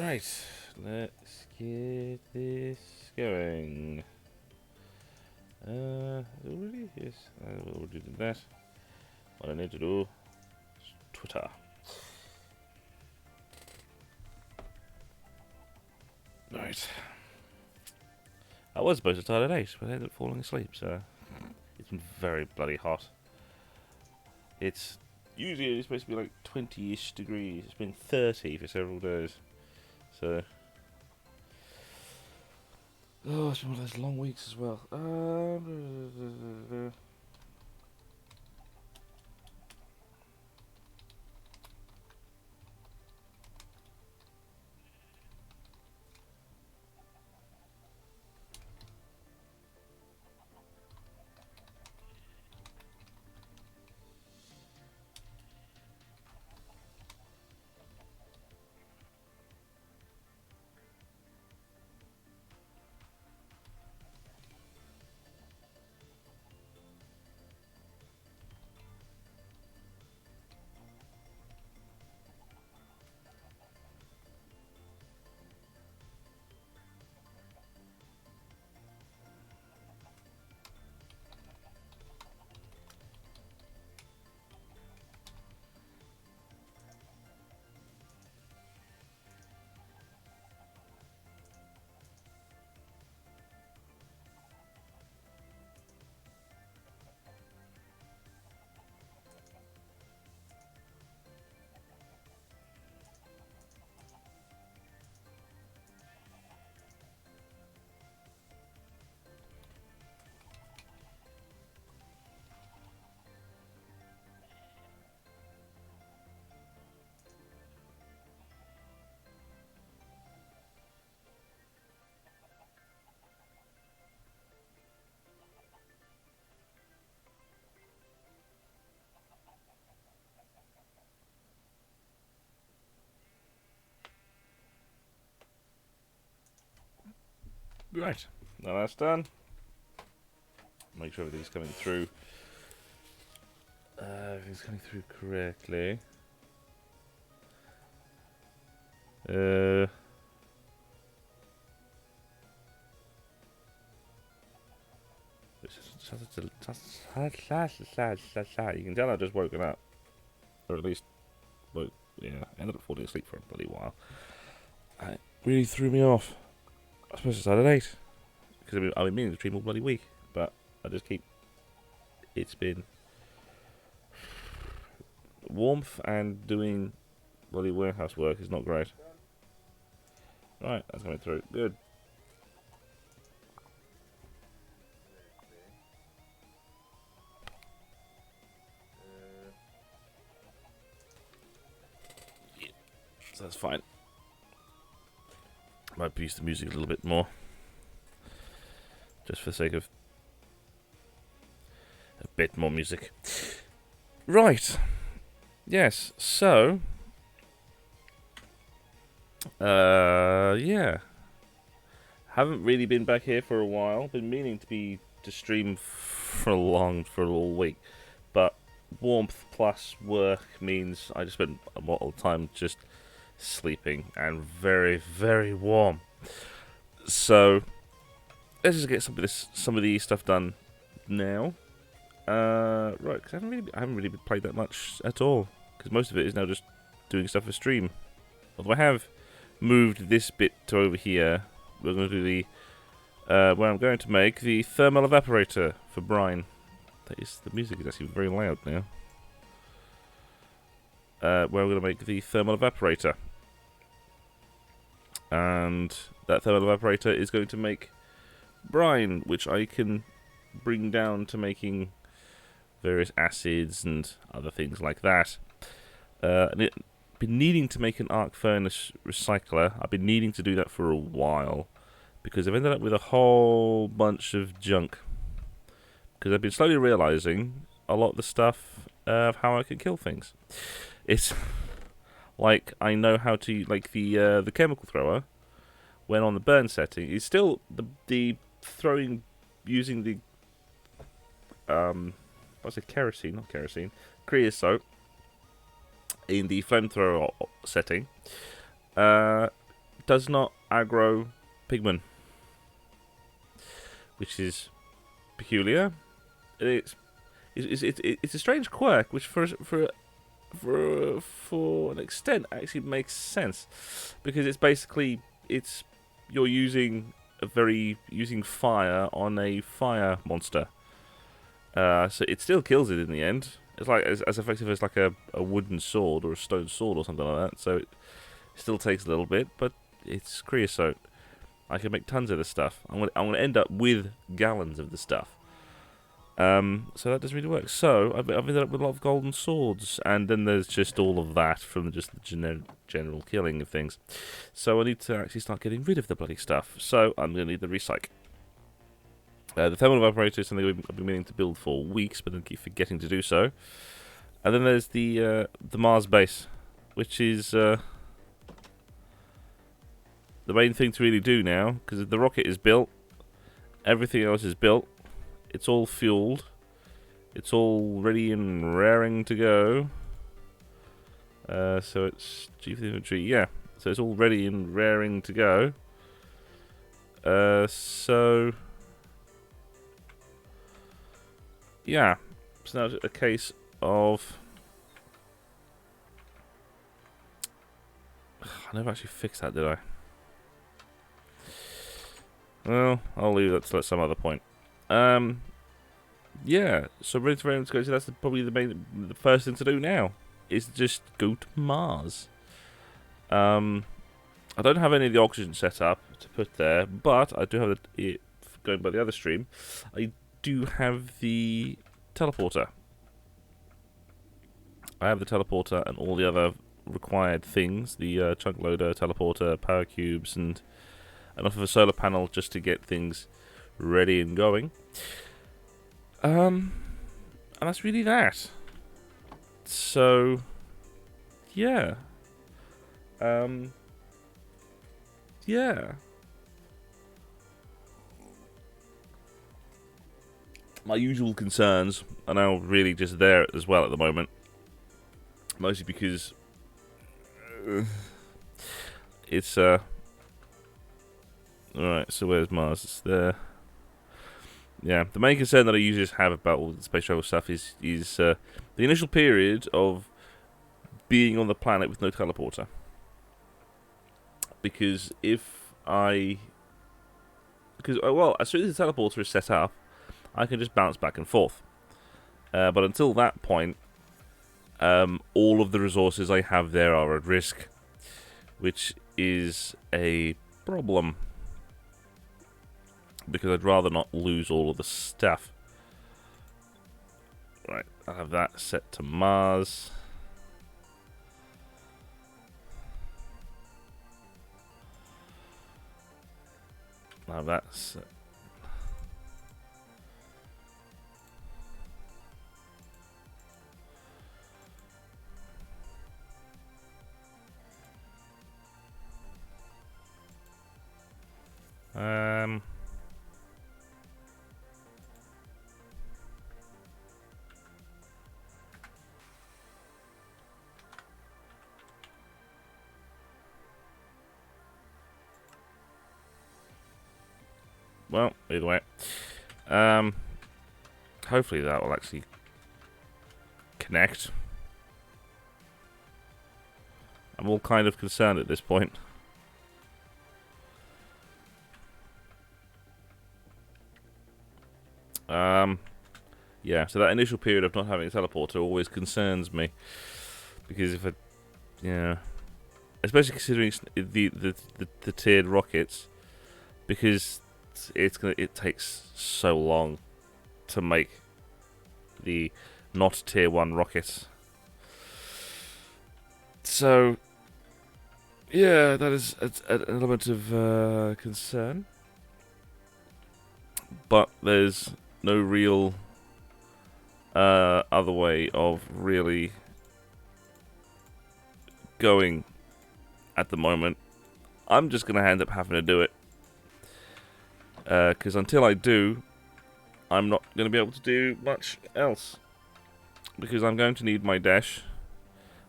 Right, let's get this going. Already? Yes, I already did that. What I need to do is Twitter. Right. I was supposed to start at 8, but I ended up falling asleep, so it's been very bloody hot. It's usually supposed to be like 20-ish degrees. It's been 30 for several days. So, oh, it's been one of those long weeks as well. Right, now that's done. Make sure everything's coming through. Everything's coming through correctly. You can tell I've just woken up. Or at least, ended up falling asleep for a bloody while. It really threw me off. I was supposed to start at 8. Because I've been meaning to stream all bloody week. But I just keep... It's been... warmth and doing bloody warehouse work is not great. Right, that's coming through. Good. Yeah, so that's fine. Might boost the music a little bit more. Just for the sake of a bit more music. Right. Yes, so... yeah. Haven't really been back here for a while. Been meaning to stream for all week. But warmth plus work means I just spent a lot of time just sleeping and very, very warm. So let's just get some of the stuff done now. Right, because I haven't really played that much at all. Because most of it is now just doing stuff for stream. Although I have moved this bit to over here. We're going to do the where I'm going to make the thermal evaporator for brine. The music is actually very loud now. Where we're going to make the thermal evaporator, and that thermal evaporator is going to make brine, which I can bring down to making various acids and other things like that. And been needing to make an arc furnace recycler. I've been needing to do that for a while because I've ended up with a whole bunch of junk. Because I've been slowly realizing a lot of the stuff of how I can kill things. It's like I know how to, like the chemical thrower, when on the burn setting, is still the throwing using the what's it, kerosene, not kerosene, creosote in the flamethrower setting does not aggro pigmen, which is peculiar. It's a strange quirk, which for an extent actually makes sense, because it's basically you're using fire on a fire monster, so it still kills it in the end. It's like as effective as like a wooden sword or a stone sword or something like that. So it still takes a little bit, but it's creosote. I can make tons of this stuff. I'm gonna end up with gallons of the stuff. So that doesn't really work. So I've ended up with a lot of golden swords, and then there's just all of that from just the general killing of things. So I need to actually start getting rid of the bloody stuff. So I'm going to need the recycle. The thermal evaporator is something I've been meaning to build for weeks, but then keep forgetting to do so. And then there's the Mars base, which is the main thing to really do now, because the rocket is built, everything else is built. It's all fueled. It's all ready and raring to go. So it's G for the inventory. Yeah. So it's all ready and raring to go. So yeah. So now it's a case of I never actually fixed that, did I? Well, I'll leave that till some other point. Yeah, so ready to go. So that's probably the first thing to do now is just go to Mars. I don't have any of the oxygen set up to put there, but I do have going by the other stream. I do have the teleporter. I have the teleporter and all the other required things: the chunk loader, teleporter, power cubes, and enough of a solar panel just to get things ready and going. And that's really that. So, yeah. Yeah. My usual concerns are now really just there as well at the moment. Mostly because it's alright, so where's Mars? It's there. Yeah, the main concern that I usually have about all the space travel stuff is the initial period of being on the planet with no teleporter. Because well, as soon as the teleporter is set up, I can just bounce back and forth. But until that point, all of the resources I have there are at risk, which is a problem. Because I'd rather not lose all of the stuff. Right, I'll have that set to Mars. I'll have that set. Well, either way. Hopefully that will actually connect. I'm all kind of concerned at this point. Yeah, so that initial period of not having a teleporter always concerns me. Because if yeah. Especially considering the tiered rockets. Because it takes so long to make the not tier 1 rocket. So yeah, that is an element of concern. But there's no real other way of really going at the moment. I'm just going to end up having to do it. Because until I do, I'm not going to be able to do much else. Because I'm going to need my dash,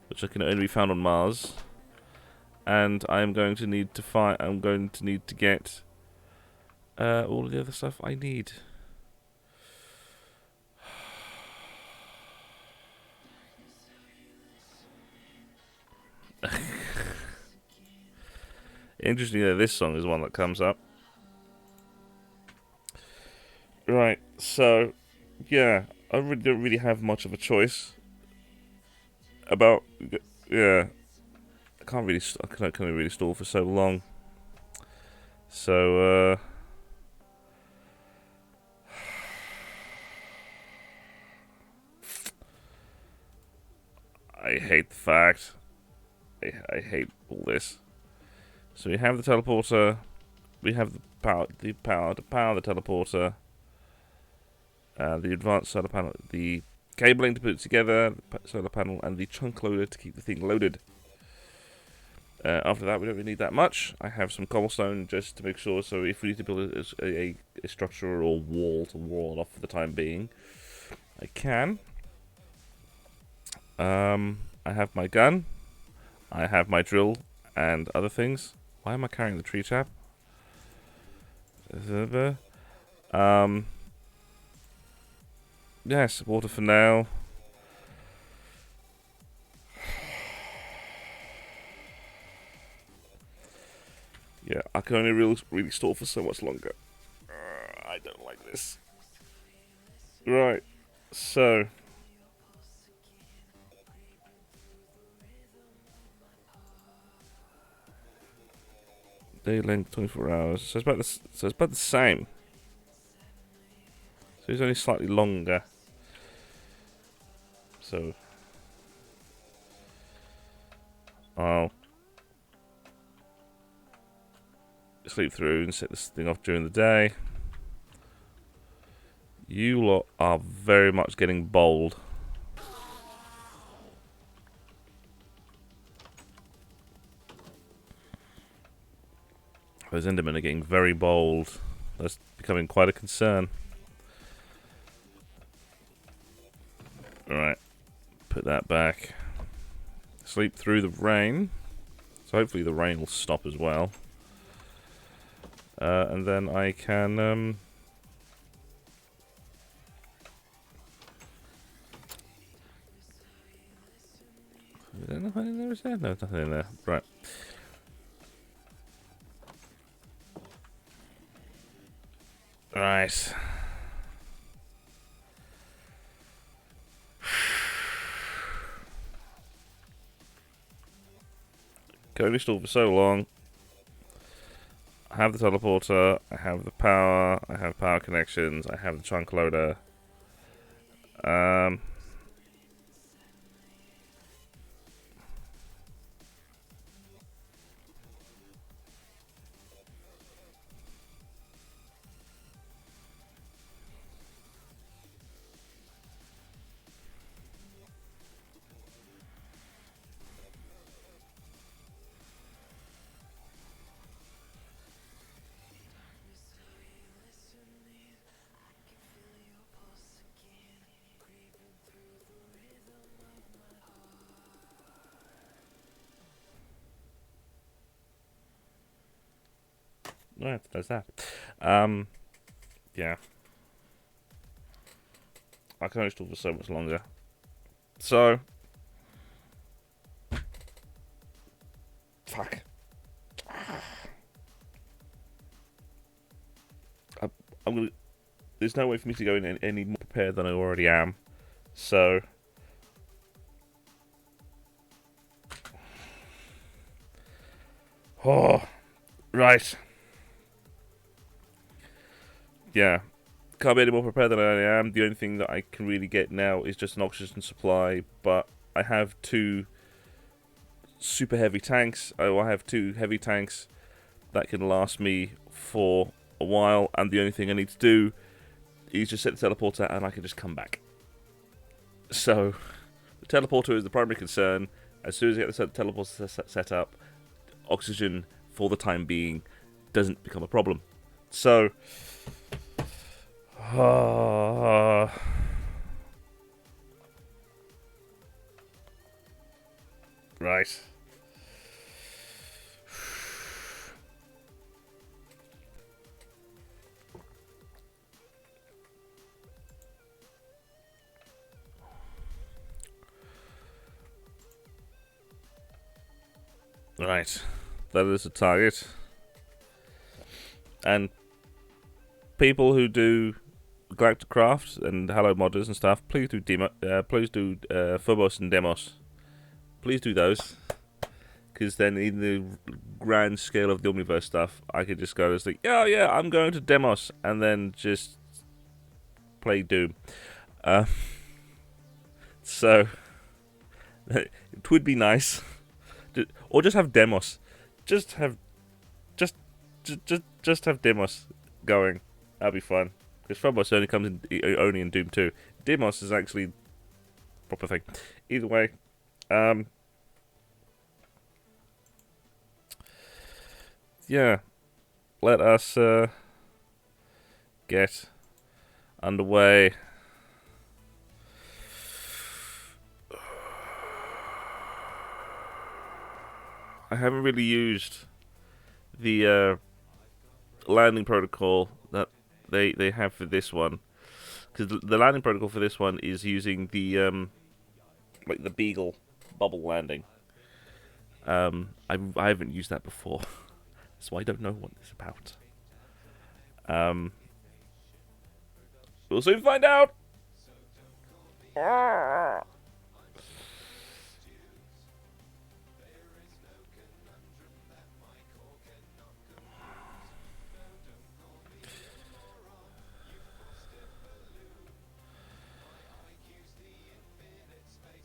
which can only be found on Mars. and I'm going to need to find. I'm going to need to get all of the other stuff I need. Interestingly, this song is one that comes up. Right, so yeah, I really don't really have much of a choice about. Yeah, I can't really. I can't really stall for so long. So I hate the fact. I hate all this. So we have the teleporter. We have the power to power the teleporter. The advanced solar panel, the cabling to put it together, the solar panel, and the chunk loader to keep the thing loaded. After that, we don't really need that much. I have some cobblestone just to make sure, so if we need to build a structure or wall to wall it off for the time being, I can. I have my gun, I have my drill, and other things. Why am I carrying the tree tap? Yes, water for now. Yeah, I can only really store for so much longer. I don't like this. Right, so day length 24 hours. So it's about the same. So it's only slightly longer. So I'll sleep through and set this thing off during the day. You lot are very much getting bold. Those Endermen are getting very bold. That's becoming quite a concern. Alright, put that back. Sleep through the rain. So hopefully the rain will stop as well. And then I can... Is there nothing in there? Is there? No, there's nothing in there. Right. Right. Can only stall for so long. I have the teleporter, I have the power, I have power connections, I have the chunk loader. Right, there's that. Yeah. I can only stall for so much longer. So... Fuck. I'm gonna... There's no way for me to go in any more prepared than I already am. So... Oh... Right. Yeah. Can't be any more prepared than I am. The only thing that I can really get now is just an oxygen supply, but I have two super heavy tanks. I have two heavy tanks that can last me for a while, and the only thing I need to do is just set the teleporter and I can just come back. So, the teleporter is the primary concern. As soon as I get the teleporter set up, oxygen, for the time being, doesn't become a problem. So... Right. Right. That is a target. And people who do Galacticraft and Hello Modders and stuff, please do Phobos and Demos. Please do those. Because then in the grand scale of the Omniverse stuff, I could just go and think, oh yeah, I'm going to Demos, and then just play Doom. So it would be nice, or just have Demos. Just have Demos going. That'd be fun. Because Phobos only comes only in Doom 2. Demos is actually a proper thing. Either way, yeah, let us get underway. I haven't really used the landing protocol that they have for this one, because the landing protocol for this one is using the like the Beagle bubble landing. I haven't used that before, so I don't know what it's about. We'll soon find out.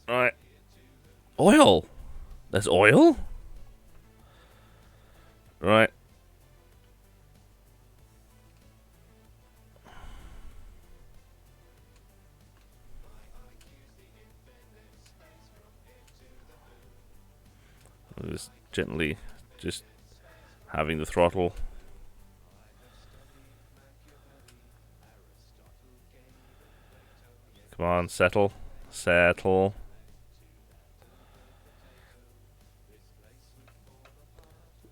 Alright. Oil? There's oil? Right. Just gently, just having the throttle. Come on, settle. Settle.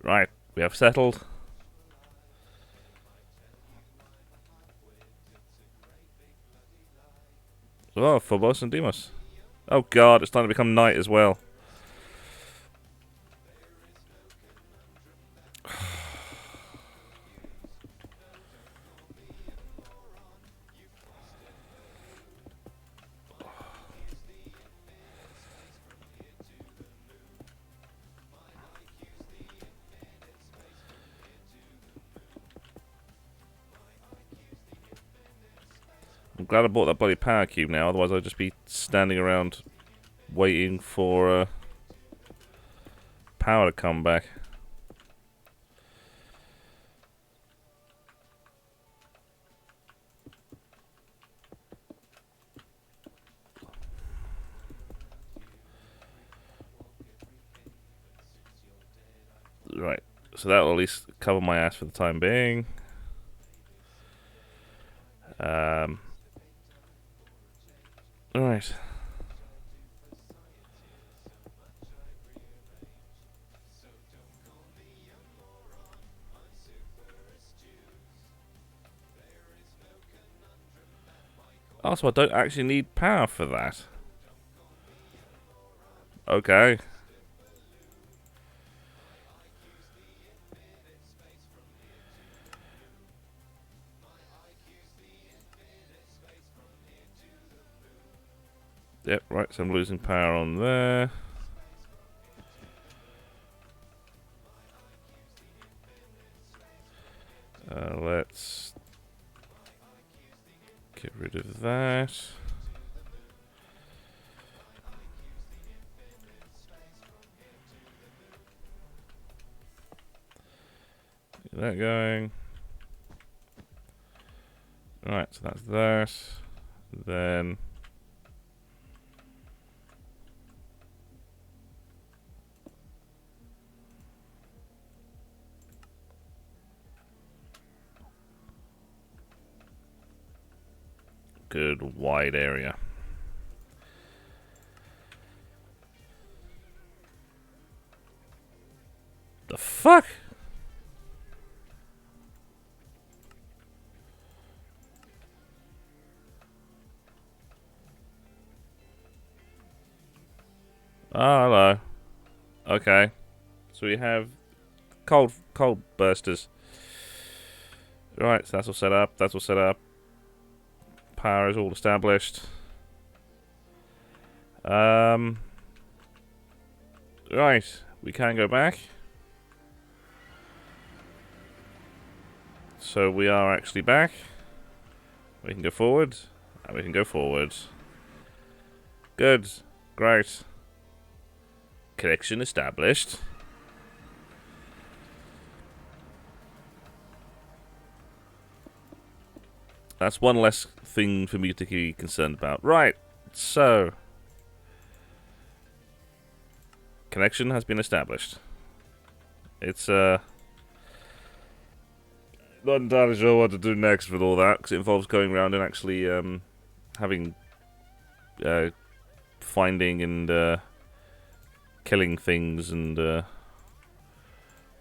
Right, we have settled. Oh, Phobos and Deimos. Oh god, it's starting to become night as well. I'm glad I bought that bloody power cube now, otherwise I'd just be standing around waiting for power to come back. Right, so that'll at least cover my ass for the time being. Alright. Oh, so I don't actually need power for that. Okay. Yep, right, so I'm losing power on there. Let's get rid of that. Get that going. Alright, so that's that. Then good wide area. The fuck? Oh, hello. Okay. So we have cold bursters. Right, so that's all set up. That's all set up. Power is all established. Right, we can go back. So we are actually back. We can go forward, and we can go forward. Good, great. Connection established. That's one less thing for me to be concerned about. Right, so connection has been established. It's not entirely sure what to do next with all that, because it involves going around and actually having finding and killing things and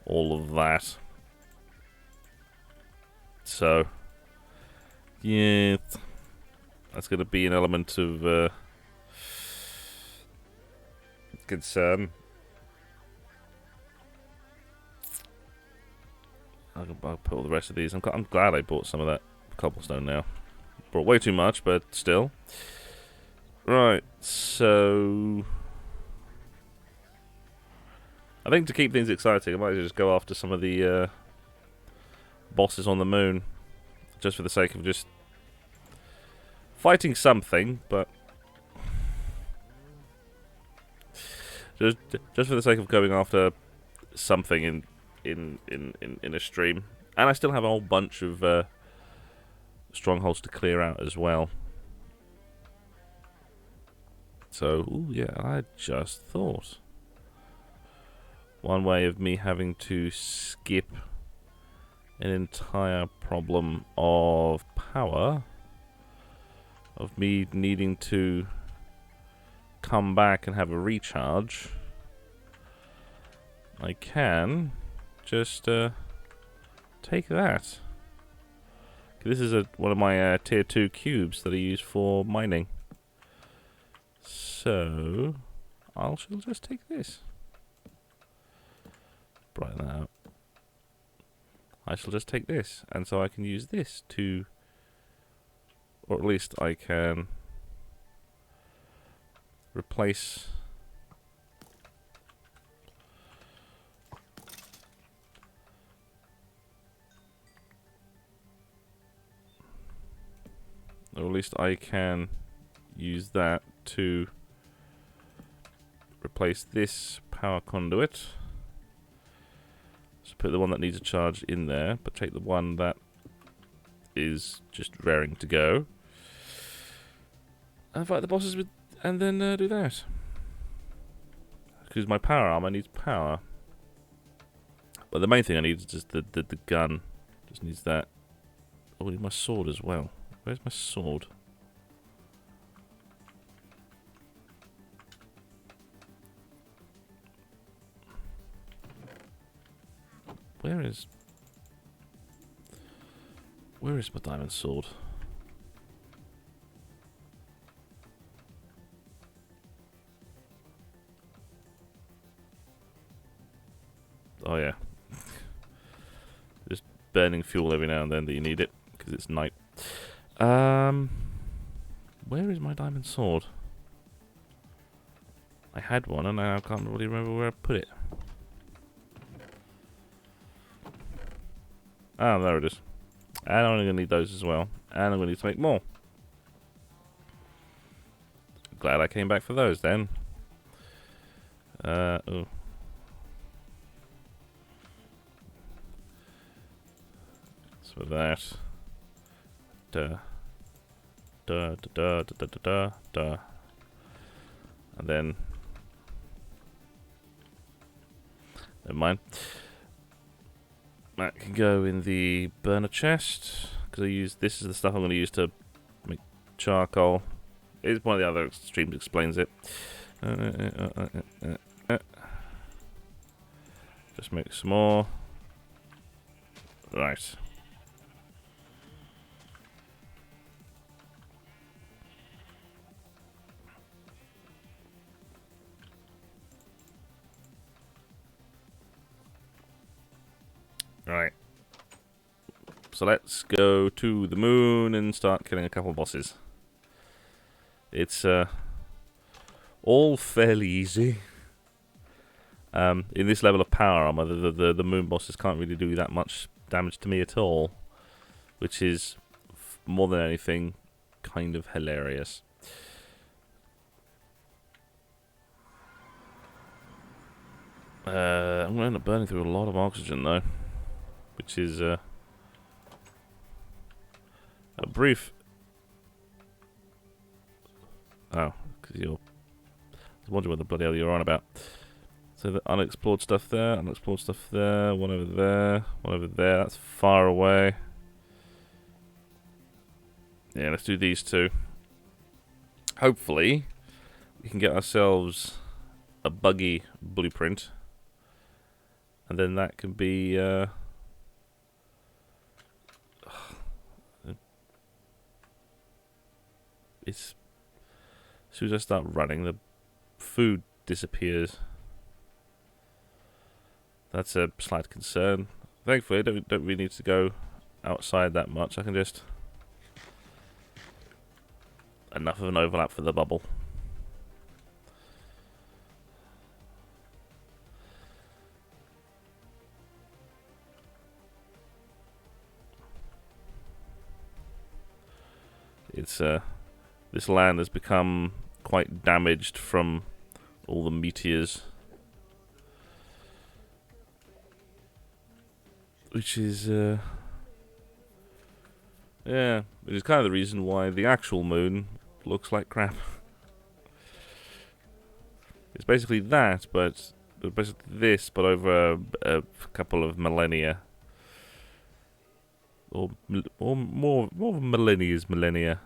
all of that. So yeah, that's going to be an element of concern. I'll put all the rest of these. I'm glad I bought some of that cobblestone now. Brought way too much, but still. Right, so I think to keep things exciting, I might just go after some of the bosses on the moon, just for the sake of just fighting something, but just for the sake of going after something in a stream. And I still have a whole bunch of strongholds to clear out as well. So, ooh, yeah, I just thought one way of me having to skip an entire problem of power, of me needing to come back and have a recharge, I can just take that. This is one of my tier 2 cubes that I use for mining. So I shall just take this. Brighten that out. I shall just take this, and so I can use this to, or at least I can replace or at least I can use that to replace this power conduit. So put the one that needs a charge in there, but take the one that is just raring to go. And fight the bosses with, and then do that. Because my power armor needs power. But the main thing I need is just the gun. Just needs that. Oh, I need my sword as well. Where's my sword? Where is my diamond sword? Oh yeah. Just burning fuel every now and then that you need it, because it's night. Where is my diamond sword? I had one and I can't really remember where I put it. Ah, there it is. And I'm going to need those as well. And I'm going to need to make more. Glad I came back for those then. Oh. So that. Duh. Duh, duh, duh, duh, duh, duh, duh. And then. Never mind. That can go in the burner chest, because I use this is the stuff I'm going to use to make charcoal. It's one of the other streams explains it. Just make some more. Right. Right. So let's go to the moon and start killing a couple of bosses. It's all fairly easy. In this level of power armor, the moon bosses can't really do that much damage to me at all, which is more than anything kind of hilarious. I'm going to end up burning through a lot of oxygen though, which is a brief. Oh, because you're. I was wondering what the bloody hell you're on about. So the unexplored stuff there, unexplored stuff there, one over there, one over there. That's far away. Yeah, let's do these two. Hopefully, we can get ourselves a buggy blueprint, and then that can be. It's as soon as I start running, the food disappears. That's a slight concern. Thankfully, I don't really need to go outside that much. I can just enough of an overlap for the bubble. It's this land has become quite damaged from all the meteors, which is yeah, which is kind of the reason why the actual moon looks like crap. It's basically that, but basically this, but over a couple of millennia, or more millennia.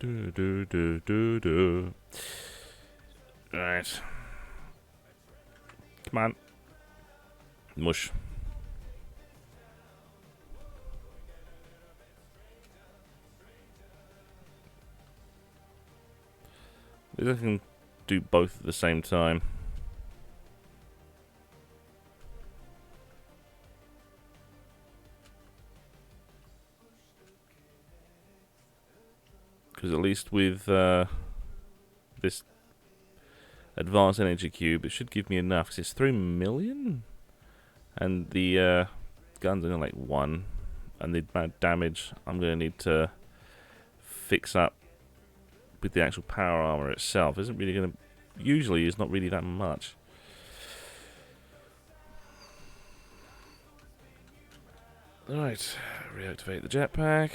Do. Right. Come on. Mush. Maybe I can do both at the same time. Because at least with this advanced energy cube, it should give me enough. Because it's 3 million? And the gun's only like 1. And the amount of damage I'm going to need to fix up with the actual power armor itself isn't really going to... Usually is not really that much. Alright, reactivate the jetpack.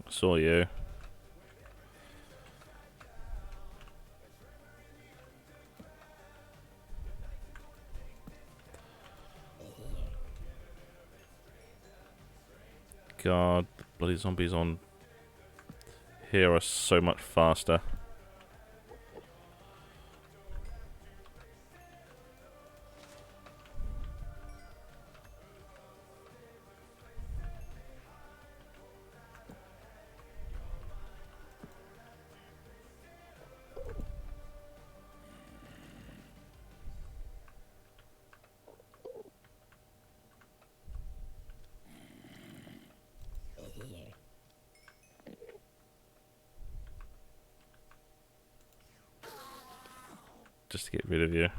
Saw you. God, the bloody zombies on here are so much faster. just to get rid of you.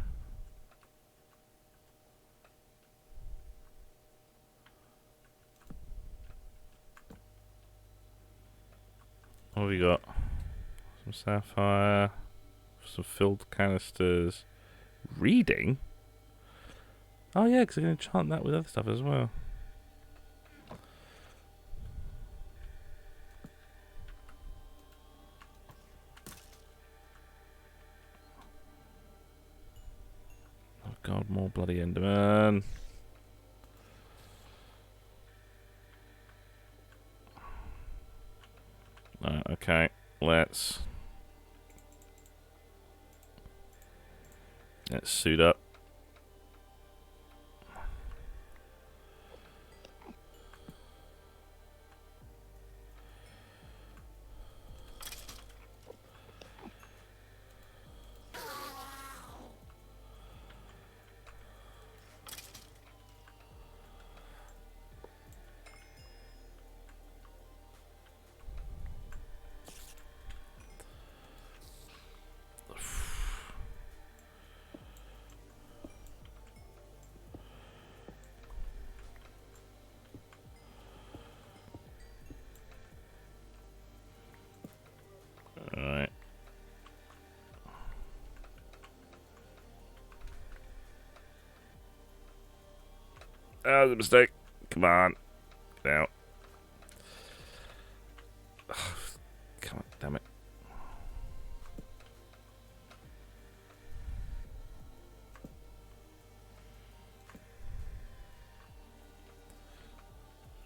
What have we got? Some sapphire, some filled canisters. Reading? Oh yeah, because I'm going to enchant that with other stuff as well. Oh god, more bloody Enderman. Okay, let's suit up. Alright. That was a mistake. Come on. Get out. Come on, damn it.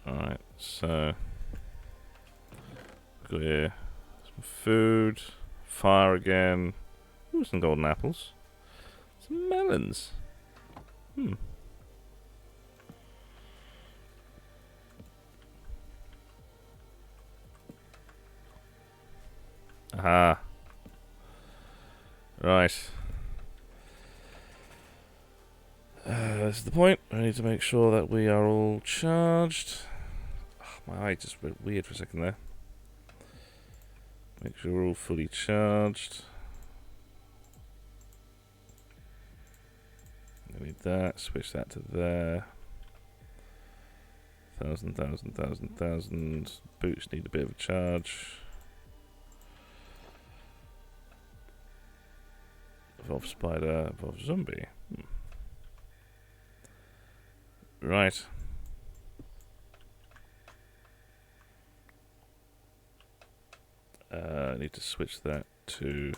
Alright, so got here some food, fire again. Ooh, some golden apples. Some melons. Aha. Right. This is the point. I need to make sure that we are all charged. Oh, my eye just went weird for a second there. Make sure we're all fully charged. I need that. Switch that to there. 1,000. Boots need a bit of a charge. Evolve spider, evolve zombie. Right. I need to switch that to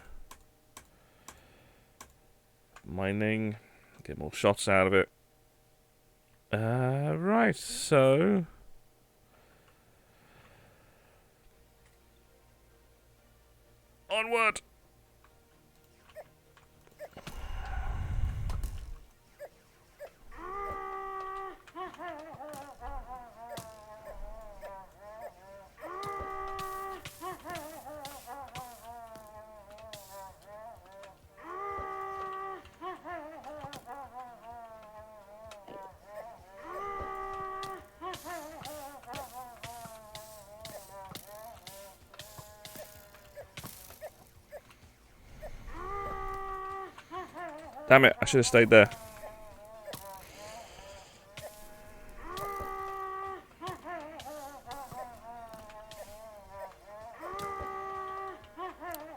mining. Get more shots out of it. Right, so onward. Damn it, I should have stayed there.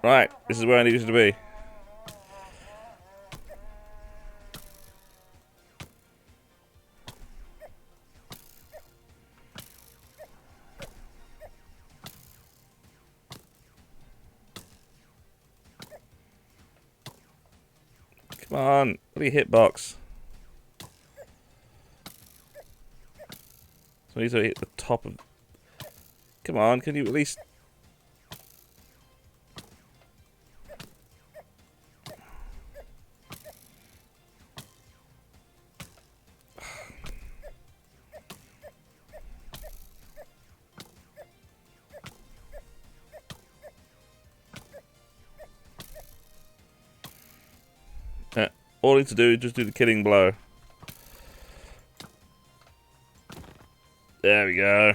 Right, this is where I needed to be. Come on, bloody hitbox. So I need to hit the top of... Come on, can you at least... all I need to do is just do the killing blow. There we go.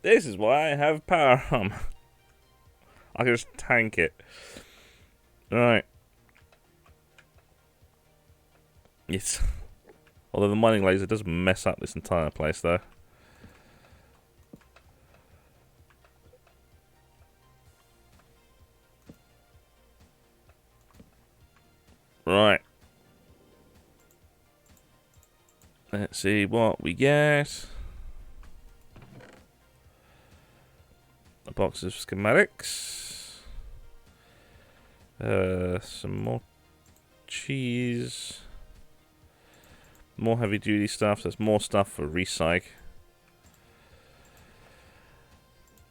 This is why I have power armor. I can just tank it. Right. Yes. Although the mining laser does mess up this entire place, though. Right. Let's see what we get. A box of schematics. Some more cheese. More heavy duty stuff. There's more stuff for recyc.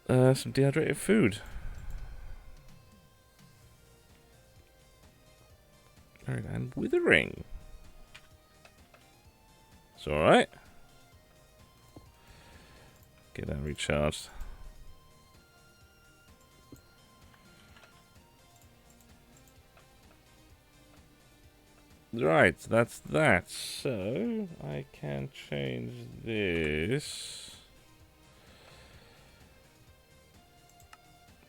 Some dehydrated food. And withering. It's alright. Get that recharged. Right, that's that. So, I can change this.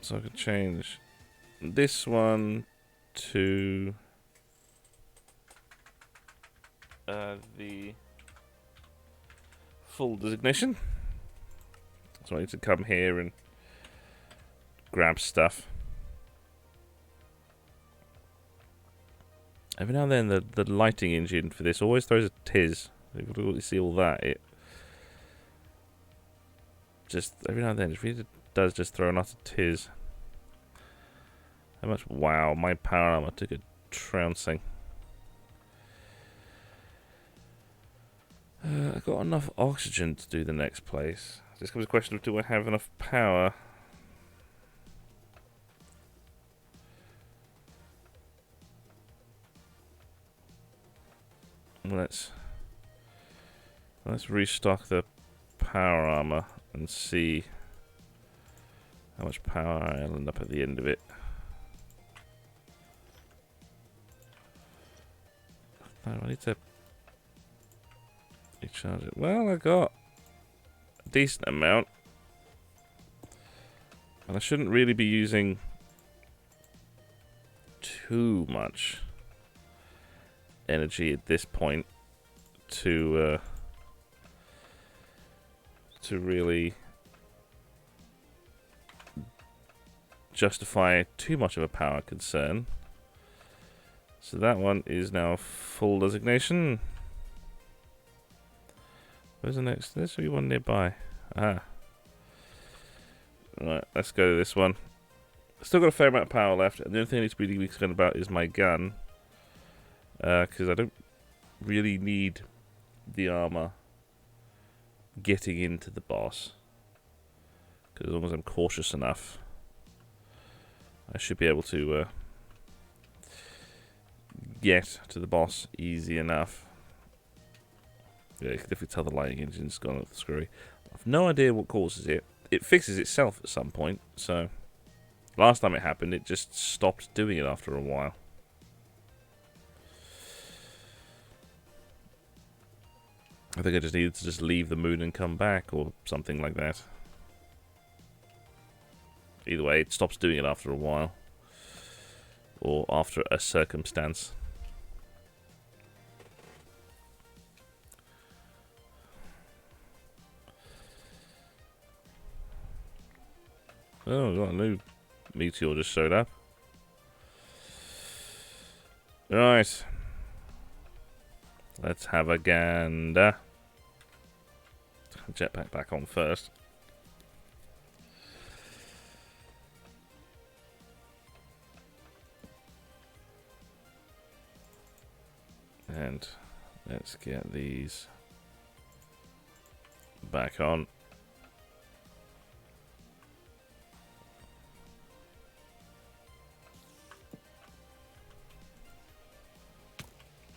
So I can change this one to the full designation. So I need to come here and grab stuff. Every now and then the lighting engine for this always throws a tiz. You've got to really see all that. It just every now and then it really does just throw an utter tiz. How much? Wow, my power armor took a trouncing. I've got enough oxygen to do the next place. This comes a question of, do I have enough power? Let's restock the power armor and see how much power I'll end up at the end of it. No, I need to recharge it. Well, I got a decent amount, and I shouldn't really be using too much energy at this point to really justify too much of a power concern. So that one is now full designation. Where's the next? There should be one nearby. Ah. Right, let's go to this one. Still got a fair amount of power left, and the only thing I need to be really concerned about is my gun. Because I don't really need the armor getting into the boss. Because as long as I'm cautious enough, I should be able to get to the boss easy enough. Yeah, you can definitely tell the lighting engine's gone off the screwy. I've no idea what causes it. It fixes itself at some point, so last time it happened, it just stopped doing it after a while. I think I just needed to just leave the moon and come back, or something like that. Either way, it stops doing it after a while. Or after a circumstance. Oh, we've got a new meteor just showed up. Right. Let's have a gander. Jetpack back on first. And let's get these back on.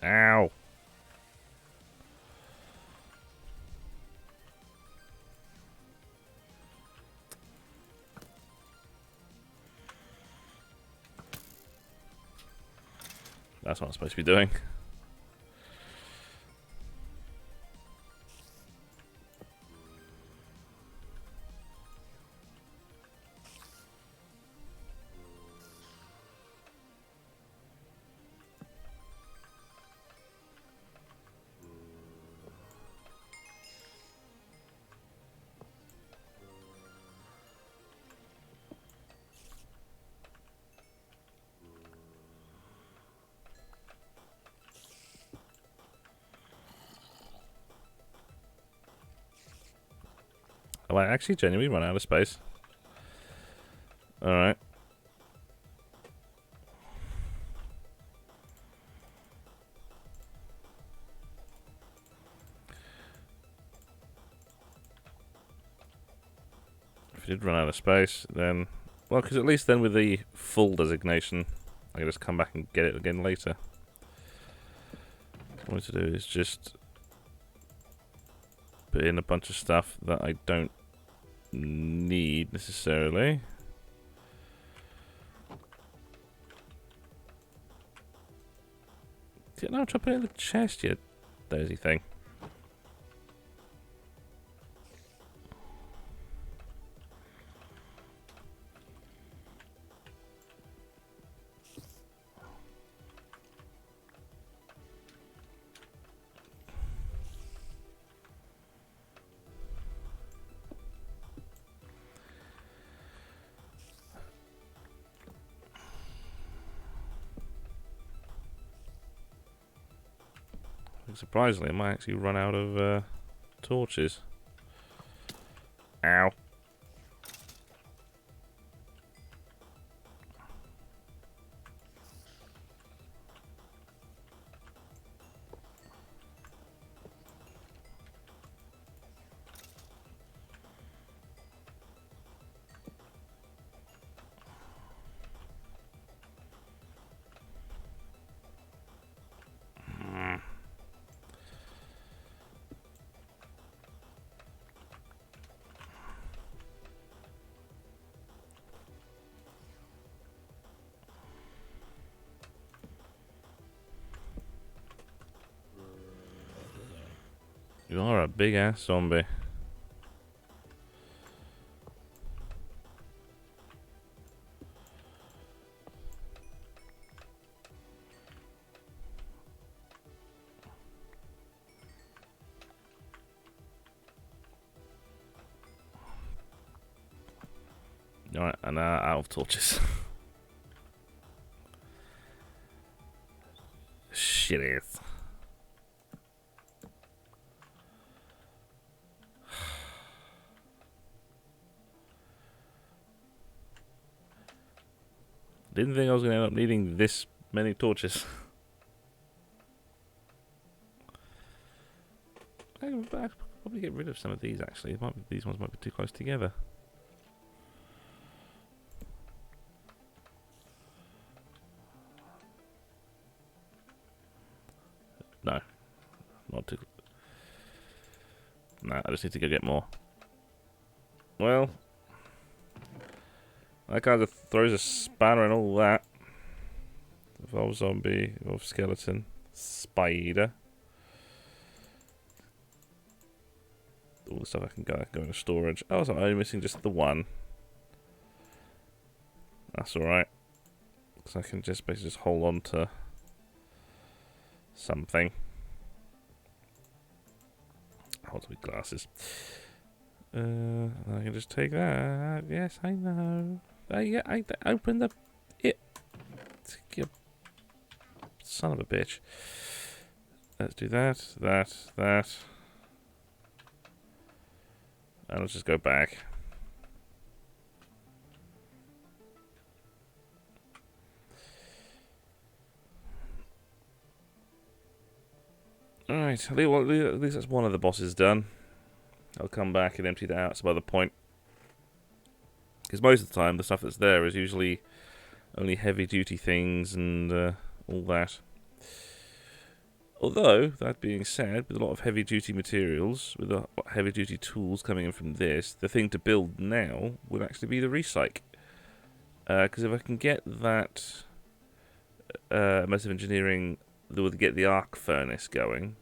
Ow. That's what I'm supposed to be doing. I actually genuinely run out of space? Alright. If we did run out of space, then... Well, because at least then with the full designation, I can just come back and get it again later. What I want to do is just put in a bunch of stuff that I don't need necessarily. No, I'm trying to put it in the chest, you dozy thing. Surprisingly, I might actually run out of torches. Ow. You are a big ass zombie. Alright, and out of torches. Shit is. Didn't think I was going to end up needing this many torches. I could probably get rid of some of these actually. These ones might be too close together. No. Not too... Nah, I just need to go get more. Well... That kind of throws a spanner and all that. Evolve zombie, evolve skeleton, spider. All the stuff I can go into storage. Oh, so I'm only missing just the one. That's alright. Because I can just basically just hold on to something. Hold on with glasses. I can just take that. Yes, I know. Yeah, I opened the... It. You son of a bitch. Let's do that, that. And let's just go back. Alright, at least that's one of the bosses done. I'll come back and empty that out some other point. Because most of the time, the stuff that's there is usually only heavy-duty things and all that. Although, that being said, with a lot of heavy-duty materials, with a heavy-duty tools coming in from this, the thing to build now would actually be the recyc. Because if I can get that massive engineering that would get the arc furnace going,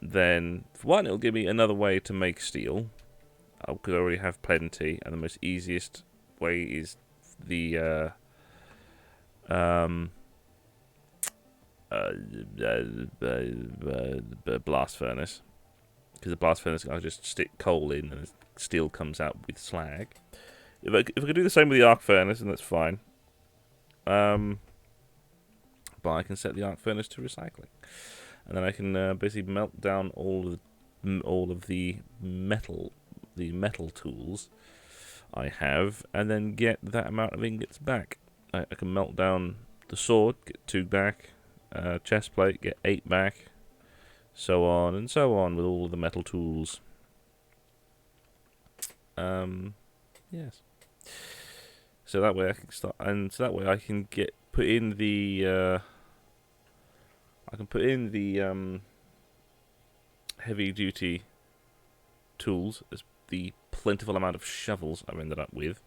then, for one, it'll give me another way to make steel. Because I already have plenty, and the most easiest way is the blast furnace. Because the blast furnace, I just stick coal in, and the steel comes out with slag. If I could do the same with the arc furnace, then that's fine. But I can set the arc furnace to recycling, and then I can basically melt down all of the metal the metal tools I have, and then get that amount of ingots back. I can melt down the sword, get 2 back, chest plate, get 8 back, so on and so on with all of the metal tools. Yes. So that way I can start, and so that way I can put in the heavy duty tools, as the plentiful amount of shovels I've ended up with,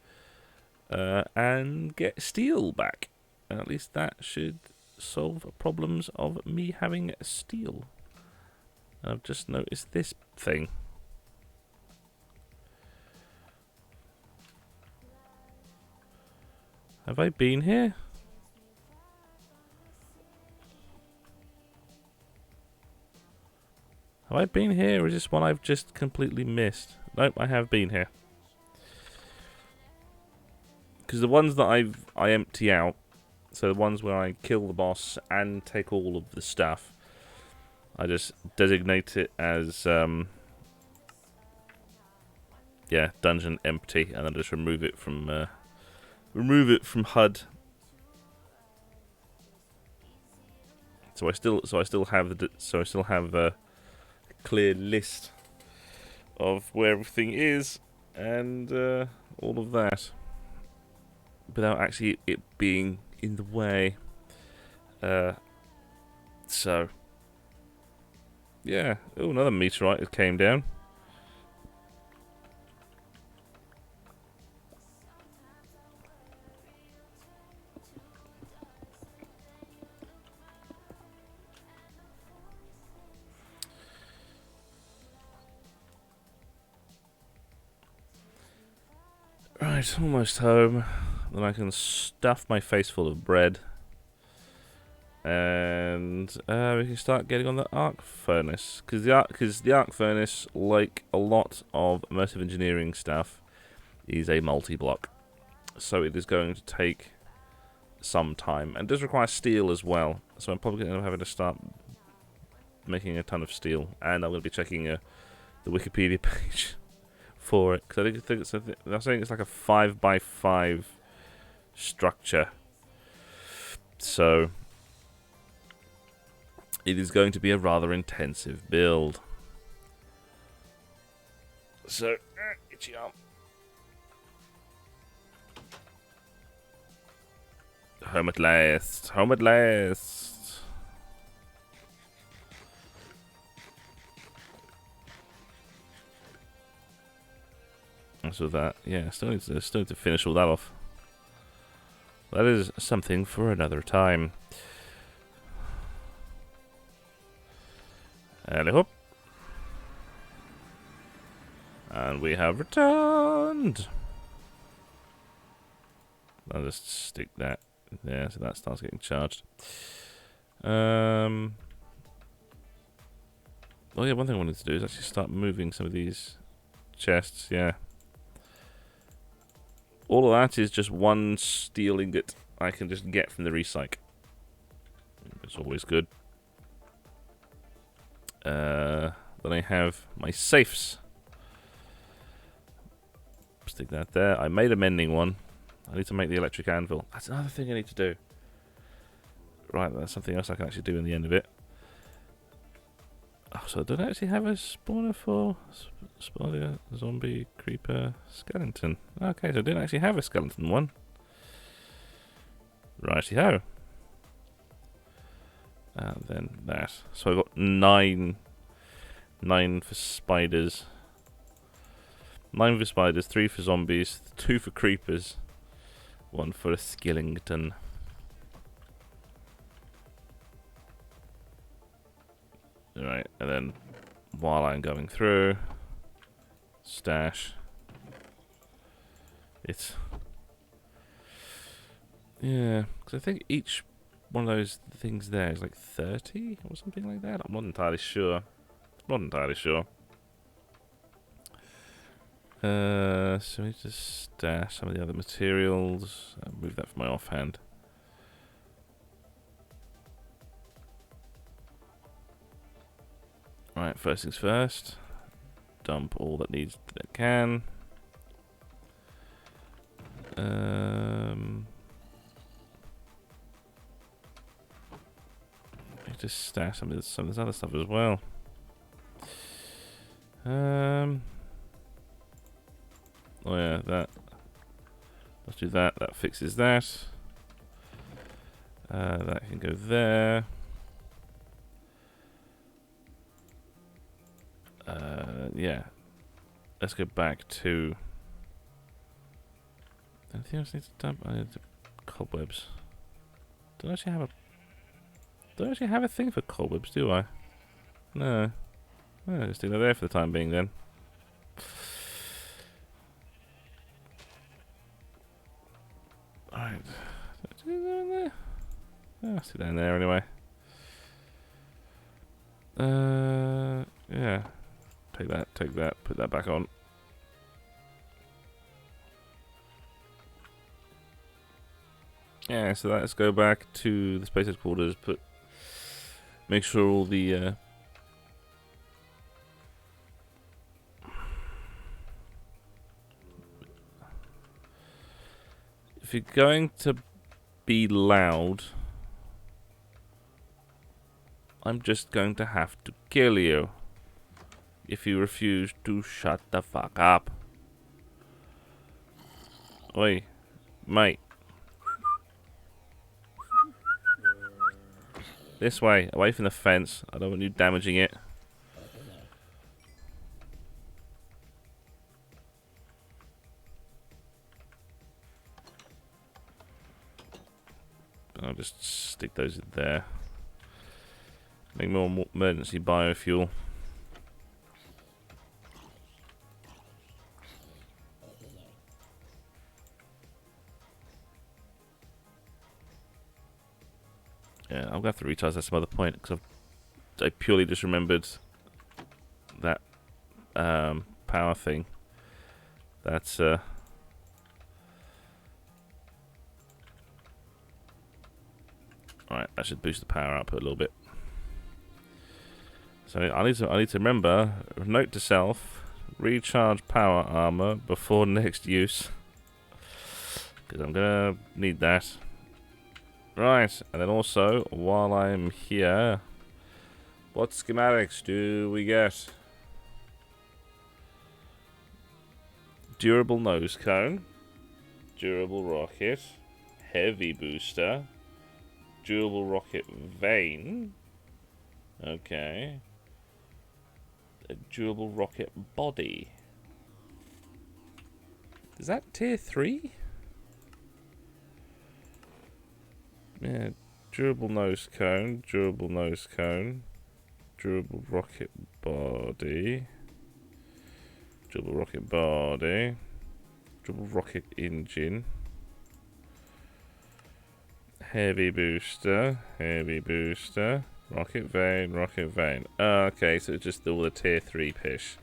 and get steel back. And at least that should solve problems of me having steel. And I've just noticed this thing. Have I been here? Have I been here, or is this one I've just completely missed? Nope, I have been here. Because the ones that I empty out, so the ones where I kill the boss and take all of the stuff, I just designate it as yeah, dungeon empty, and then just remove it from HUD. So I still have a clear list of where everything is and all of that, without actually it being in the way. So yeah. Oh, another meteorite that came down. Right, almost home. Then I can stuff my face full of bread. And we can start getting on the arc furnace. Because the arc furnace, like a lot of immersive engineering stuff, is a multi-block. So it is going to take some time. And does require steel as well. So I'm probably going to have to start making a ton of steel. And I'm going to be checking the Wikipedia page for it, because I think it's like a 5x5 structure, so it is going to be a rather intensive build. So, itchy arm. Home at last. Home at last. So that, yeah, still need to finish all that off. That is something for another time. Hello. And we have returned. I'll just stick that there so that starts getting charged. Oh yeah, one thing I wanted to do is actually start moving some of these chests, yeah. All of that is just one steel ingot I can just get from the recyc. It's always good. Then I have my safes. Stick that there. I made a mending one. I need to make the electric anvil. That's another thing I need to do. Right, that's something else I can actually do in the end of it. Oh, so I don't actually have a spawner for spawner, zombie, creeper, skeleton. Okay, so I didn't actually have a skeleton one. Righty-ho. And then that. So I've got 9 for spiders. 9 for spiders, 3 for zombies, 2 for creepers, 1 for a skeleton. Alright, and then while I'm going through, stash. It's, yeah, because I think each one of those things there is like 30 or something like that. I'm not entirely sure. So we need to stash some of the other materials. I'll move that from my offhand. Right, first things first. dump all that needs that can. Just stash some of this other stuff as well. Oh yeah, that. Let's do that. That fixes that. That can go there. Yeah. Let's go back to. Anything else needs to dump? I need cobwebs. Don't actually have a thing for cobwebs, do I? No. I'll just leave it there for the time being then. Alright. I'll sit down there anyway. Yeah. Take that, put that back on. Yeah, so let's go back to the space headquarters, make sure all the if you're going to be loud, I'm just going to have to kill you if you refuse to shut the fuck up. Oi, mate. This way, away from the fence. I don't want you damaging it. I'll just stick those in there. Make more emergency biofuel. Yeah, I'm gonna have to recharge that some other point because I purely just remembered that power thing. That's alright. That should boost the power output a little bit. So I need to remember. Note to self: recharge power armor before next use, because I'm gonna need that. Right, and then also, while I'm here, what schematics do we get? Durable nose cone, durable rocket, heavy booster, durable rocket vane, okay, a durable rocket body. Is that tier 3? Yeah, durable nose cone, durable rocket body, durable rocket engine, heavy booster, rocket vane. Okay, so it's just all the tier 3 pish.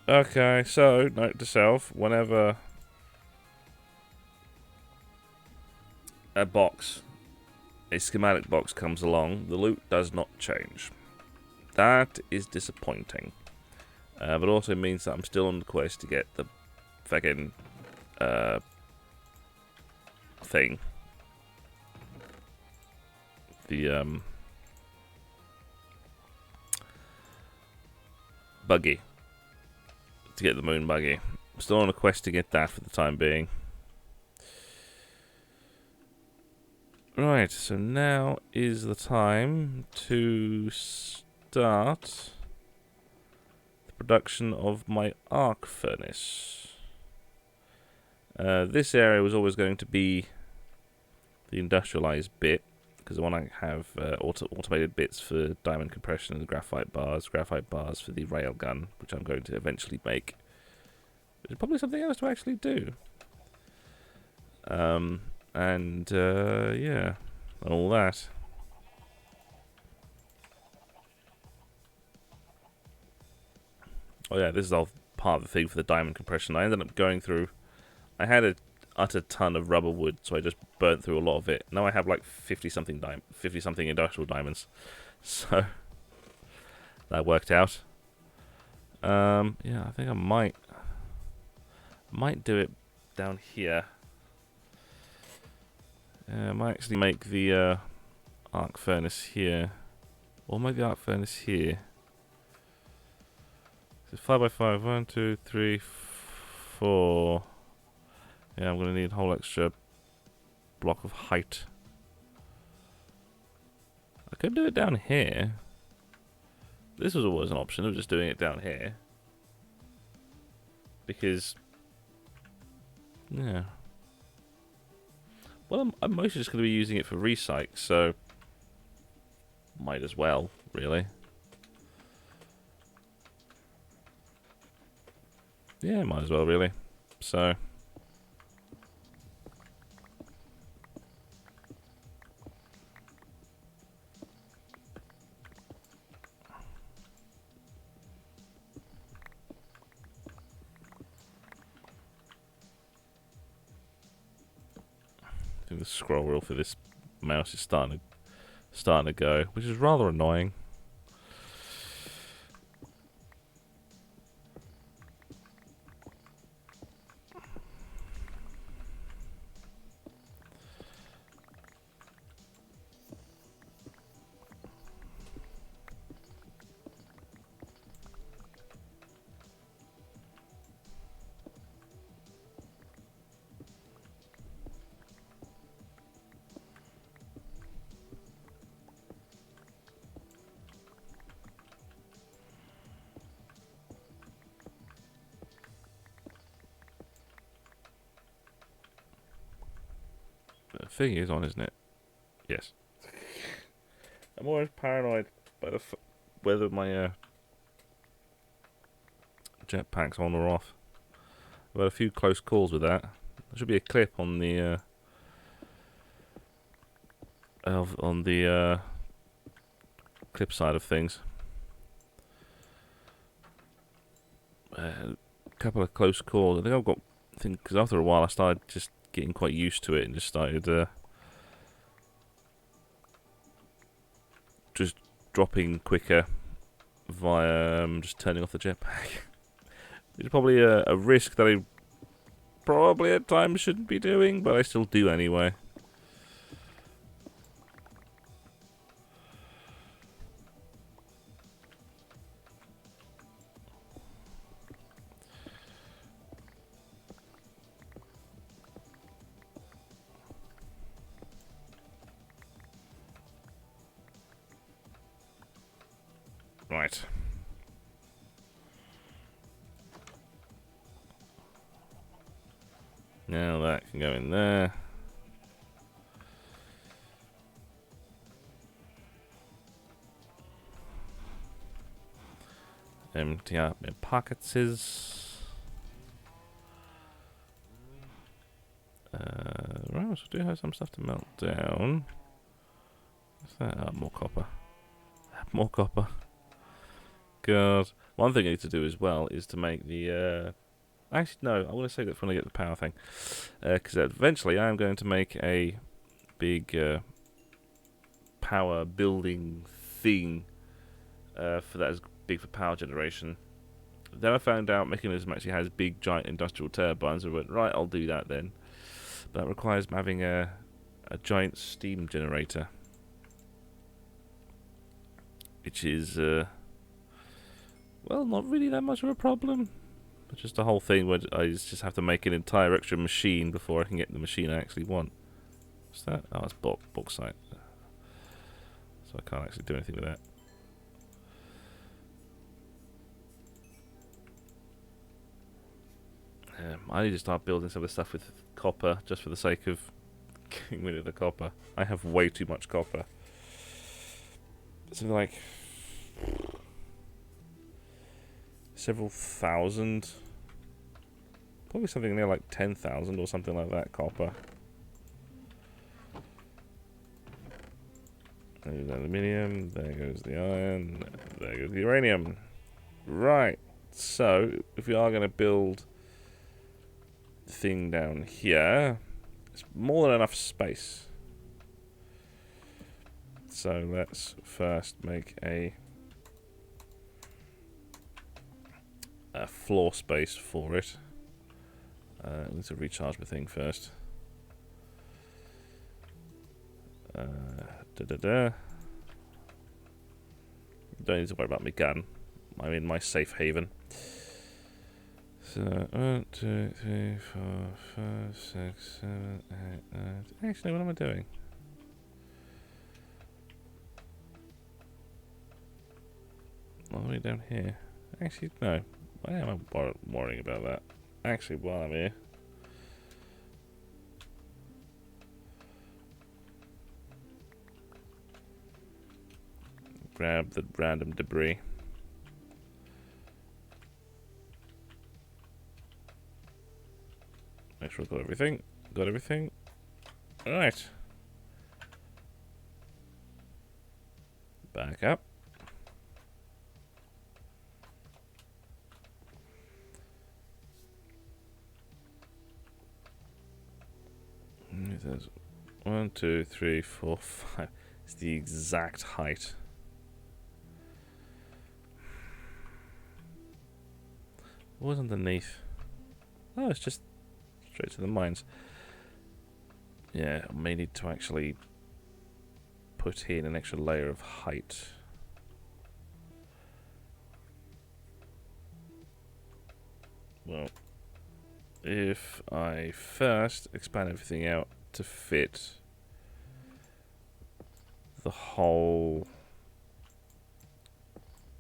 Okay, so note to self: whenever a schematic box comes along, the loot does not change. That is disappointing. But also means that I'm still on the quest to get the fucking thing. The buggy. To get the moon buggy. I'm still on a quest to get that for the time being. Right, so now is the time to start the production of my arc furnace. This area was always going to be the industrialized bit, because I want to have automated bits for diamond compression and graphite bars for the railgun, which I'm going to eventually make. There's probably something else to actually do. Yeah, all that. Oh yeah, this is all part of the thing for the diamond compression. I ended up going through. I had an utter ton of rubber wood, so I just burnt through a lot of it. Now I have like 50 something industrial diamonds. So that worked out. Yeah, I think I might do it down here. I might actually make the arc furnace here, or make the arc furnace here. So 5x5, 1, 2, 3, 4. Yeah, I'm gonna need a whole extra block of height. I could do it down here. This was always an option of just doing it down here. Because, yeah. Well, I'm mostly just going to be using it for recyc, so might as well, really. Yeah, might as well, really. So, I think the scroll wheel for this mouse is starting to go, which is rather annoying. The thing is on, isn't it? Yes. I'm always paranoid by whether my jetpack's on or off. I've had a few close calls with that. There should be a clip on the clip side of things. A couple of close calls. I think I've got. Because after a while, I started just getting quite used to it and just started just dropping quicker via just turning off the jetpack. It's probably a risk that I probably at times shouldn't be doing, but I still do anyway. Right. Now that can go in there. Empty out my pockets. Right, so I do have some stuff to melt down. What's that? Oh, more copper. More copper. God. One thing I need to do as well is to make the... Actually, no, I'm going to save that for when I get the power thing. Because eventually I am going to make a big power building thing for that is big for power generation. Then I found out Mechanism actually has big giant industrial turbines. I went, right, I'll do that then. But that requires having a giant steam generator. Which is, well, not really that much of a problem. But just the whole thing where I just have to make an entire extra machine before I can get the machine I actually want. What's that? Oh, it's bauxite. So I can't actually do anything with that. I need to start building some of the stuff with copper just for the sake of getting rid of the copper. I have way too much copper. Something like several thousand, probably something near like 10,000 or something like that copper. There's aluminium, there goes the iron, there goes the uranium. Right, so if we are going to build the thing down here, it's more than enough space. So let's first make a floor space for it. I need to recharge my thing first. Don't need to worry about my gun. I'm in my safe haven. So 1, 2, 3, 4, 5, 6, 7, 8, 9. Actually, what am I doing? All the way down here. Actually, no. Why am I worrying about that? Actually, while I'm here. Grab the random debris. Make sure I've got everything. Got everything. Alright. Back up. There's 1, 2, 3, 4, 5. It's the exact height. What was underneath? Oh, it's just straight to the mines. Yeah, I may need to actually put in an extra layer of height. Well, if I first expand everything out to fit the whole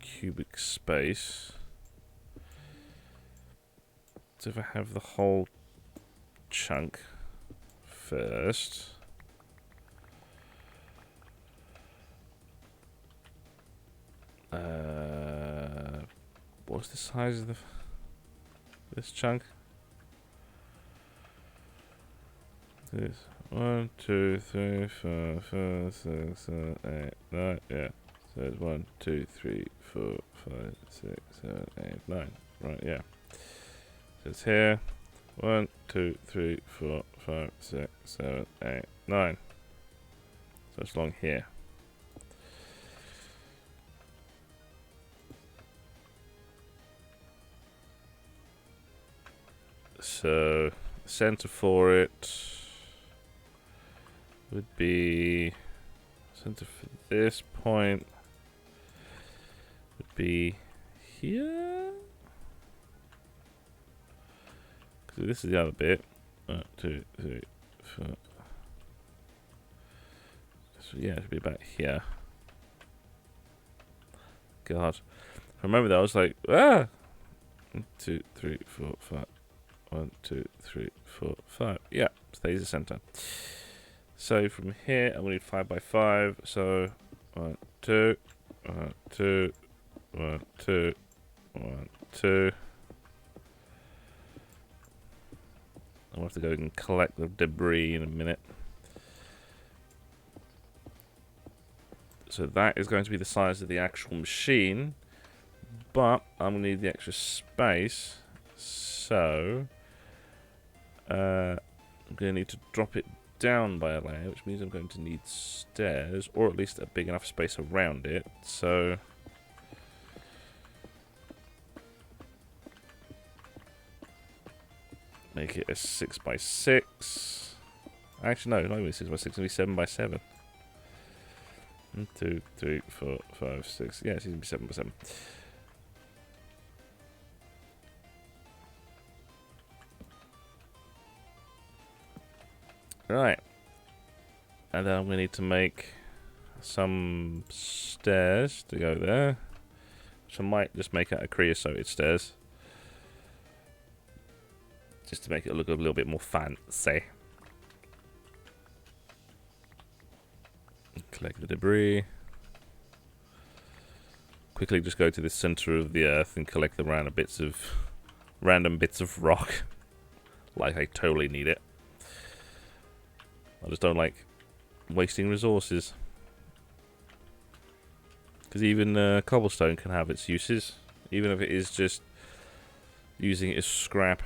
cubic space. So if I have the whole chunk first. What's the size of this chunk? This 1, 2, 3, 4, 5, 6, 7, 8, 9. Yeah. So it's 1, 2, 3, 4, 5, 6, 7, 8, 9. Right. Yeah. So it's here. 1, 2, 3, 4, 5, 6, 7, 8, 9. So it's along here. So center for it would be center for this point would be here. Because this is the other bit. 1, 2, 3, 4. So yeah, it should be about here. God, I remember that I was like, ah. 1, 2, 3, 4, 5. 1, 2, 3, 4, 5. Yeah, stays the center. So from here, I'm gonna need 5 by 5. So 1, 2, 1, 2, 1, 2, 1, 2. I'll have to go and collect the debris in a minute. So that is going to be the size of the actual machine, but I'm gonna need the extra space. So I'm going to need to drop it down by a layer, which means I'm going to need stairs, or at least a big enough space around it. So make it a 6 by 6. Actually, no, not even 6 by 6. It's going to be 7 by 7. 1, 2, 3, 4, 5, 6. Yeah, it's going to be 7 by 7. Right. And then I'm going to need to make some stairs to go there. Which I might just make out of creosote stairs. Just to make it look a little bit more fancy. Collect the debris. Quickly just go to the center of the earth and collect the random bits of rock. Like I totally need it. I just don't like wasting resources. Because even cobblestone can have its uses. Even if it is just using it as scrap.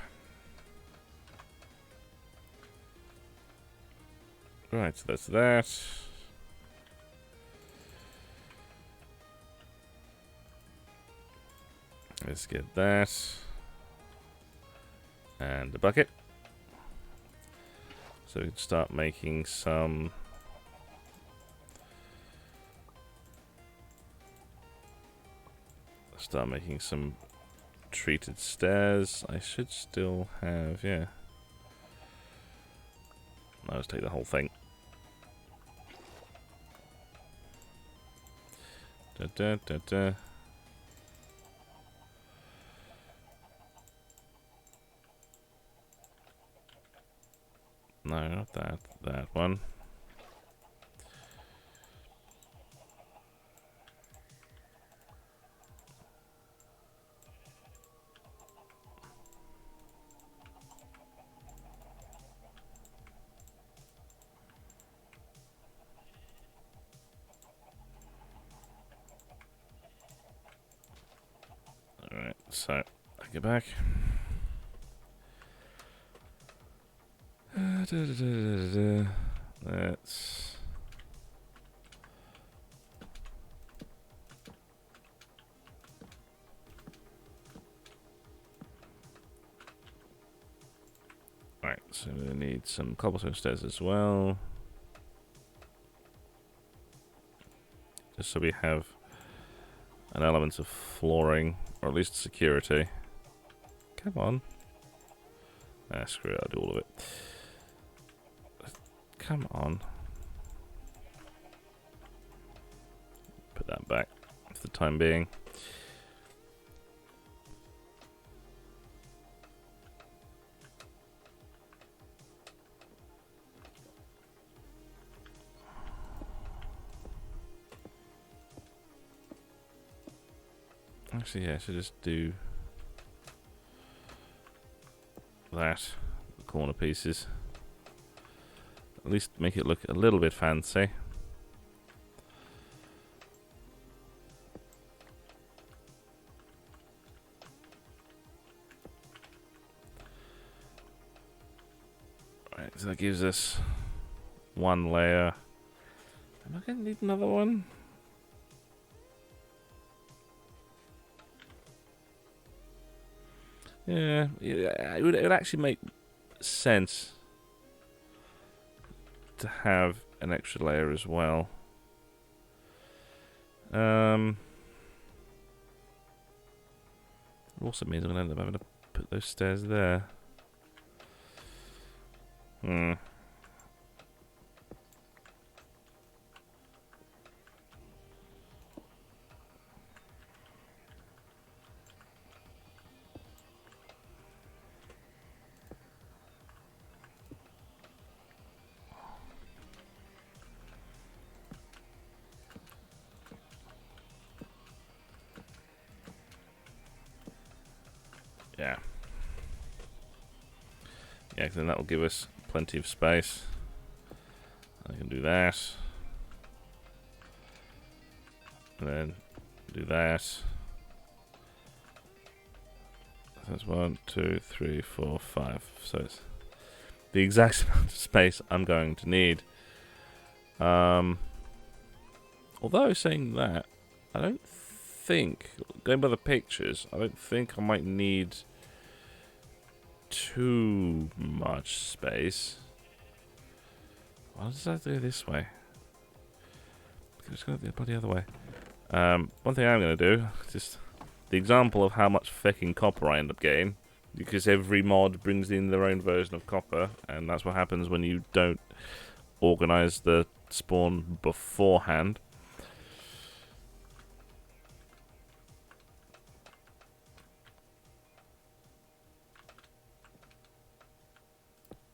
Right, so that's that. Let's get that. And a bucket. So we can start making some... treated stairs. I should still have, yeah. I'll just take the whole thing. Da, da, da, da. No, not that. That one. Alright, so I get back. Let's... Alright, so we need some cobblestone stairs as well. Just so we have an element of flooring, or at least security. Come on. Ah, screw it, I'll do all of it. Come on. Put that back for the time being. Actually, yeah, I should just do that, the corner pieces. At least make it look a little bit fancy. Right, so that gives us one layer. Am I going to need another one? Yeah, it would actually make sense to have an extra layer as well. It also means I'm going to end up having to put those stairs there. Yeah. Yeah, because then that will give us plenty of space. I can do that. And then do that. So that's 1, 2, 3, 4, 5. So it's the exact amount of space I'm going to need. Although saying that, I don't think, going by the pictures, I don't think I might need too much space. Why does that go this way? It's going to go the other way. One thing I'm going to do, just the example of how much fucking copper I end up getting, because every mod brings in their own version of copper, and that's what happens when you don't organize the spawn beforehand.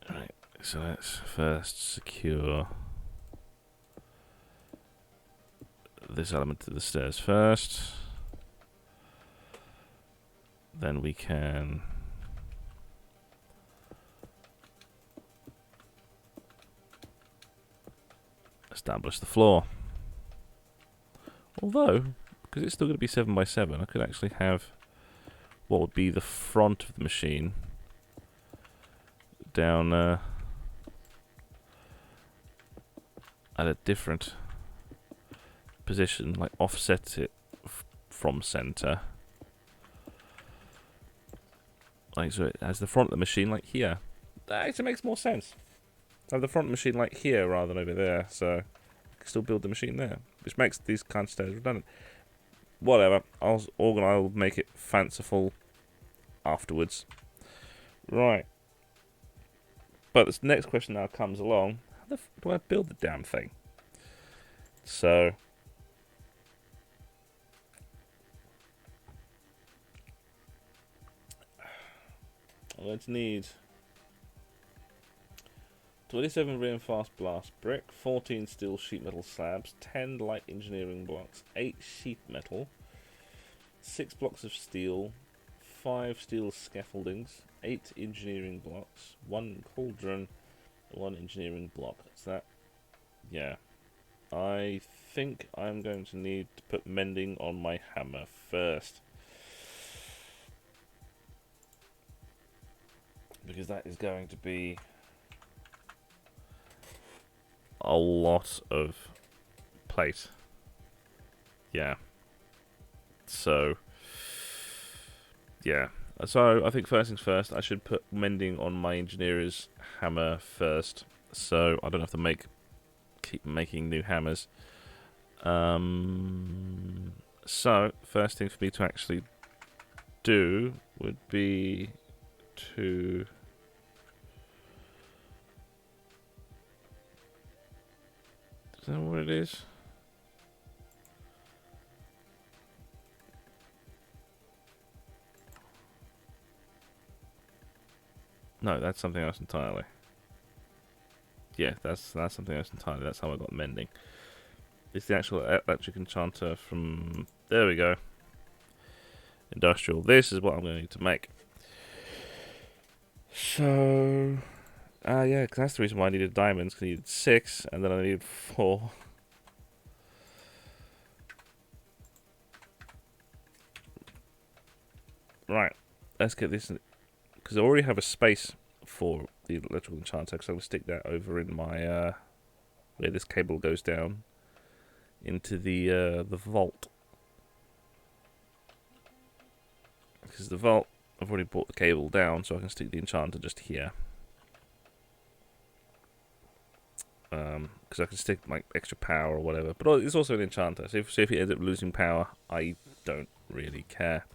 Right, so let's first secure this element to the stairs first. Then we can establish the floor. Although, because it's still going to be 7 by 7, I could actually have what would be the front of the machine down at a different position, like offset it from center. Like, so it has the front of the machine like here. That actually makes more sense. Have the front of the machine like here rather than over there, so I can still build the machine there, which makes these kind of stairs redundant. Whatever, I'll make it fanciful afterwards. Right. But this next question now comes along: how the f do I build the damn thing? So I'm going to need 27 reinforced blast brick, 14 steel sheet metal slabs, 10 light engineering blocks, 8 sheet metal, 6 blocks of steel, 5 steel scaffoldings, 8 engineering blocks, 1 cauldron, 1 engineering block. Is that? Yeah. I think I'm going to need to put mending on my hammer first, because that is going to be a lot of plate. Yeah. So, yeah. So I think first things first, I should put mending on my engineer's hammer first, so I don't have to keep making new hammers. So first thing for me to actually do would be to is that what it is? No, that's something else entirely. Yeah, that's something else entirely. That's how I got mending. It's the actual electric enchanter from... There we go. Industrial. This is what I'm going to need to make. So... yeah, because that's the reason why I needed diamonds, because I needed 6, and then I needed 4. Right, let's get this... Because I already have a space for the electrical enchanter, because I'm going to stick that over in my... where this cable goes down into the vault. Because the vault, I've already brought the cable down, so I can stick the enchanter just here. Because I can stick like extra power or whatever, but it's also an enchanter. So if it ends up losing power, I don't really care.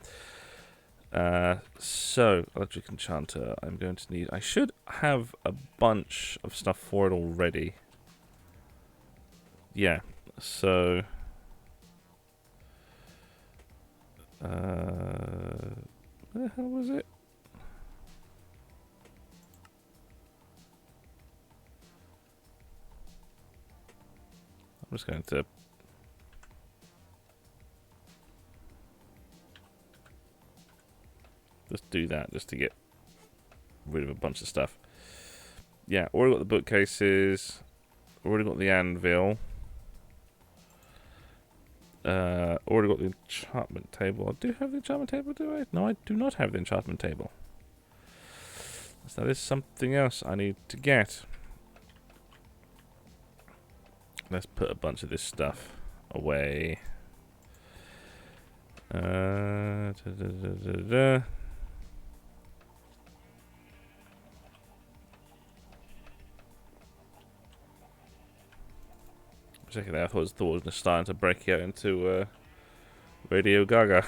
So electric enchanter, I'm going to need. I should have a bunch of stuff for it already. Yeah. So. Where the hell was it? I'm just going to just do that just to get rid of a bunch of stuff. Yeah, already got the bookcases, already got the anvil, already got the enchantment table. I do have the enchantment table, do I? No, I do not have the enchantment table. So that is something else I need to get. Let's put a bunch of this stuff away. Checking out, I thought it was starting to break out into Radio Gaga.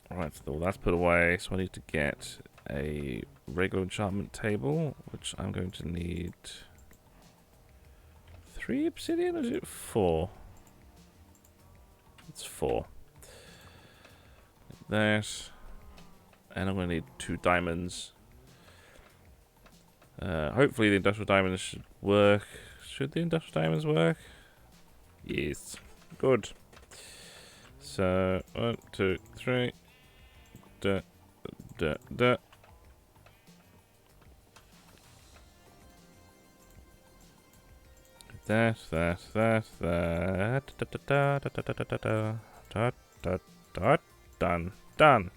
Right, so that's put away, so I need to get a regular enchantment table, which I'm going to need 3 obsidian, or is it 4? It's 4. That, and I'm going to need 2 diamonds. Hopefully the industrial diamonds should work. Should the industrial diamonds work? Yes. Good. So, 1, 2, 3. Da, da, da. That. Done.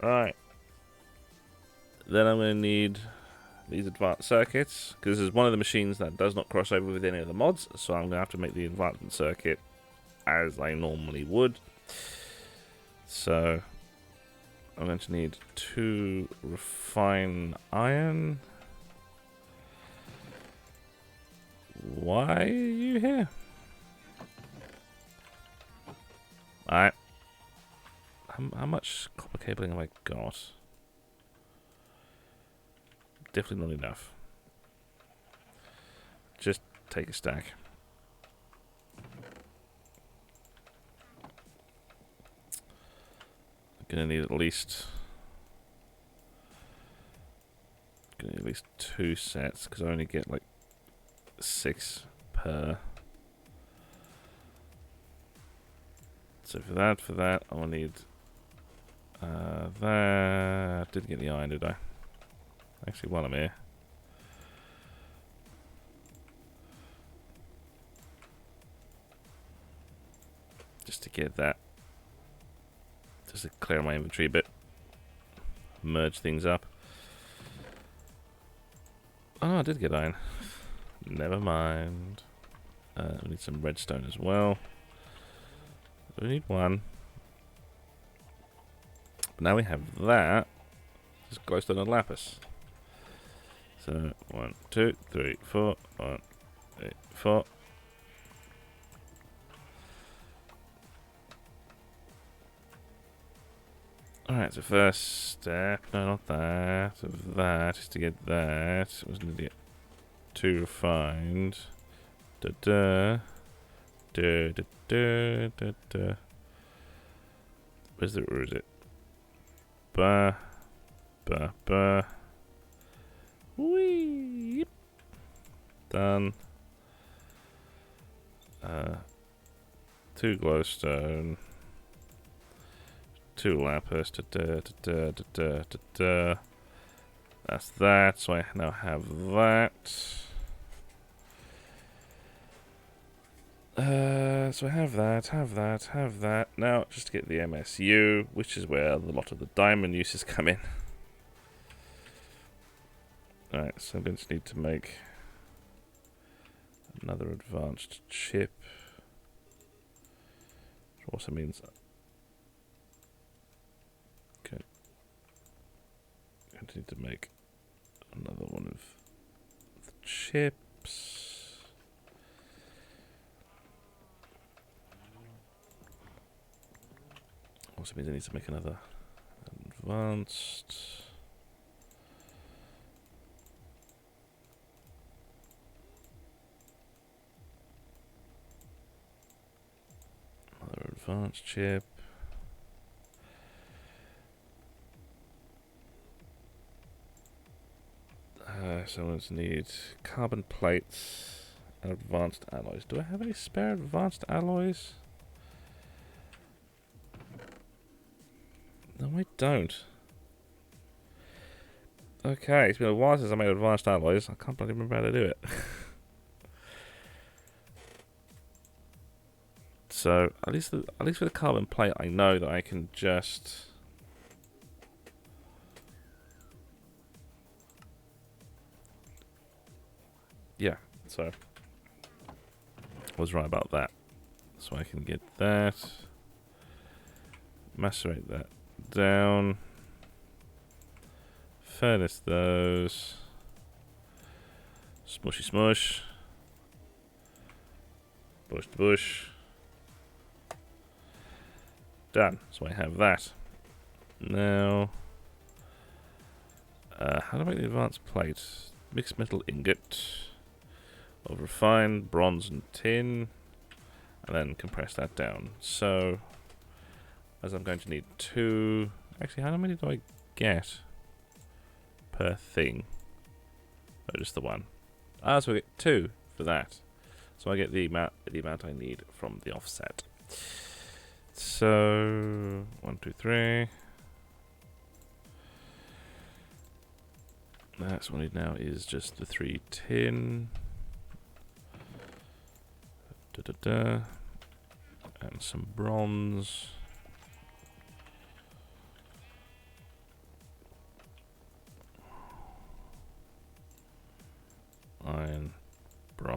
Right. Then I'm going to need these advanced circuits, because this is one of the machines that does not cross over with any of the mods, so I'm going to have to make the advancement circuit as I normally would. So I'm going to need 2 refine iron. Why are you here? Alright. How much copper cabling have I got? Definitely not enough. Just take a stack. I'm gonna need at least 2 sets because I only get like 6 per. So for that, I will need that. Didn't get the iron, did I? Actually, while I'm here, just to get that, just to clear my inventory a bit, merge things up. Oh, I did get iron. Never mind. We need some redstone as well. We need 1. But now we have that. Just glowstone and lapis. So 1, 2, 3, 4. 1, 8, 4. Alright, so first step, no, not that, of that is to get that. Was an idiot. 2 refined. Da da. Da da da da da. Where is it? Ba. Ba ba. Whee! Done. 2 glowstone. 2 lapis. Da da da da da da da. That's that. So I now have that. So I have that. Now, just to get the MSU, which is where a lot of the diamond uses come in. Alright, so I'm going to need to make another advanced chip. Which also means... Okay. I'm going to need to make another one of the chips. Also means I need to make another advanced. Another advanced chip. So I'm going to need carbon plates and advanced alloys. Do I have any spare advanced alloys? No, I don't. Okay, it's been a while since I made advanced alloys. I can't bloody remember how to do it. So at least with the carbon plate, I know that I can just. Yeah, so I was right about that. So I can get that, macerate that down, furnace those, smushy smush, bush to bush, done. So I have that. Now, how do I make the advanced plate? Mixed metal ingot of refined bronze and tin, and then compress that down. So, as I'm going to need 2. Actually, how many do I get per thing? Oh, just the 1. So I get 2 for that. So I get the amount I need from the offset. So 1, 2, 3. That's what I need now is just the 3 tin. Da da da. And some bronze.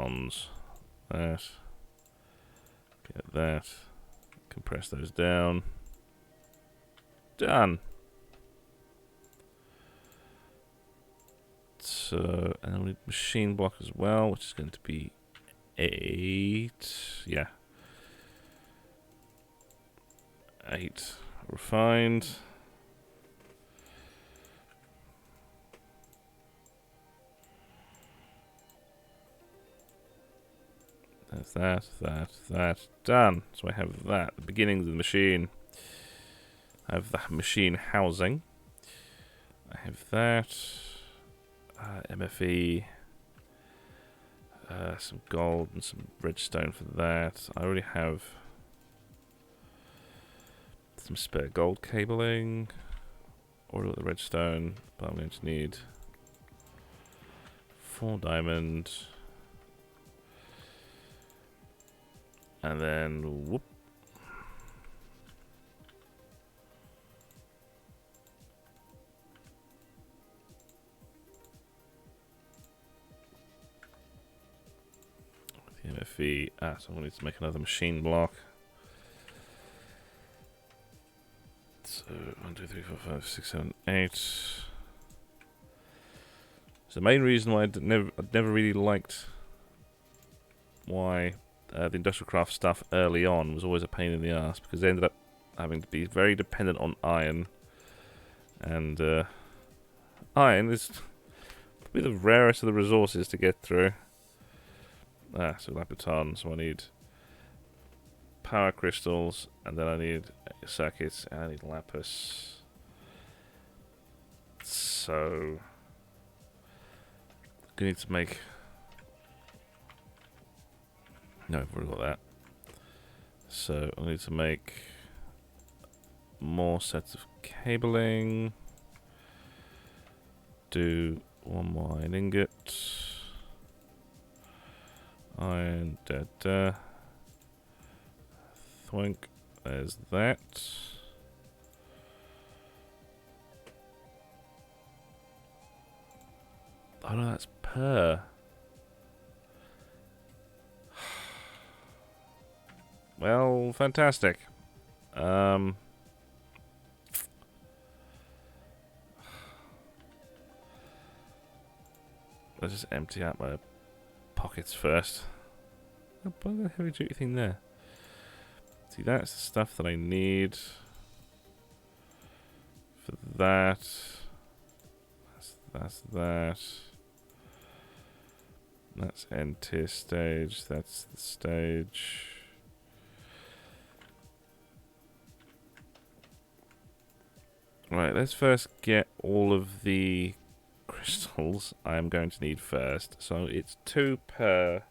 electrons. That. Get that. Compress those down. Done. So, and then we need machine block as well, which is going to be 8. Yeah. 8 refined. That's that. Done. So I have that. The beginnings of the machine. I have the machine housing. I have that. MFE. Some gold and some redstone for that. I already have some spare gold cabling. Order the redstone, but I'm going to need 4 diamond. And then, whoop. The MFE. So I need to make another machine block. So 1, 2, 3, 4, 5, 6, 7, 8. So the main reason why I'd never really liked why the industrial craft stuff early on was always a pain in the ass, because they ended up having to be very dependent on iron, and iron is probably the rarest of the resources to get through. So lapiton, so I need power crystals, and then I need circuits, and I need lapis. So I need to make... No, I've already got that. So I need to make more sets of cabling. Do 1 more iron ingot. Iron, Thwink, there's that. Oh no, that's per. Well, fantastic. Let's just empty out my pockets first. Oh, put the heavy duty thing there. See, that's the stuff that I need for that. That's that. That's end tier stage. That's the stage. Right, let's first get all of the crystals I am going to need first. So it's 2 per.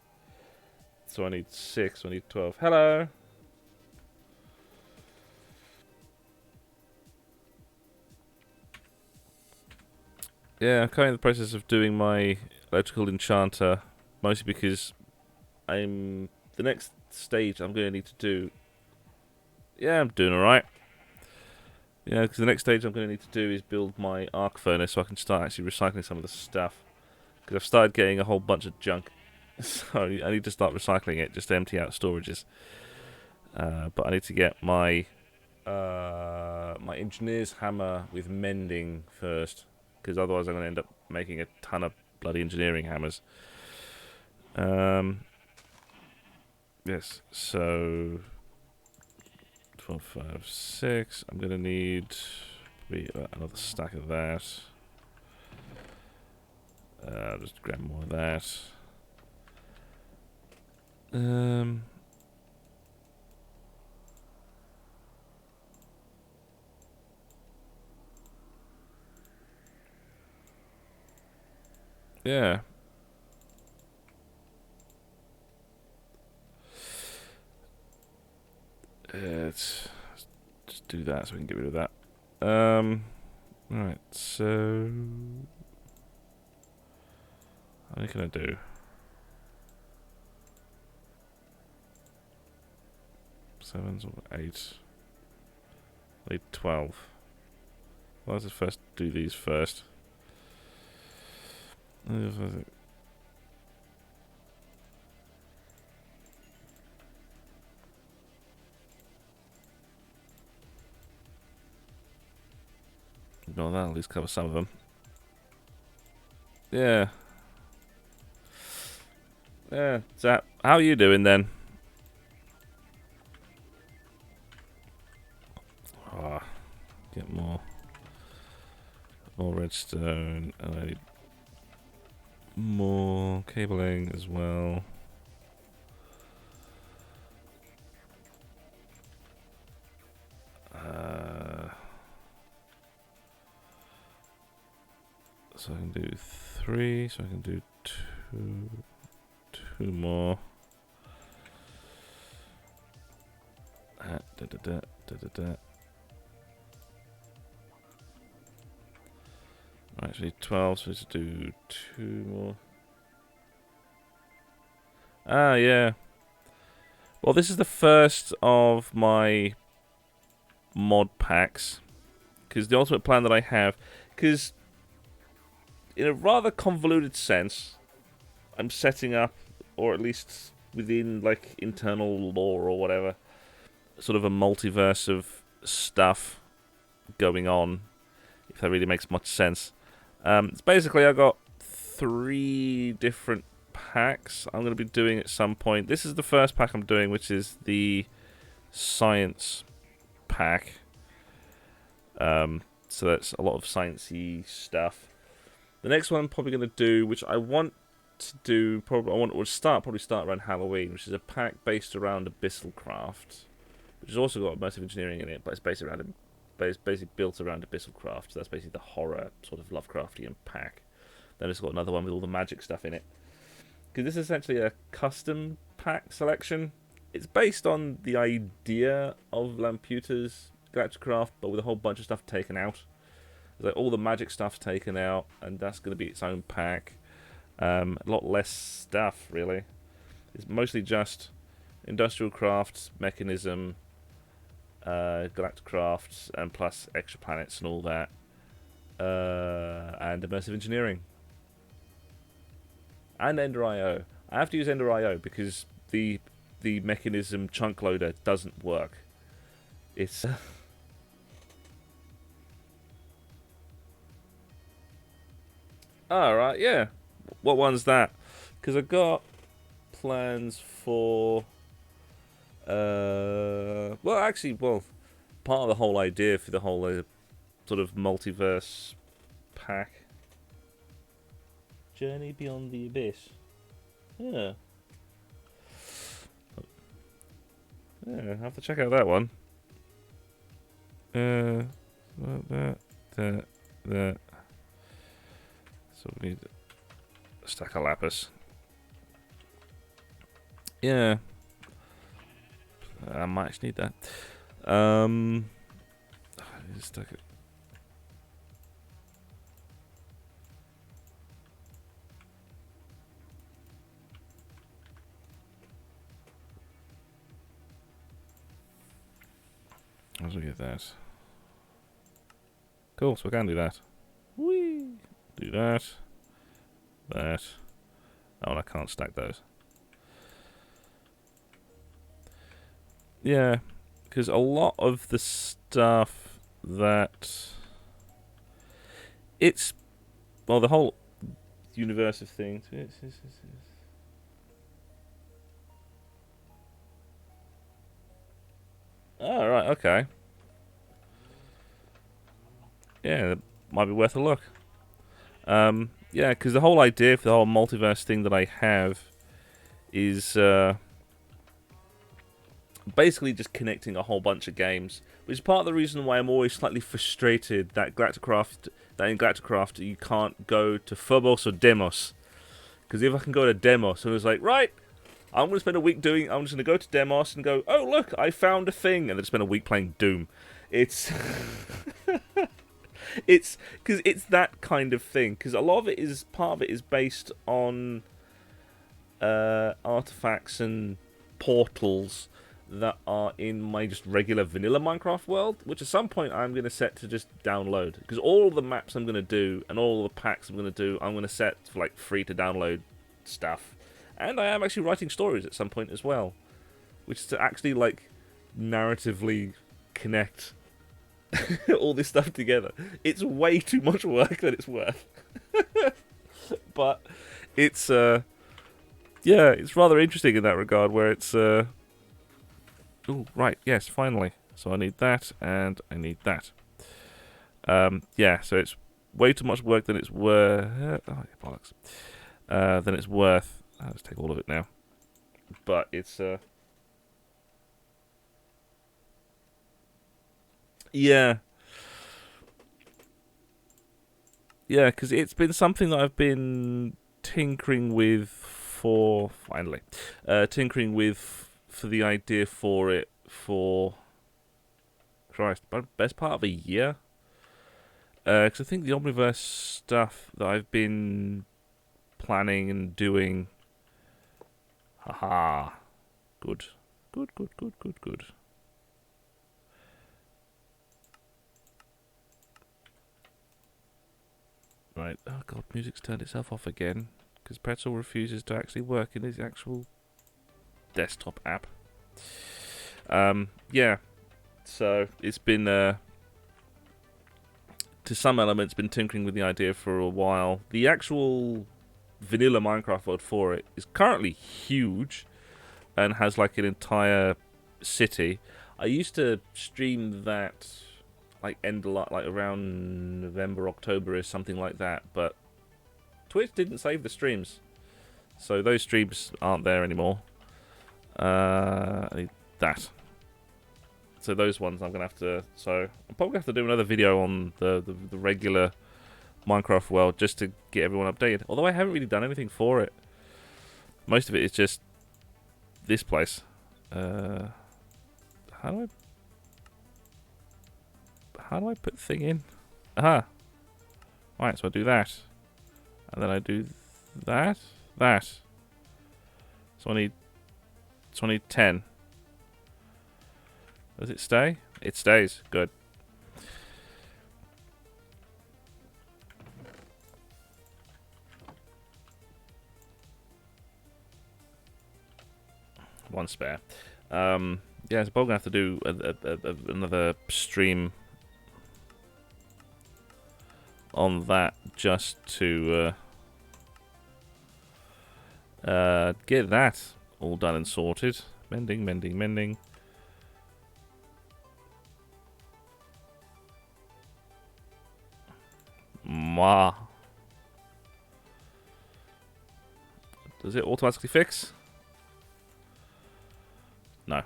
So I need 6, so I need 12. Hello! Yeah, I'm currently in the process of doing my electrical enchanter, mostly because the next stage I'm going to need to do... Yeah, I'm doing alright. Yeah, because the next stage I'm going to need to do is build my arc furnace so I can start actually recycling some of the stuff. Because I've started getting a whole bunch of junk. So I need to start recycling it, just to empty out storages. But I need to get my my engineer's hammer with mending first. Because otherwise I'm going to end up making a ton of bloody engineering hammers. Yes, so... 12, 5, 6. I'm going to need another stack of that. I'll just grab more of that. Yeah. Let's just do that so we can get rid of that. Right, so... What can I do? Sevens or 8? I need 12. Well, let's just first do these first. ignore that. At least cover some of them. Yeah. Yeah. So, how are you doing then? Ah, get more redstone, and I need more cabling as well. So I can do 3. So I can do two more. Actually, 12. So let's do 2 more. Ah, yeah. Well, this is the first of my mod packs, because the ultimate plan that I have, because in a rather convoluted sense, I'm setting up, or at least within like internal lore or whatever, sort of a multiverse of stuff going on, if that really makes much sense. It's basically I've got 3 different packs I'm going to be doing at some point. This is the first pack I'm doing, which is the science pack. So that's a lot of sciencey stuff. The next one I'm probably going to do, which I want to do, probably start around Halloween, which is a pack based around Abyssal Craft, which has also got immersive engineering in it, but it's basically built around Abyssal Craft. So that's basically the horror sort of Lovecraftian pack. Then it's got another one with all the magic stuff in it. Because this is essentially a custom pack selection. It's based on the idea of Lamputa's Galacticraft, but with a whole bunch of stuff taken out. Like all the magic stuff's taken out, and that's going to be its own pack. A lot less stuff, really. It's mostly just industrial crafts, mechanism, Galacticraft, and plus extra planets and all that, and immersive engineering, and Ender IO. I have to use Ender IO because the mechanism chunk loader doesn't work. It's alright, yeah. What one's that? Because I got plans for part of the whole idea for the whole sort of multiverse pack. Journey Beyond the Abyss. Yeah. Yeah, I have to check out that one. That. So we need a stack of lapis. Yeah. I might actually need that. I need to stack it. How do we get that? Cool, so we can do that. Whee! Do that. That. Oh, and I can't stack those. Yeah, because a lot of the stuff that... It's... Well, the whole universe of things... Oh, right, okay. Yeah, that might be worth a look. Yeah, because the whole idea for the whole multiverse thing that I have is basically just connecting a whole bunch of games, which is part of the reason why I'm always slightly frustrated that in Galacticraft you can't go to Phobos or Demos. Because if I can go to Demos, and it's like, right, I'm going to spend a week I'm just going to go to Demos and go, oh look, I found a thing, and then spend a week playing Doom. It's... It's because it's that kind of thing. Because part of it is based on artifacts and portals that are in my just regular vanilla Minecraft world, which at some point I'm going to set to just download. Because all the maps I'm going to do and all the packs I'm going to do, I'm going to set for like free to download stuff. And I am actually writing stories at some point as well, which is to actually like narratively connect all this stuff together. It's way too much work than it's worth. But it's yeah, it's rather interesting in that regard, where it's oh right, yes, finally. So I need that and I need that. Yeah, so it's way too much work than it's worth. Oh, bollocks. Than it's worth. Let's take all of it now. But it's yeah. Yeah, because it's been something that I've been tinkering with for finally, tinkering with for the idea for it for Christ, best part of a year. Because I think the Omniverse stuff that I've been planning and doing, haha, good, good, good, good, good, good. Right. Oh god, music's turned itself off again because Pretzel refuses to actually work in his actual desktop app. Yeah. So it's been, to some elements, been tinkering with the idea for a while. The actual vanilla Minecraft world for it is currently huge and has like an entire city. I used to stream that like end a lot, like around November, October, or something like that. But Twitch didn't save the streams, so those streams aren't there anymore. I need that. So those ones I'm gonna have to. So I'm probably have to do another video on the regular Minecraft world just to get everyone updated. Although I haven't really done anything for it. Most of it is just this place. How do I put thing in? Aha. Right, so I do that. And then I do that. So I need 10. Does it stay? It stays. Good. One spare. Yeah, so I'm gonna have to do another stream on that just to get that all done and sorted. Mending. Ma. Does it automatically fix? No.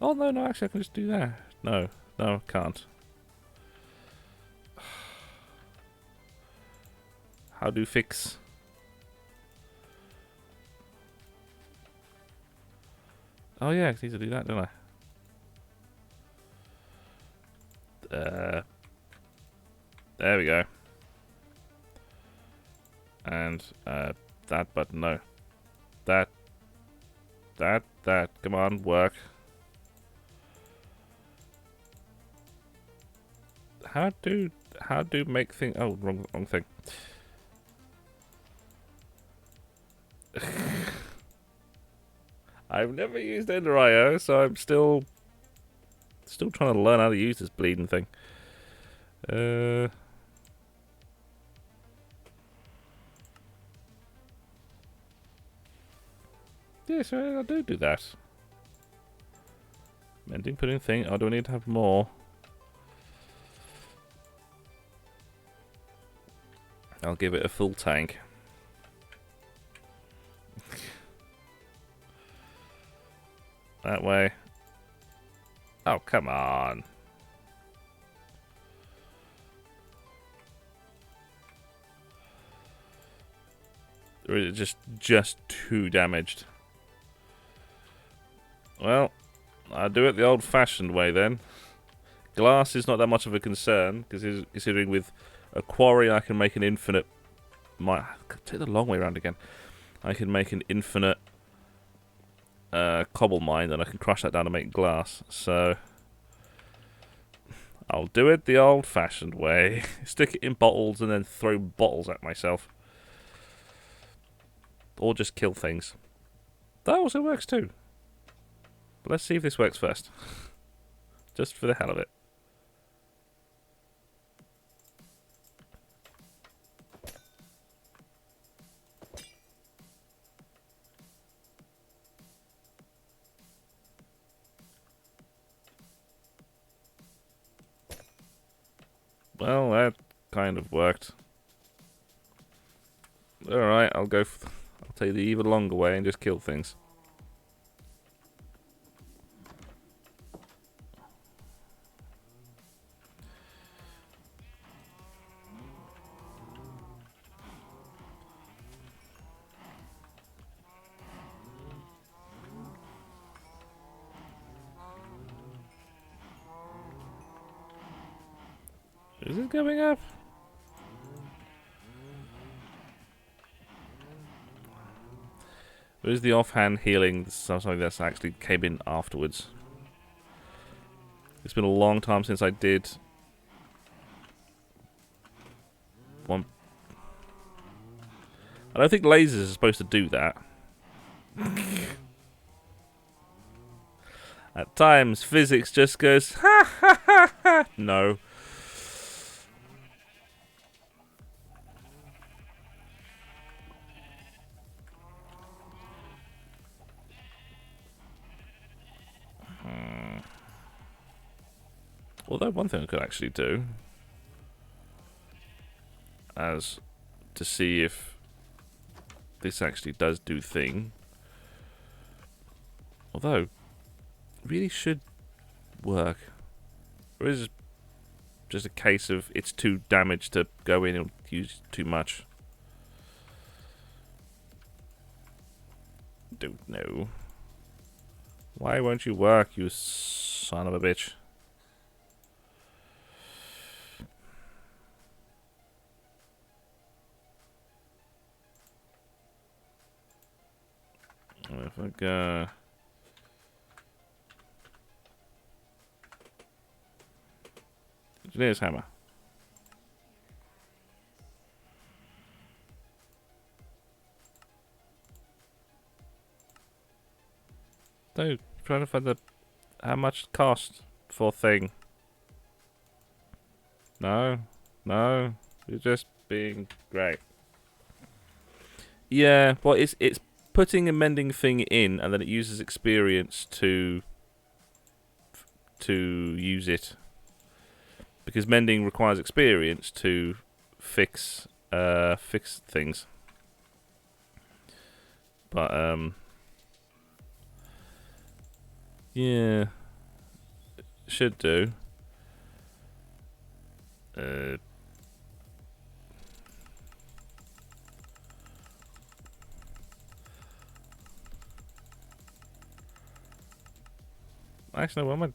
Oh, no, actually I can just do that. No, can't. How do fix? Oh yeah, I need to do that, don't I? There we go. And that button, no. That. Come on, work. How do make thing? Oh, wrong thing. I've never used Ender.io, so I'm still trying to learn how to use this bleeding thing. Yeah, so I do that. Mending, putting thing. Oh, do I need to have more? I'll give it a full tank. That way. Oh, come on. Or is it just too damaged? Well, I'll do it the old-fashioned way then. Glass is not that much of a concern, because considering with a quarry I can make an infinite... Might take the long way around again. I can make an infinite cobble mine, and I can crush that down to make glass. So I'll do it the old-fashioned way. Stick it in bottles and then throw bottles at myself. Or just kill things. That also works too. But let's see if this works first. just for the hell of it. Well, that kind of worked. Alright, I'll take the even longer way and just kill things. Is it going up? Where's the offhand healing? Something that's actually came in afterwards. It's been a long time since I did one. I don't think lasers are supposed to do that. At times, physics just goes, ha ha ha ha. No. Although one thing I could actually do, as to see if this actually does do thing. Although, it really should work. Or is it just a case of it's too damaged to go in and use too much? Don't know. Why won't you work, you son of a bitch? If I go... Engineer's hammer. No, trying to find the how much it cost for thing. No, no, you're just being great. Yeah, well, it's putting a mending thing in, and then it uses experience to use it. Because mending requires experience to fix things. But yeah, should do. Actually, no, what am I?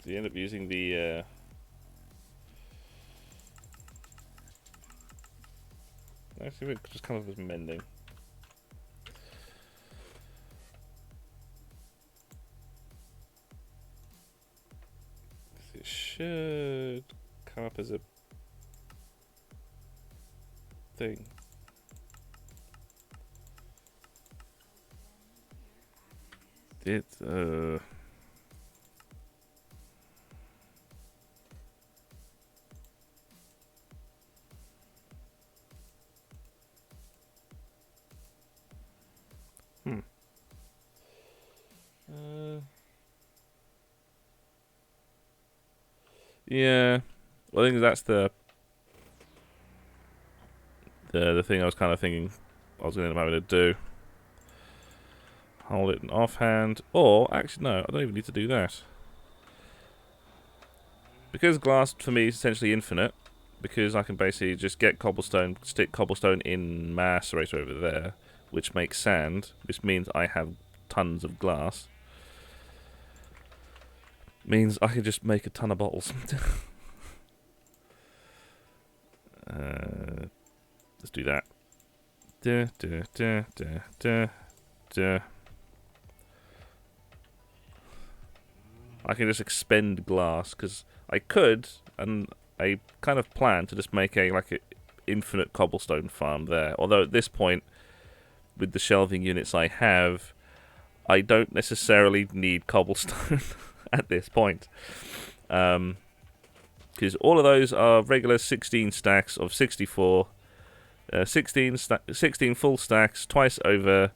So you end up using the actually it just comes with mending. It should come up as a thing. It's yeah. Well, I think that's the thing I was kind of thinking I was going to have to do. Hold it in offhand, or actually no, I don't even need to do that. Because glass for me is essentially infinite, because I can basically just get cobblestone, stick cobblestone in macerator over there, which makes sand, which means I have tons of glass. Means I can just make a ton of bottles. Let's do that. I can just expend glass, because I could, and I kind of plan to just make a infinite cobblestone farm there. Although at this point, with the shelving units I have, I don't necessarily need cobblestone at this point. Because all of those are regular 16 stacks of 64. 16 full stacks, twice over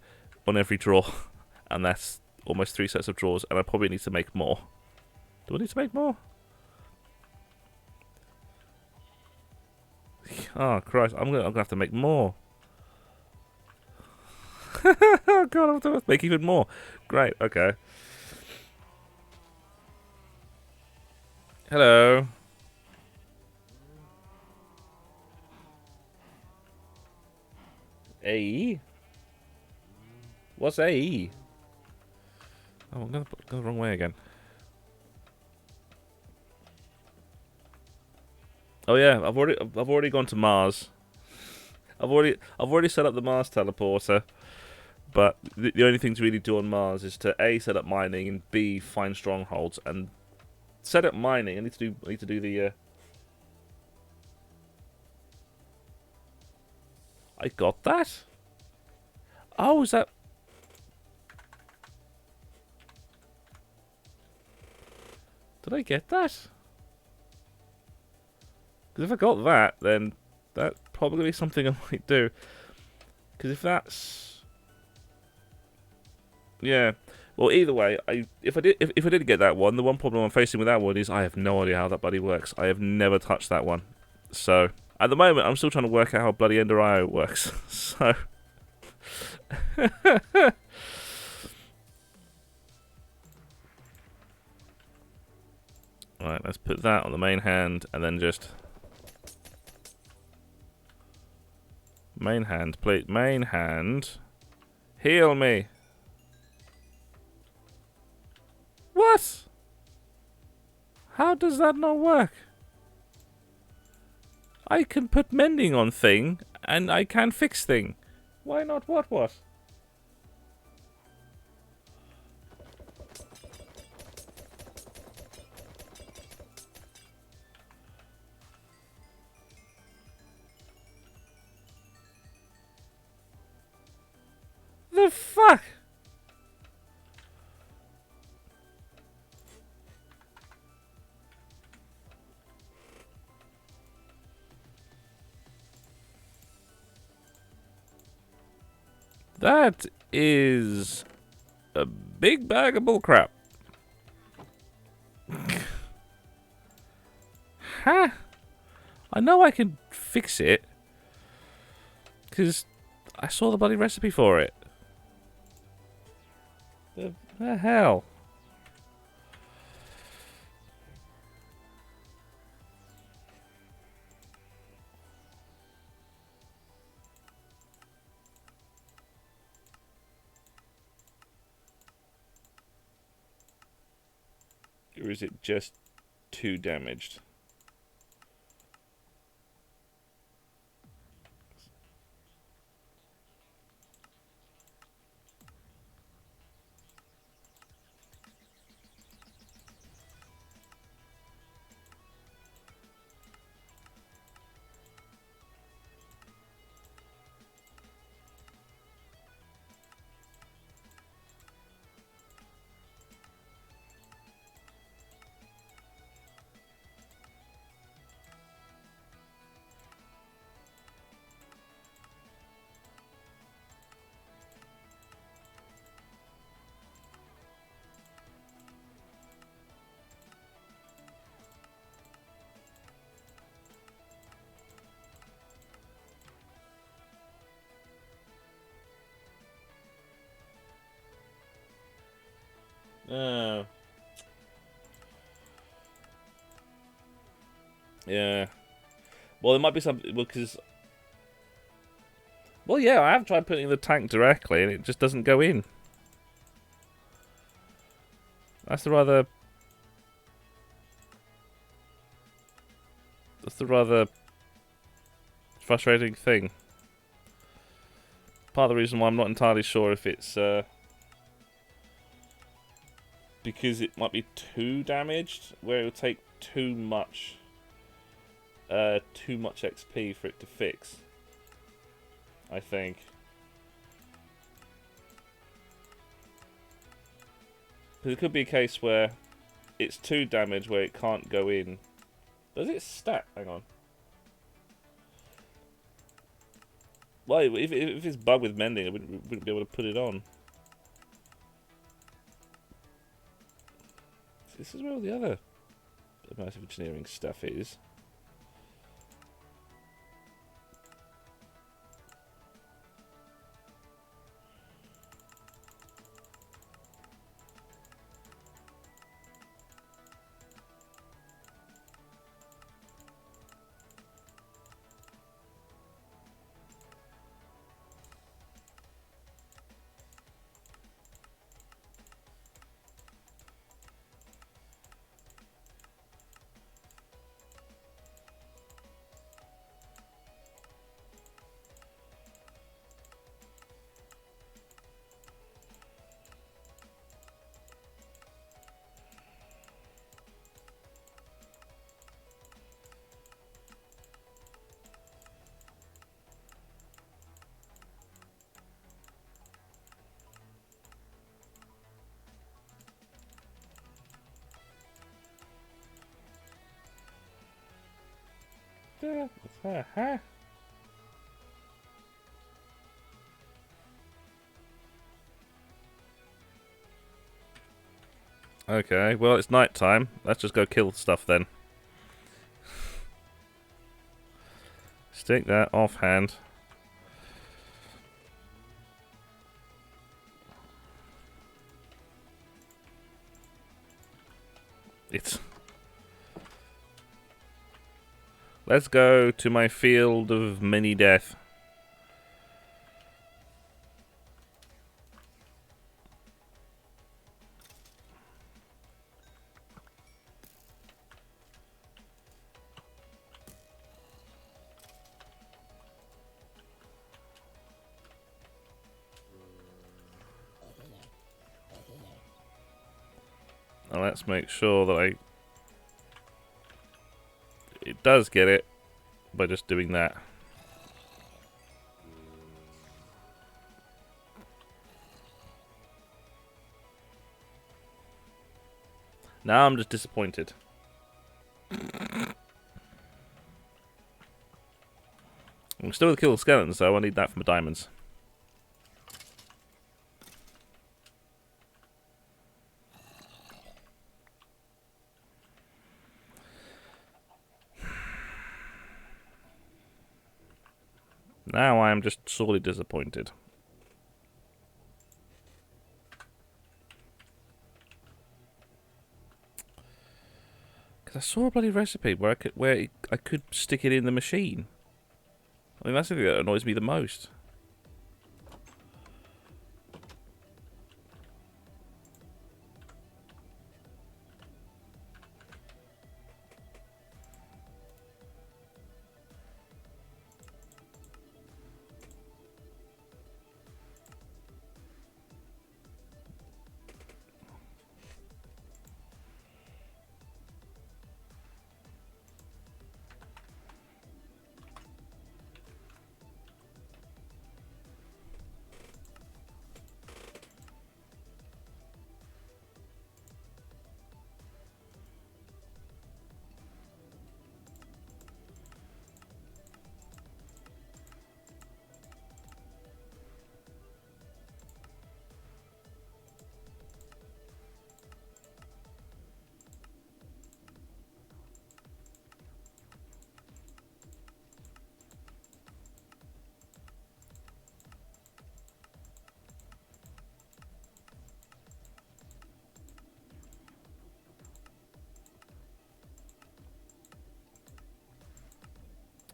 on every drawer. And that's almost 3 sets of drawers, and I probably need to make more. Do I need to make more? Oh, Christ. I'm gonna have to make more. Oh, God, I'm going to make even more. Great, okay. Hello. AE? What's AE? Oh, I'm going to go the wrong way again. Oh yeah, I've already gone to Mars. I've already set up the Mars teleporter. But the only thing to really do on Mars is to A, set up mining, and B, find strongholds. And set up mining, I need to do the I got that? Oh, is that... Did I get that? Because if I got that, then that's probably something I might do. Because if that's... Yeah. Well, either way, if I did get that one, the one problem I'm facing with that one is I have no idea how that bloody works. I have never touched that one. So, at the moment, I'm still trying to work out how bloody Ender IO works. So... Right, let's put that on the main hand, and then just... Main hand, please. Main hand. Heal me. What? How does that not work? I can put mending on thing, and I can fix thing. Why not what? The fuck? That is a big bag of bullcrap. Huh? I know I can fix it, because I saw the bloody recipe for it. The hell? Or is it just too damaged? Oh. Yeah. Well, there might be something, because... Well, yeah, I have tried putting the tank directly, and it just doesn't go in. That's the rather... That's the rather frustrating thing. Part of the reason why I'm not entirely sure if it's... because it might be too damaged, where it will take too much XP for it to fix. I think. Because it could be a case where it's too damaged where it can't go in. Does it stack? Hang on. Well, if it's bugged with mending, I wouldn't be able to put it on. This is where all the other immersive engineering stuff is. Okay, well, it's night time. Let's just go kill stuff then. Stick that offhand. Let's go to my field of many death. Now let's make sure that it does get it by just doing that. Now I'm just disappointed. I'm still gonna kill the skeletons, so I need that for my diamonds. Now I am just sorely disappointed. Because I saw a bloody recipe where I could stick it in the machine. I mean, that's the thing that annoys me the most.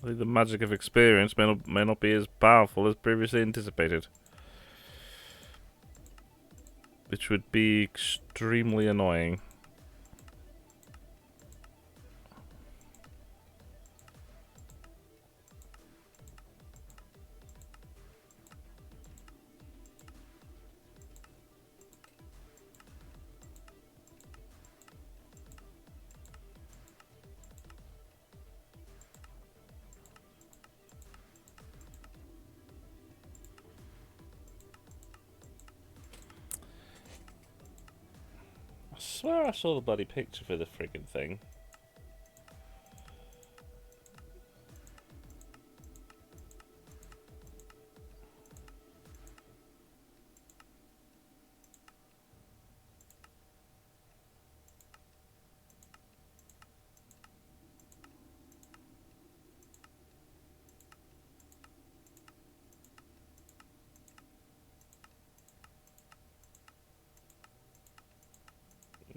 I think the magic of experience may not be as powerful as previously anticipated. Which would be extremely annoying. I swear I saw the bloody picture for the friggin' thing.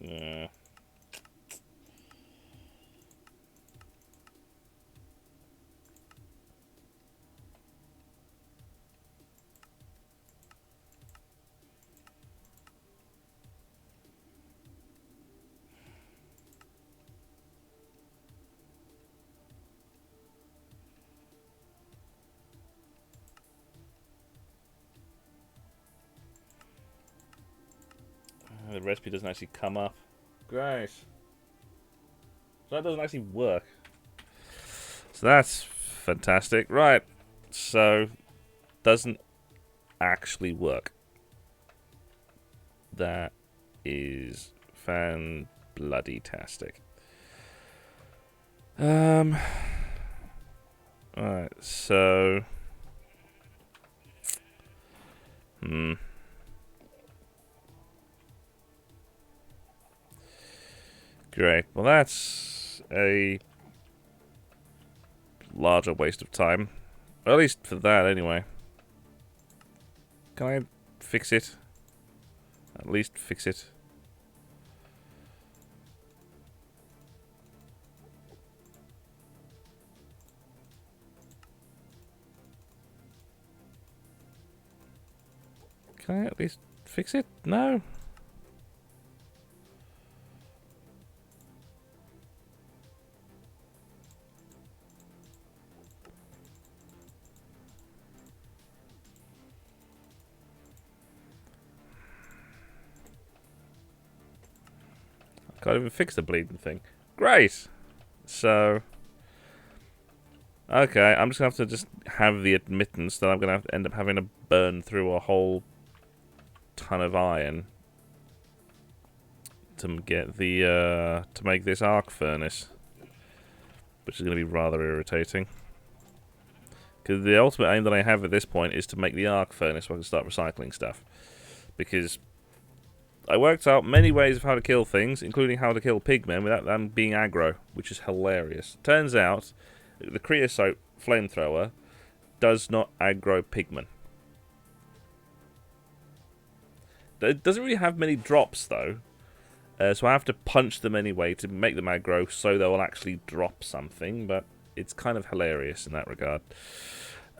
Yeah. The recipe doesn't actually come up. Great. So that doesn't actually work. So that's fantastic. Right. So, doesn't actually work. That is fan-bloody-tastic. Alright, so... Great. Well, that's a larger waste of time. Or at least for that, anyway. Can I fix it? At least fix it. Can I at least fix it? No. Can't even fix the bleeding thing. Great! So... Okay, I'm just going to have to have the admittance that I'm going to have to end up having to burn through a whole ton of iron to get the, to make this arc furnace. Which is going to be rather irritating. Because the ultimate aim that I have at this point is to make the arc furnace so I can start recycling stuff. Because I worked out many ways of how to kill things, including how to kill pigmen without them being aggro, which is hilarious. Turns out, the creosote flamethrower does not aggro pigmen. It doesn't really have many drops, though. So I have to punch them anyway to make them aggro so they will actually drop something, but it's kind of hilarious in that regard.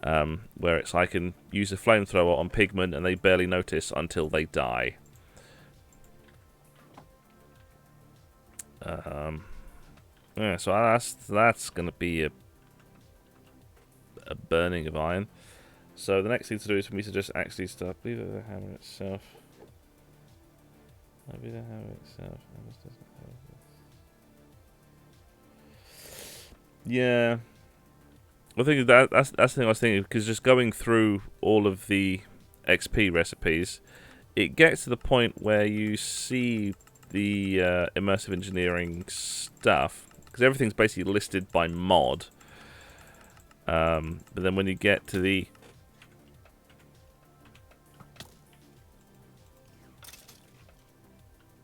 Where it's I can use a flamethrower on pigmen and they barely notice until they die. Yeah, so that's going to be a burning of iron. So the next thing to do is for me to just actually start. Leave the hammer itself. Maybe the hammer itself. Yeah. I think that's the thing I was thinking, because just going through all of the XP recipes, it gets to the point where you see the immersive engineering stuff, because everything's basically listed by mod. But then when you get to the...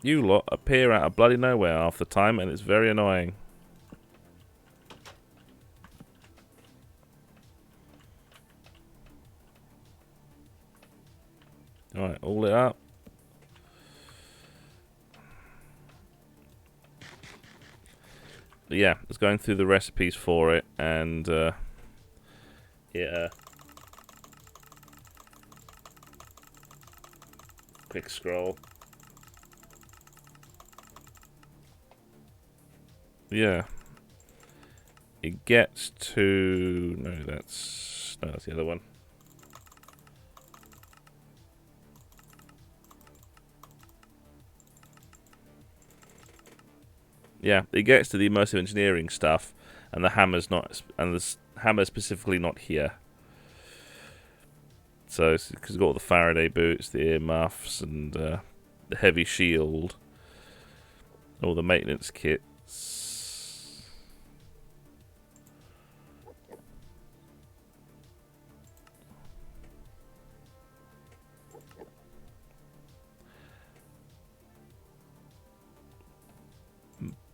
You lot appear out of bloody nowhere half the time, and it's very annoying. Alright, all it up. But yeah, it's going through the recipes for it, and yeah. Quick scroll. Yeah. It gets to... No, that's the other one. Yeah, it gets to the immersive engineering stuff, and the hammer's not, and the hammer's specifically not here. So, because it's got all the Faraday boots, the earmuffs, and the heavy shield. All the maintenance kits.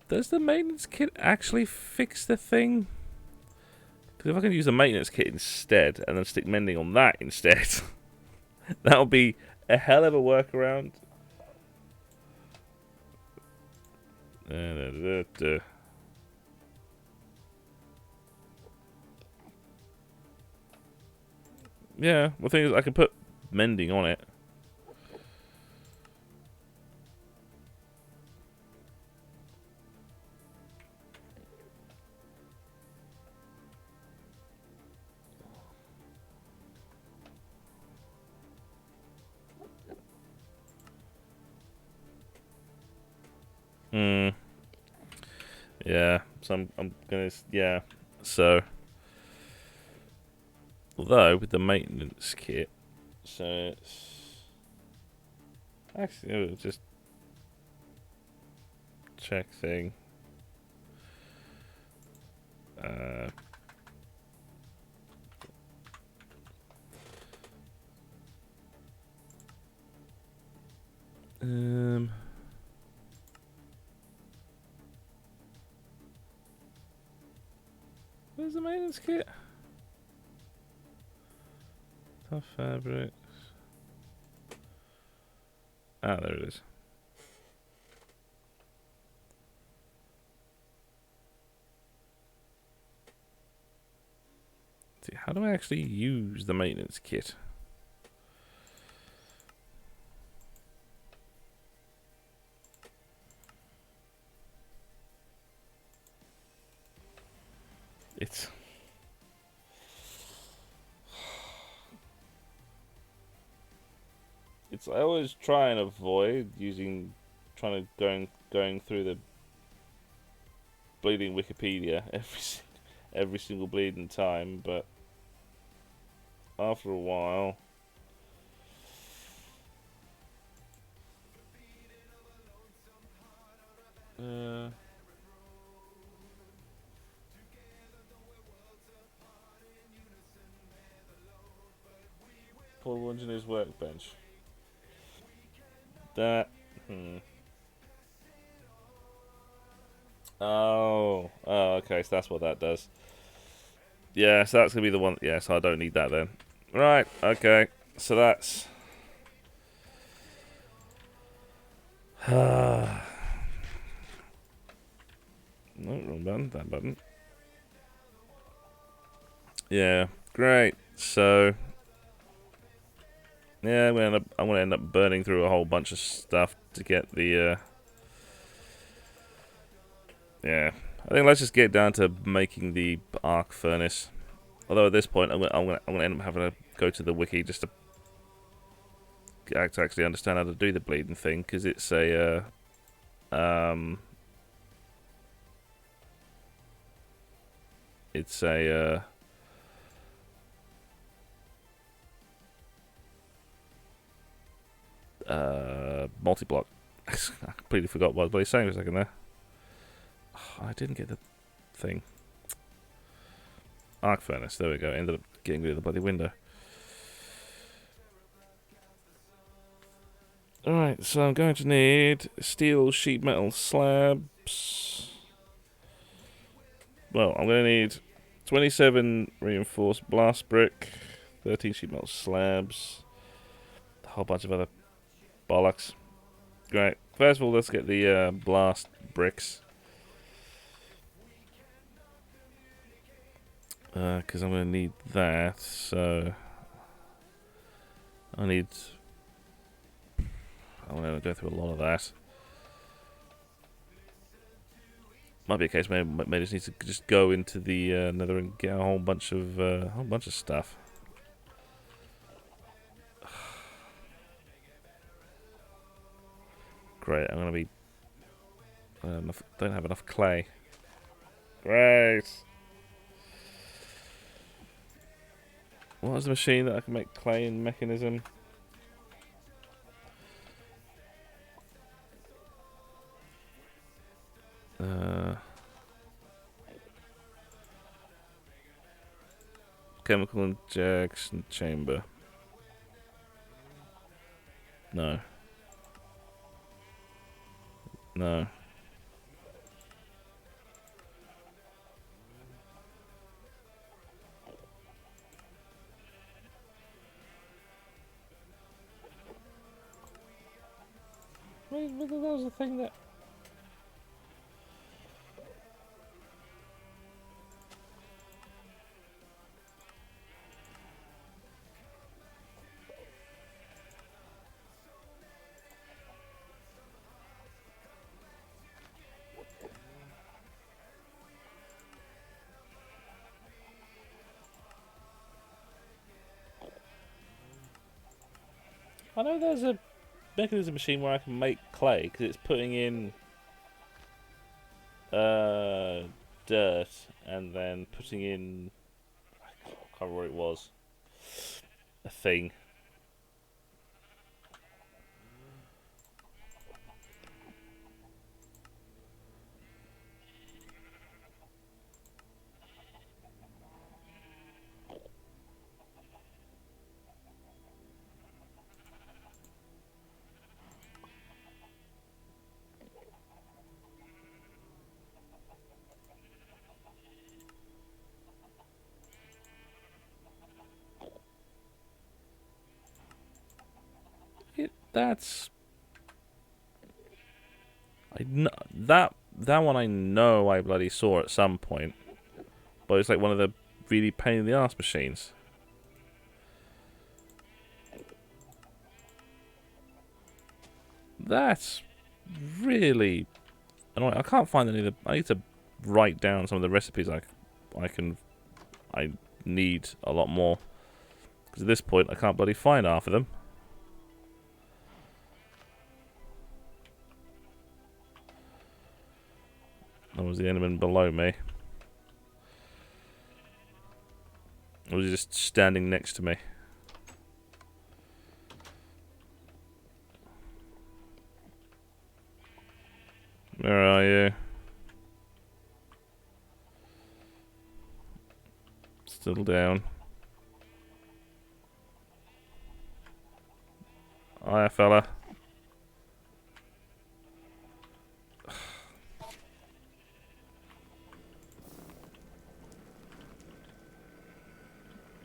Does the maintenance kit actually fix the thing? Because if I can use the maintenance kit instead and then stick mending on that instead, that'll be a hell of a workaround. Yeah, well, the thing is, I can put mending on it. Yeah, so I'm gonna, yeah, so, although with the maintenance kit, so it's, actually, it'll just check thing, where's the maintenance kit? Tough fabrics. Ah, there it is. See, how do I actually use the maintenance kit? It's I always try and avoid going through the bleeding Wikipedia every single bleeding time, but after a while, Portable Engineer's Workbench. That. Oh, okay, so that's what that does. Yeah, so that's gonna be the one. Yeah, so I don't need that then. Right, okay, so that's. No, wrong button. That button. Yeah, great. So, yeah, I'm gonna end up burning through a whole bunch of stuff to get the. Yeah, I think let's just get down to making the arc furnace. Although at this point, I'm gonna end up having to go to the wiki just to actually understand how to do the bleeding thing, because it's a it's a multi-block. I completely forgot what I was saying for a second there. Oh, I didn't get the thing. Arc furnace. There we go. Ended up getting rid of the bloody window. Alright, so I'm going to need steel sheet metal slabs. Well, I'm going to need 27 reinforced blast brick, 13 sheet metal slabs, a whole bunch of other bollocks. Great. First of all, let's get the blast bricks. Because I'm going to need that, so I'm going to go through a lot of that. Might be a case where I just need to just go into the nether and get a whole bunch of stuff. Great, I'm gonna be don't have enough clay. Great. What is the machine that I can make clay in mechanism? chemical injection chamber. No. No. Wait, that was the thing that... I know there's a mechanism machine where I can make clay, because it's putting in dirt and then putting in... I can't remember what it was. A thing. That's... that one I know I bloody saw at some point. But it's like one of the really pain in the ass machines. That's really annoying. I can't find any of the... I need to write down some of the recipes I need a lot more. Because at this point I can't bloody find half of them. That was the enderman below me. Or was he just standing next to me? Where are you? Still down. Hiya, fella.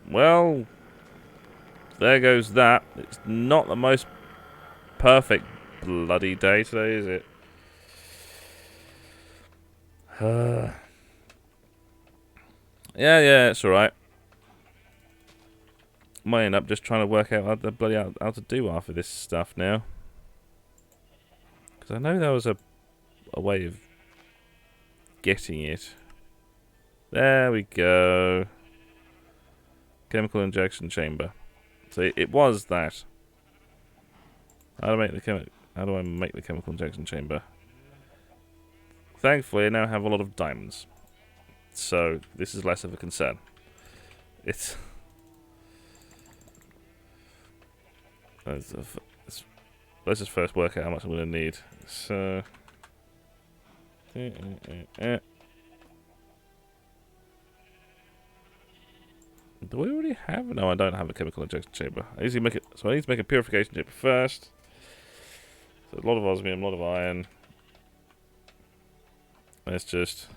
Well, there goes that. It's not the most perfect bloody day today, is it? Yeah, it's alright. Might end up just trying to work out how to do half of this stuff now. Because I know there was a way of getting it. There we go. Chemical injection chamber. So it was that. How do I make the chemical injection chamber? Thankfully, I now have a lot of diamonds. So this is less of a concern. Let's just first work out how much I'm going to need. So... Do we already have? No, I don't have a chemical injection chamber. I need to make it. So I need to make a purification chamber first. So a lot of osmium, a lot of iron. Let's just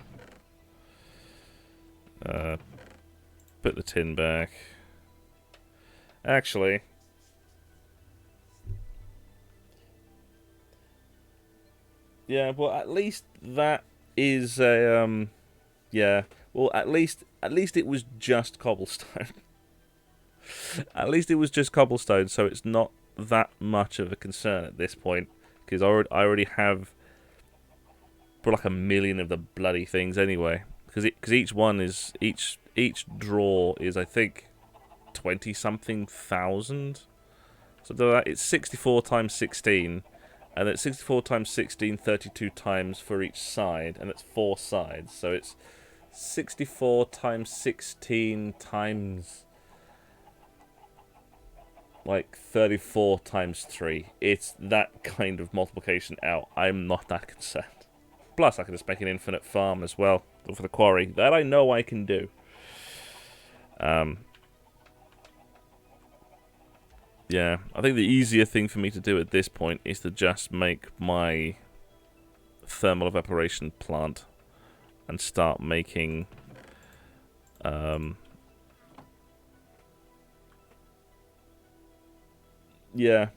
put the tin back. Actually, yeah. Well, at least that is a yeah. Well, at least it was just cobblestone. At least it was just cobblestone, so it's not that much of a concern at this point, because I already have probably like 1 million of the bloody things anyway. Because each one is each drawer is, I think, 20-something thousand. So it's 64 times 16, and it's 64 times 16, 32 times for each side, and it's 4 sides, so it's 64 times 16 times like 34 times 3. It's that kind of multiplication out. I'm not that concerned. Plus, I can just make an infinite farm as well for the quarry. That I know I can do. Yeah, I think the easier thing for me to do at this point is to just make my thermal evaporation plant and start making yeah,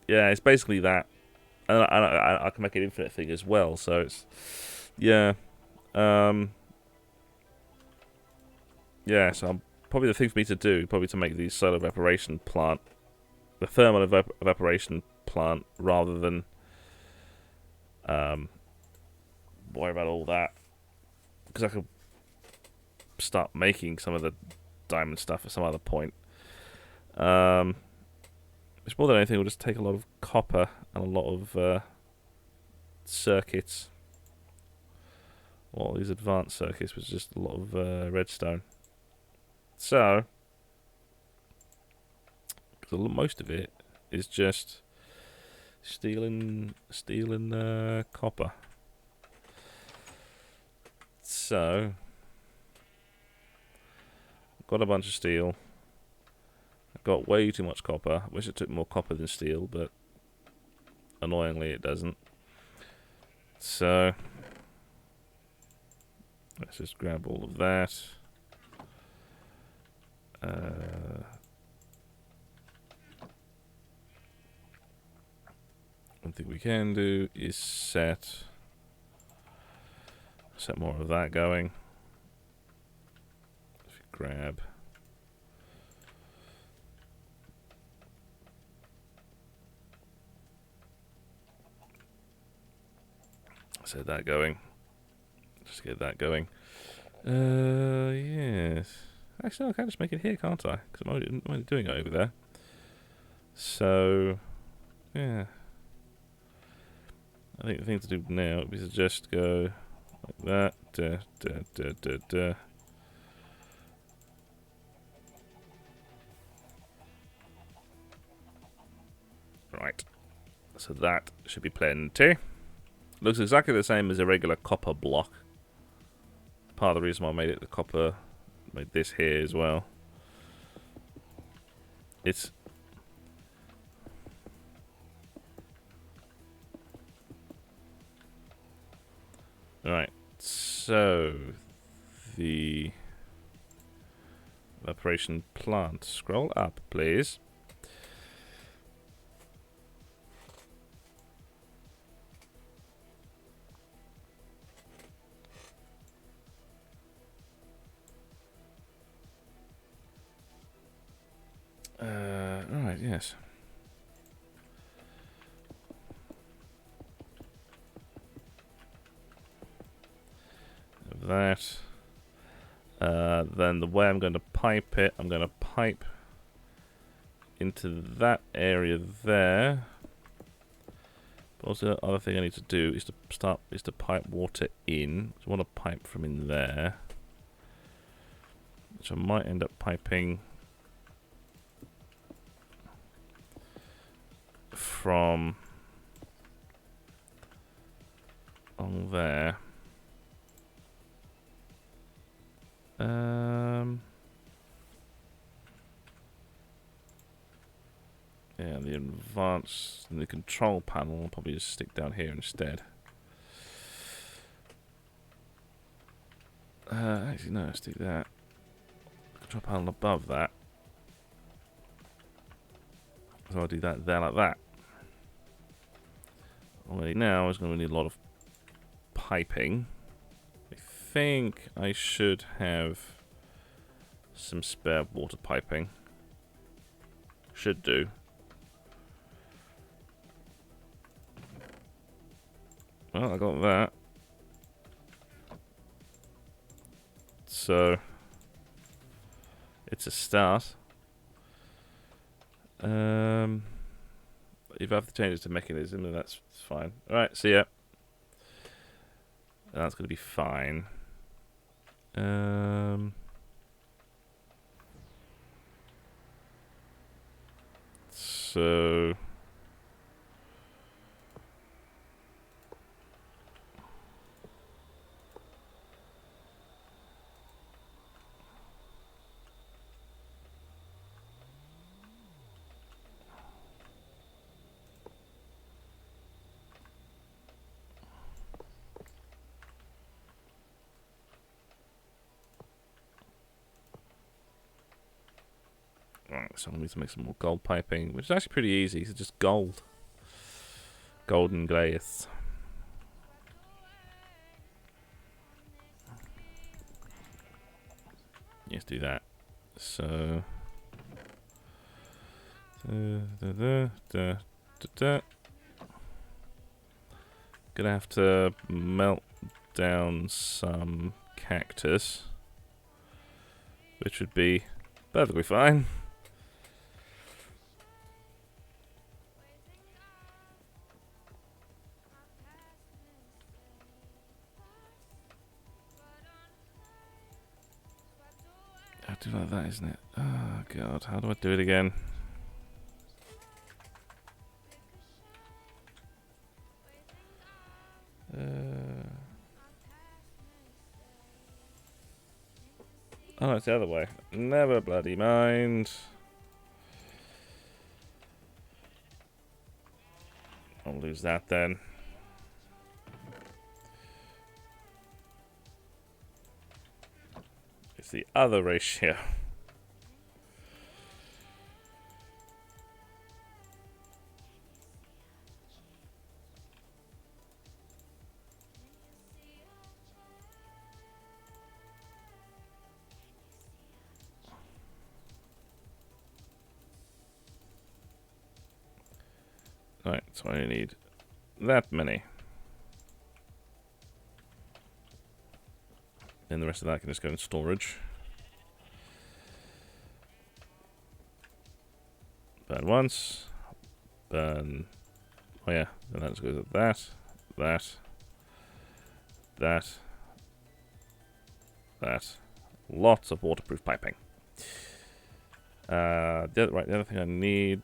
it's basically that, and I can make an infinite thing as well. So it's um, So probably the thing for me to do, probably to make the solar evaporation plant, the thermal evaporation plant, rather than worry about all that, because I could start making some of the diamond stuff at some other point. Which more than anything will just take a lot of copper and a lot of circuits. Well, these advanced circuits was just a lot of redstone. So, because most of it is just stealing copper. So, got a bunch of steel. I've got way too much copper. Wish it took more copper than steel, but annoyingly it doesn't. So, let's just grab all of that. One thing we can do is set more of that going. If you grab set that going. Just get that going. Yes. Actually, I can just make it here, can't I? Because I'm only doing it over there. So, yeah. I think the thing to do now is to just go like that. Right. So that should be plenty. Looks exactly the same as a regular copper block. Part of the reason why I made it the copper, made this here as well. It's right. So the evaporation plant. Scroll up, please. Right, yes. That. Then the way I'm going to pipe it, I'm going to pipe into that area there. But also, the other thing I need to do is to pipe water in. So I want to pipe from in there, which I might end up piping from on there. Yeah, the advanced and the control panel I'll probably just stick down here instead. Actually, no, stick that. Control panel above that. So I'll do that there like that. Only now is going to need a lot of piping. I think I should have some spare water piping. Should do. Well, I got that. So it's a start. If I have to change it to mechanism, then that's fine. Alright, see ya. That's going to be fine. So So I need to make some more gold piping, which is actually pretty easy. It's just gold. Golden glaze. Let's do that. So... Gonna have to melt down some cactus, which would be perfectly fine. I do like that, isn't it? Oh god, how do I do it again? Oh, it's the other way. Never bloody mind. I'll lose that then. It's the other ratio. Right, so I need that many. Then the rest of that can just go in storage. Burn once. Burn. Oh yeah, then that just goes at that, that. Lots of waterproof piping. The other thing I need.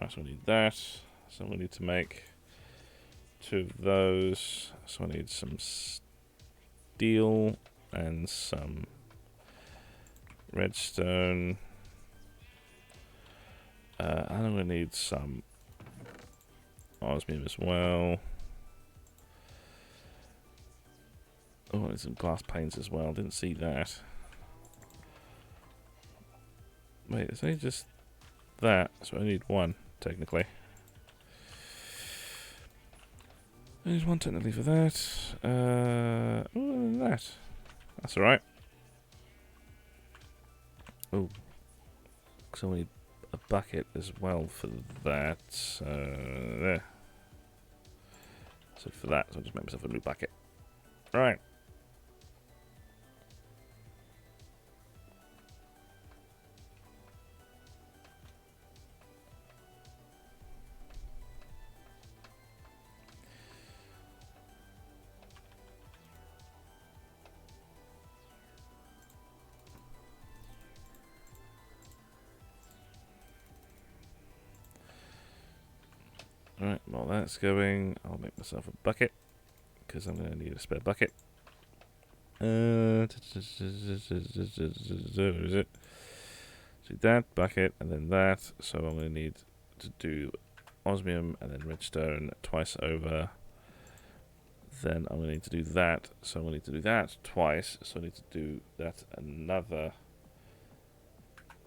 So I need that. So we need to make 2 of those. So I need some steel and some redstone. I'm going to need some osmium as well. Oh, and some glass panes as well. Didn't see that. Wait, it's only just that, so I need 1, technically. I need 1 technically for that. That. That's alright. Oh. So we need a bucket as well for that. There. So for that, so I'll just make myself a new bucket. Right. Alright, while that's going, I'll make myself a bucket, because I'm going to need a spare bucket. Where is it? So that, bucket, and then that. So I'm going to need to do osmium and then redstone twice over. Then I'm going to need to do that. So I'm going to need to do that twice. So I need to do that another.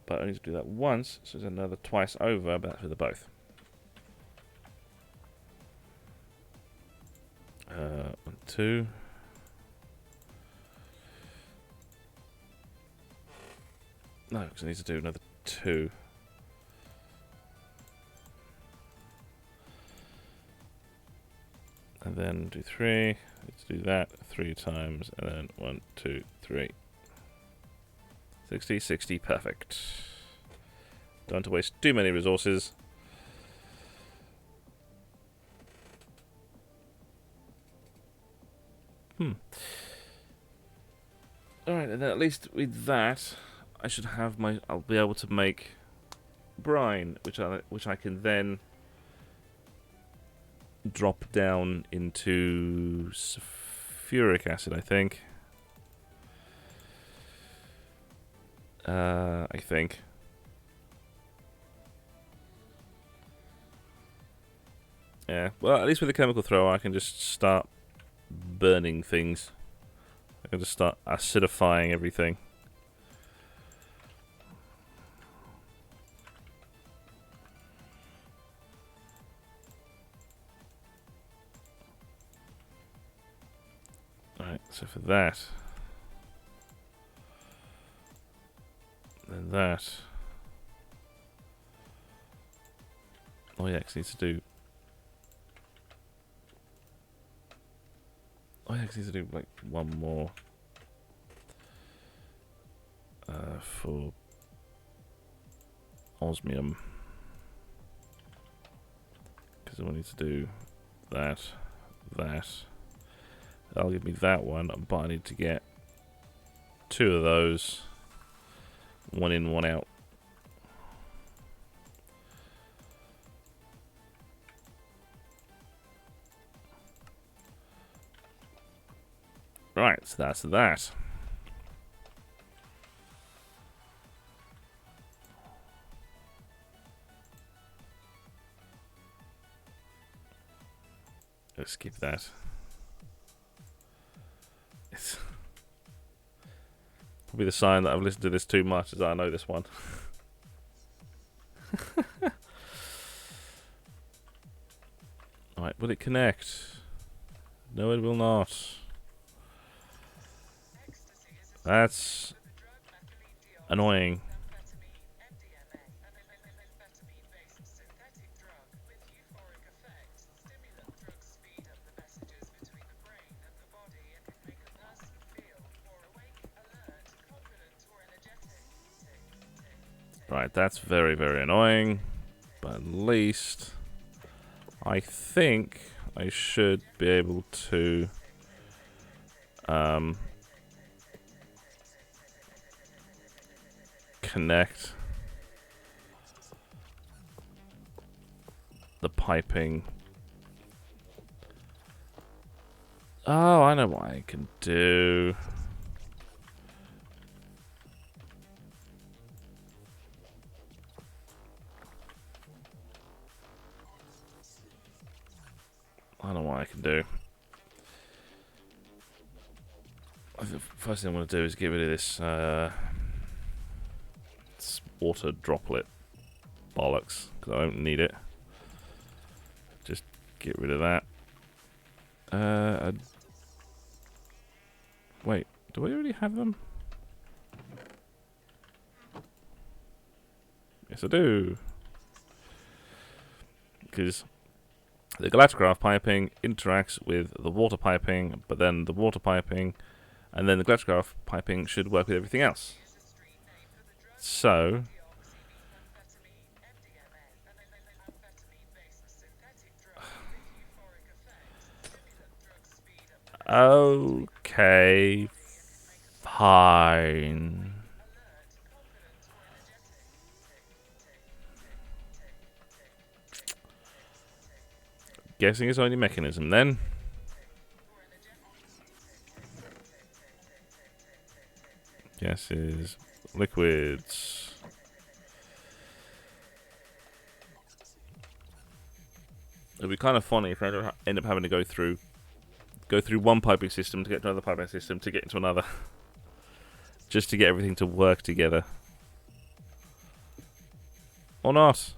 But I need to do that once, so it's another twice over, but that's for the both. 1, 2. No, because I need to do another 2. And then do 3. Need to do that 3 times, and then 1, 2, 3. 60, 60, perfect. Don't want to waste too many resources. Alright, and then at least with that, I should have I'll be able to make brine, which I can then drop down into sulfuric acid, I think. Yeah, well, at least with the chemical thrower, I can just start burning things. I can just start acidifying everything. Alright, so for that, then that. Oh yeah, 'cause it needs to do. Oh yeah, 'cause it needs to do like one more for osmium. Because I need to do that, that. That'll give me that one, but I need to get 2 of those. 1 in, 1 out. Right, so that's that. Let's skip that. It's probably the sign that I've listened to this too much, as I know this one. Alright, will it connect? No, it will not. That's annoying. Right, that's very, very annoying. But at least I think I should be able to connect the piping. Oh, I know what I can do. I know what I can do. The first thing I want to do is get rid of this water droplet bollocks, because I don't need it. Just get rid of that. Wait, do we already have them? Yes, I do. Because the galactograph piping interacts with the water piping, but then the water piping, and then the galactograph piping should work with everything else. So, okay, fine. Guessing it's only mechanism then. Gases, liquids. It'd be kind of funny if I end up having to go through one piping system to get to another piping system to get into another, just to get everything to work together. Or not.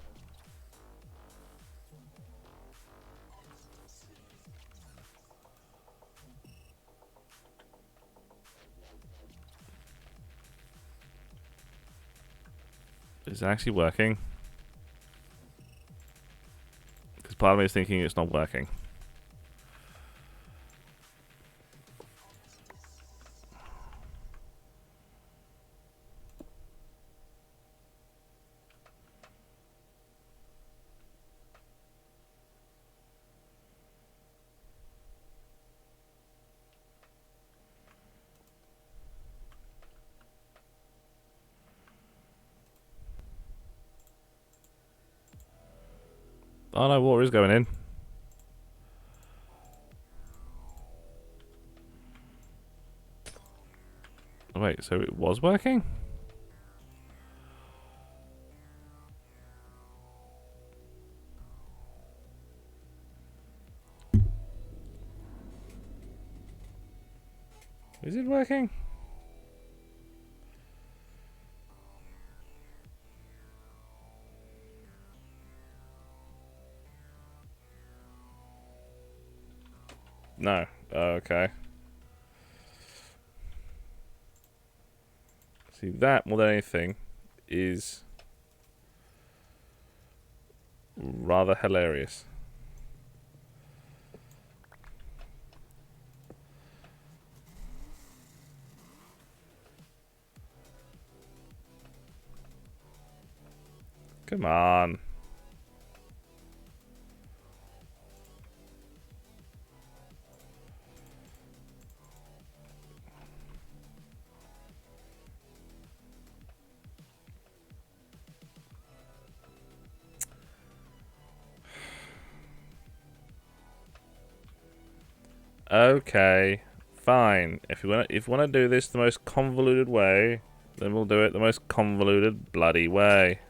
Is it actually working? Because part of me is thinking it's not working. Oh no, water is going in. Oh, wait, so it was working? Is it working? No. Okay. See, that more than anything is rather hilarious. Come on. Okay, fine. If you want to do this the most convoluted way, then we'll do it the most convoluted bloody way.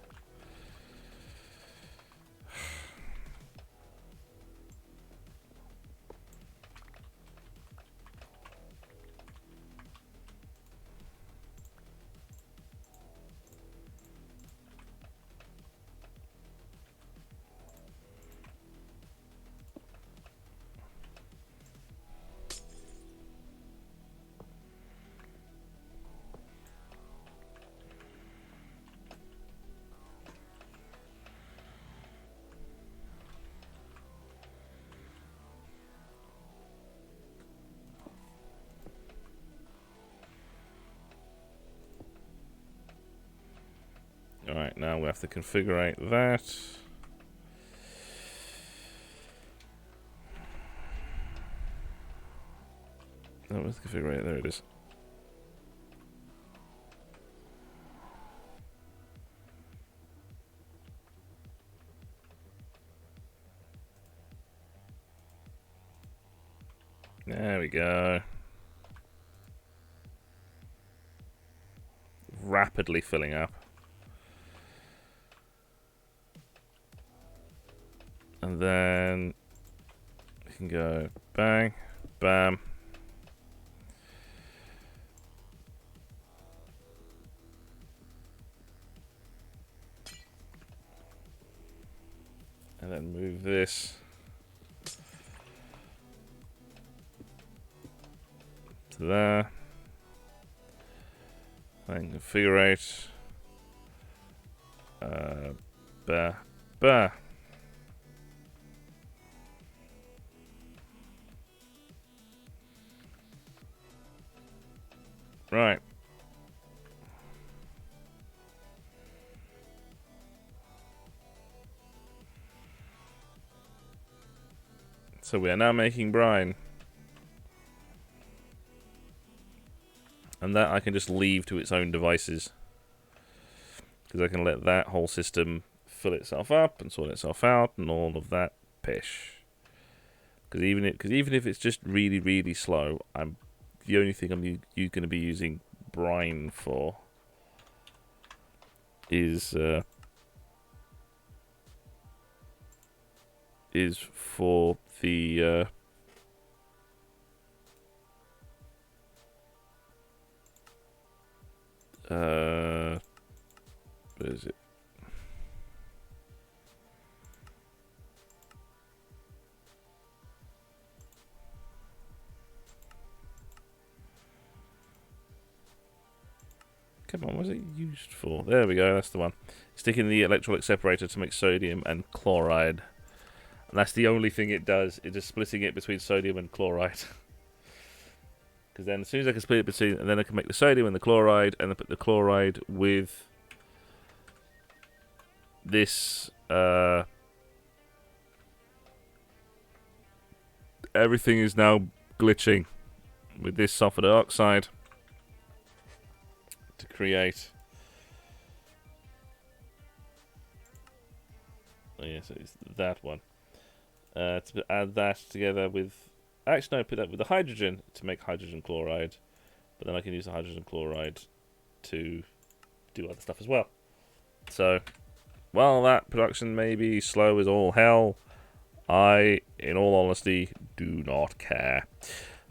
Alright, now we have to configure that. Oh, where's the configurator? There it is. There we go. Rapidly filling up. And then we can go bang, bam. And then move this to there. And configure. Bah. Right. So we are now making brine. And that I can just leave to its own devices. Because I can let that whole system fill itself up and sort itself out and all of that pish. Because even if it's just really, really slow, the only thing I'm going to be using brine for is for the where is it? Come on, what's it used for? There we go, that's the one. Sticking the electrolyte separator to make sodium and chloride. And that's the only thing it does. It's just splitting it between sodium and chloride. Because then as soon as I can split it between, and then I can make the sodium and the chloride, and then put the chloride with this, everything is now glitching with this sulfur dioxide to create. Oh yeah, so it's that one. To add that together with, actually no, put that with the hydrogen to make hydrogen chloride, but then I can use the hydrogen chloride to do other stuff as well. So, while that production may be slow as all hell, I, in all honesty, do not care.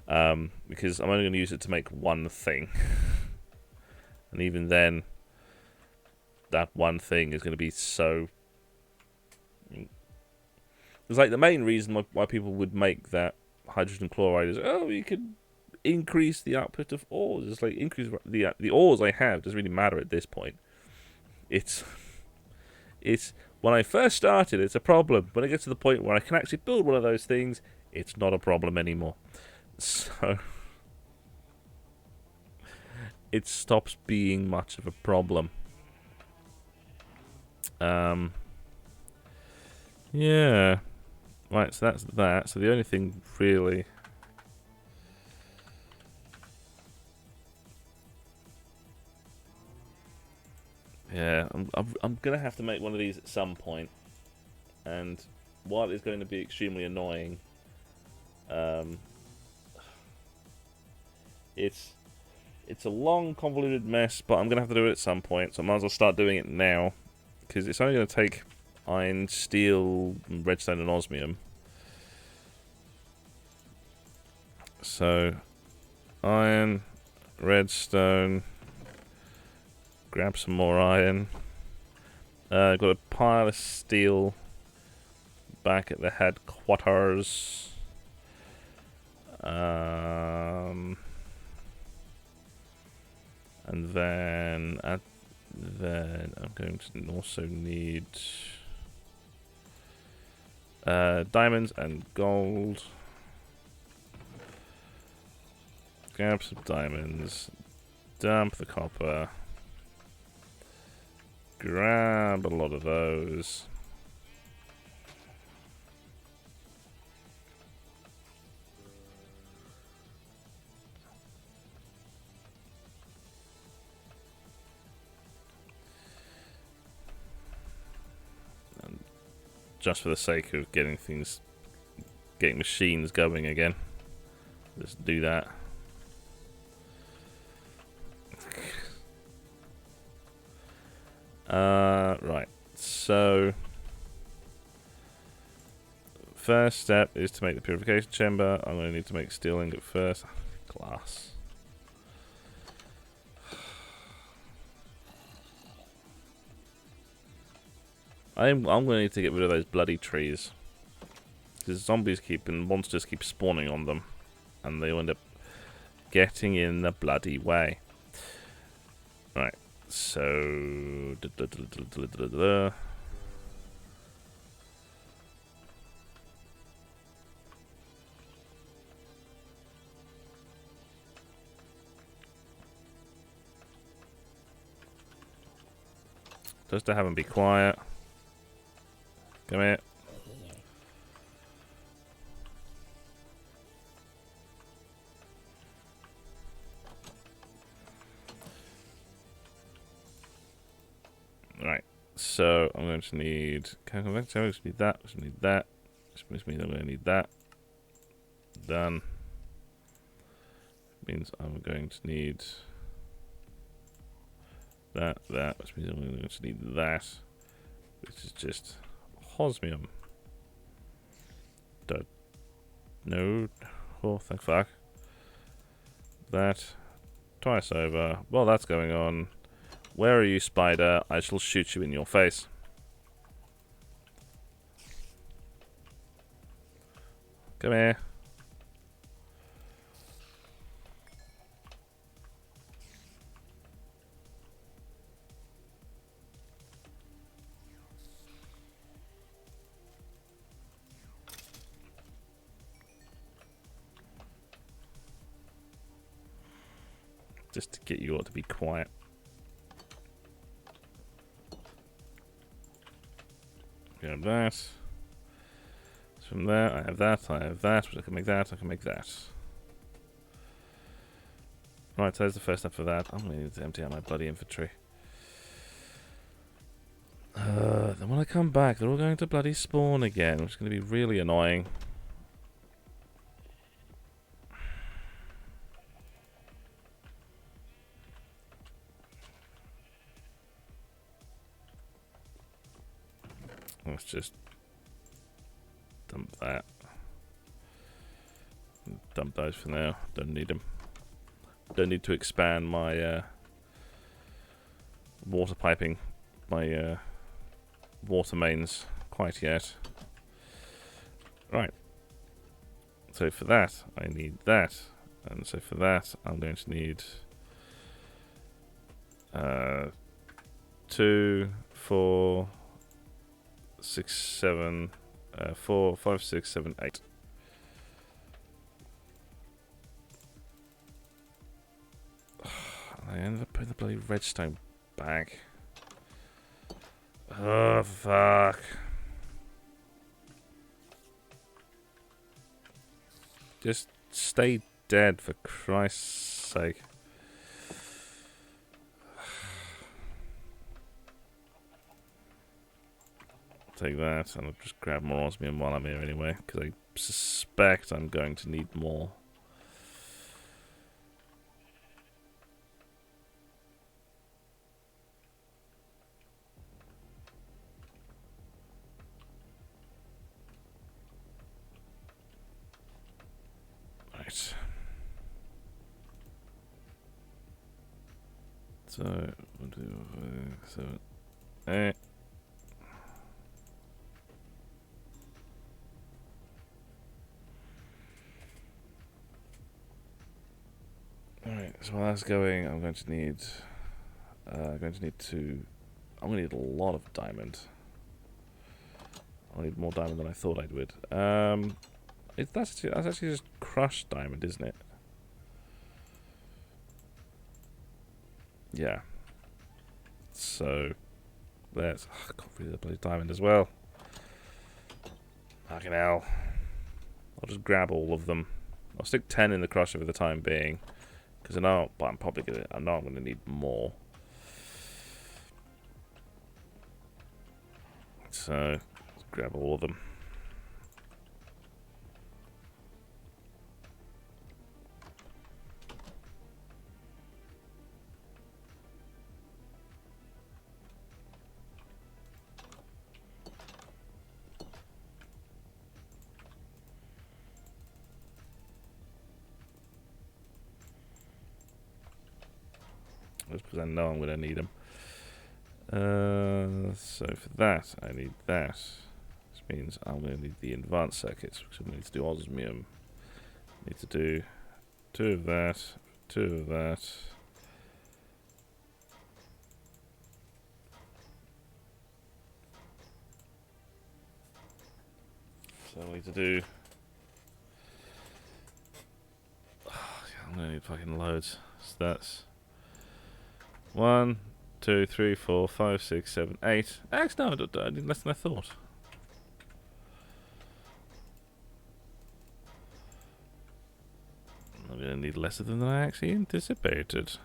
because I'm only going to use it to make one thing. And even then, that one thing is going to be so... It's like the main reason why people would make that hydrogen chloride is, oh, you could increase the output of ores. It's like, increase the ores I have doesn't really matter at this point. It's when I first started, it's a problem. When I get to the point where I can actually build one of those things, it's not a problem anymore. So it stops being much of a problem. Yeah. Right, so that's that. So the only thing really... Yeah, I'm gonna have to make one of these at some point, and while it's going to be extremely annoying, it's a long, convoluted mess. But I'm gonna have to do it at some point, so I might as well start doing it now, because it's only gonna take iron, steel, redstone, and osmium. So, iron, redstone. Grab some more iron. I've got a pile of steel back at the headquarters. And then I'm going to also need diamonds and gold. Grab some diamonds. Dump the copper. Grab a lot of those. And just for the sake of getting machines going again, let's do that. Right, so first step is to make the purification chamber. I'm going to need to make steel ingot first. Glass. I'm going to need to get rid of those bloody trees, because monsters keep spawning on them, and they end up getting in the bloody way. Right. So, just to have them be quiet. Come here. Right. So I'm going to need. Can I come back to it? Need that. Need that. Which means I'm going to need that. Done. Means I'm going to need that, which means I'm going to need that, which is just osmium. No. Oh, thank fuck. That. Twice over. While that's going on, where are you, spider? I shall shoot you in your face. Come here. Just to get you all to be quiet. Grab that. From there, I have that, I can make that, I can make that. Right, so there's the first step for that. I'm going to need to empty out my bloody inventory. Then when I come back, they're all going to bloody spawn again, which is going to be really annoying. Let's just dump that. dump those for now. Don't need them. Don't need to expand my water piping, my water mains quite yet. Right. So for that, I need that. And so for that, I'm going to need 2, 4, 6, 7, 4, 5, 6, 7, 8. I ended up putting the bloody redstone back. Oh, fuck. Just stay dead, for Christ's sake. Take that, and I'll just grab more osmium while I'm here anyway, because I suspect I'm going to need more. Right. So, 1, 2, 5, 7, 8. Alright, so while that's going, I'm going to need I'm going to need a lot of diamond. I'll need more diamond than I thought I would. That's actually just crushed diamond, isn't it? Yeah. So there's I got rid of the bloody diamond as well. Fucking hell. I'll just grab all of them. I'll stick 10 in the crusher for the time being. Because I know, but I know I'm gonna need more. So let's grab all of them. Just because I know I'm going to need them. So for that, I need that. Which means I'm going to need the advanced circuits, because I need to do osmium. I need to do 2 of that, 2 of that. So I need to do... I'm going to need fucking loads. So that's... 1, 2, 3, 4, 5, 6, 7, 8. Actually, no, I need less than I thought. I'm going to need less of them than I actually anticipated.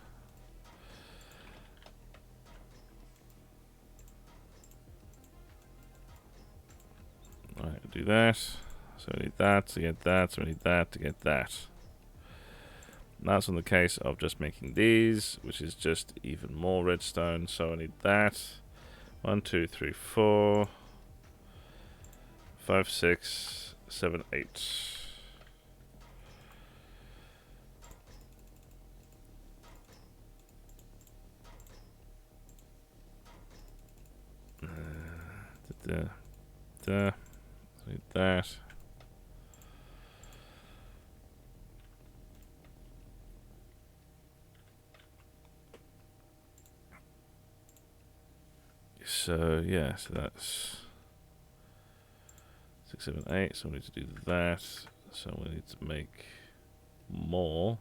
Alright, do that. So I need that to get that, so I need that to get that. And that's on the case of just making these, which is just even more redstone. So I need that. 1, 2, 3, 4, 5, 6, 7, 8. I need that. So yeah, so that's 6, 7, 8. So we need to do that. So we need to make more.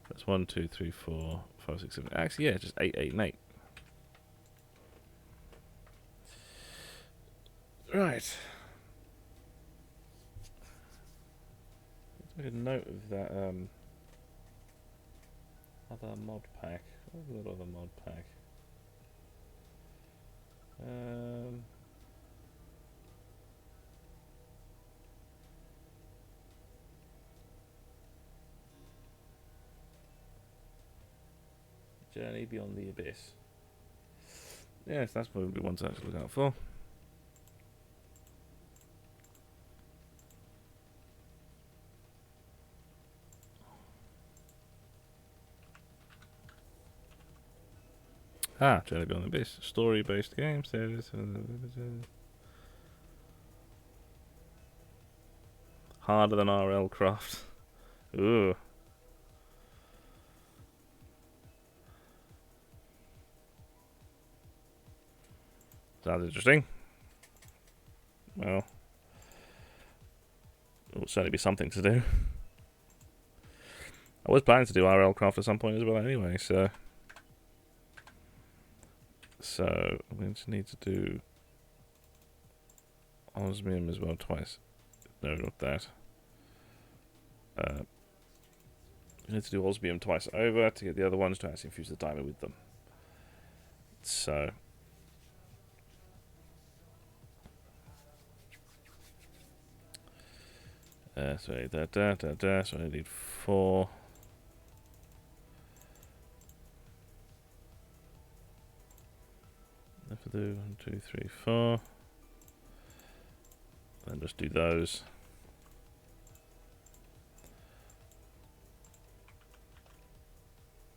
That's 1, 2, 3, 4, 5, 6, 7. Actually, yeah, just 8, 8, and 8. Right. Let's make a note of that other mod pack. What was that other mod pack? Journey Beyond the Abyss. Yes, that's probably one to actually look out for. Journey Beyond the Abyss. Story-based games. There it is. Harder than RL Craft. Ooh. Sounds interesting. Well, it will certainly be something to do. I was planning to do RL Craft at some point as well anyway, so I'm going to need to do Osmium as well twice. No, not that. I need to do Osmium twice over to get the other ones to actually infuse the diamond with them. So so I need 4. If I do 1, 2, 3, 4, then just do those.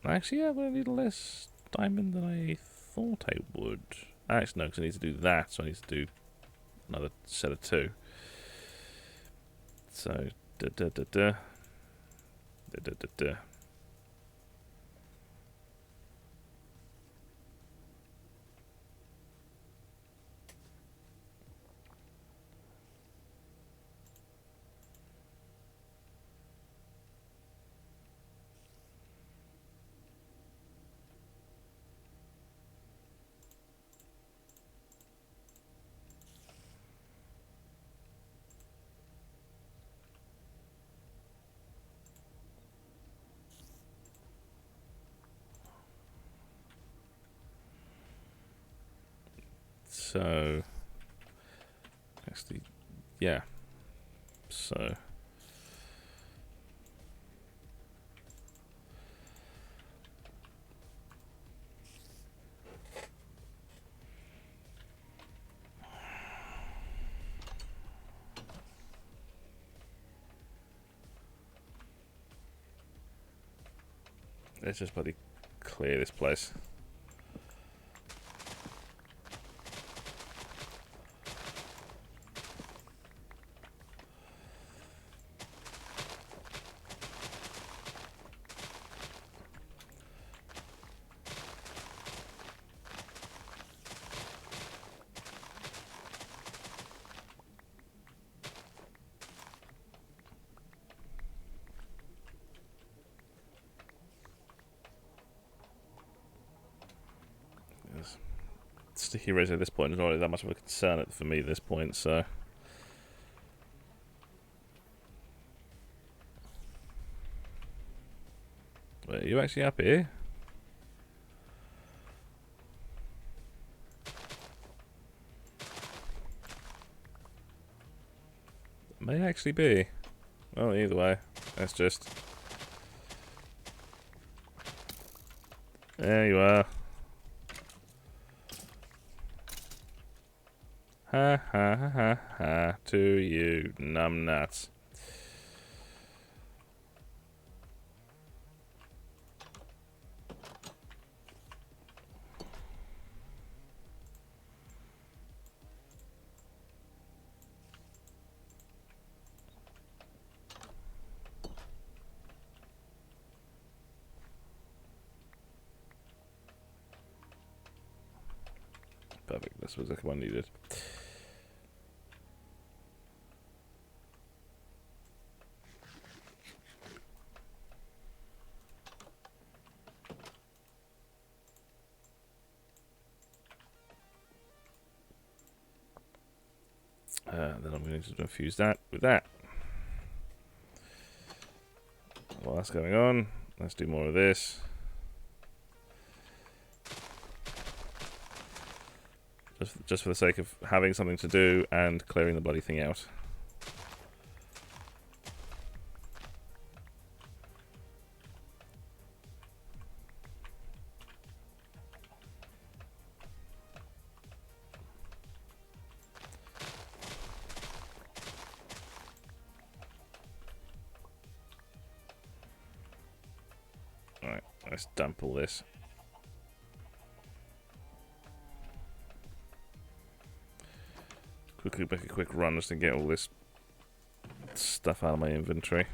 Actually, yeah, but I need less diamond than I thought I would. Actually, no, because I need to do that, so I need to do another set of 2. So, So, actually, yeah. So, let's just bloody clear this place. Sticky res at this point is not really that much of a concern for me at this point, so. Wait, are you actually up here? It may actually be. Well, either way, that's just. There you are. Ha ha ha ha ha to you, numbnuts. Perfect, this was the one needed. Then I'm going to infuse that with that. While that's going on, let's do more of this. Just for the sake of having something to do and clearing the bloody thing out. Alright, let's dump all this. make a quick run just to get all this stuff out of my inventory.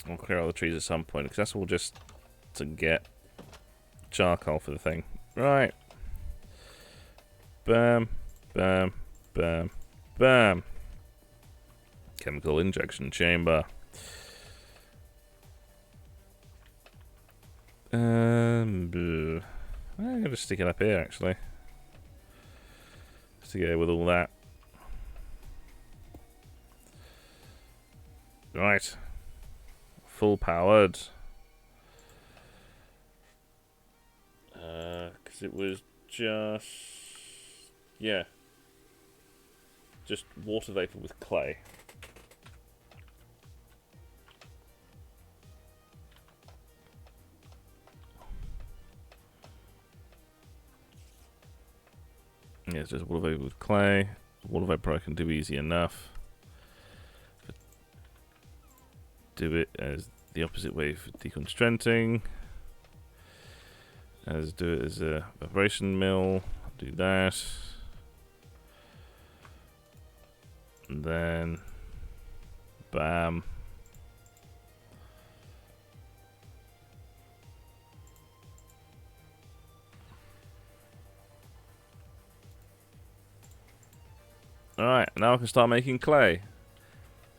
I'll clear all the trees at some point, because that's all just to get charcoal for the thing. Right. Bam, bam, bam, bam. Chemical injection chamber. I'm gonna just stick it up here, actually. Just to go with all that. Right. Full powered. Because it was just... yeah. Just water vapor with clay. Yeah, it's just water vapor with clay. Water vapor I can do easy enough. Do it as the opposite way for deconstructing. As do it as a vibration mill. Do that. And then bam. Alright, now I can start making clay.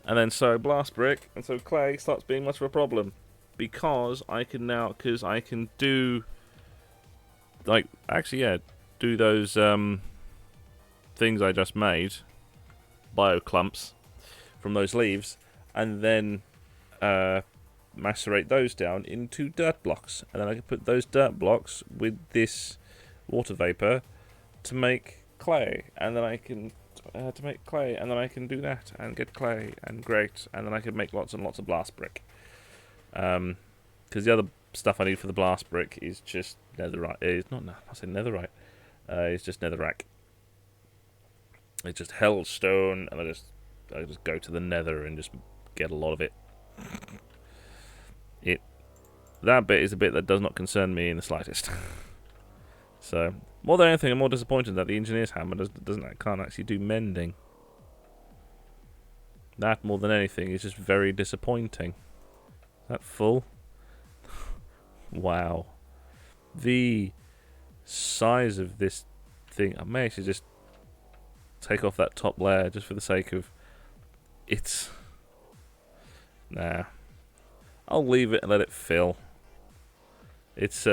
And then so blast brick, and so clay starts being much of a problem. Because I can now, do, like, actually, yeah, do those things I just made, bio clumps, from those leaves, and then macerate those down into dirt blocks. And then I can put those dirt blocks with this water vapor to make clay. And then I can... to make clay, and then I can do that and get clay, and great, and then I can make lots and lots of blast brick. Because the other stuff I need for the blast brick is just netherite. It's not. I say netherite. It's just netherrack. It's just hellstone, and I just go to the nether and just get a lot of it. That bit is a bit that does not concern me in the slightest. So, more than anything, I'm more disappointed that the engineer's hammer can't actually do mending. That, more than anything, is just very disappointing. Is that full? Wow. The size of this thing... I may actually just take off that top layer just for the sake of... it's... nah. I'll leave it and let it fill. It's,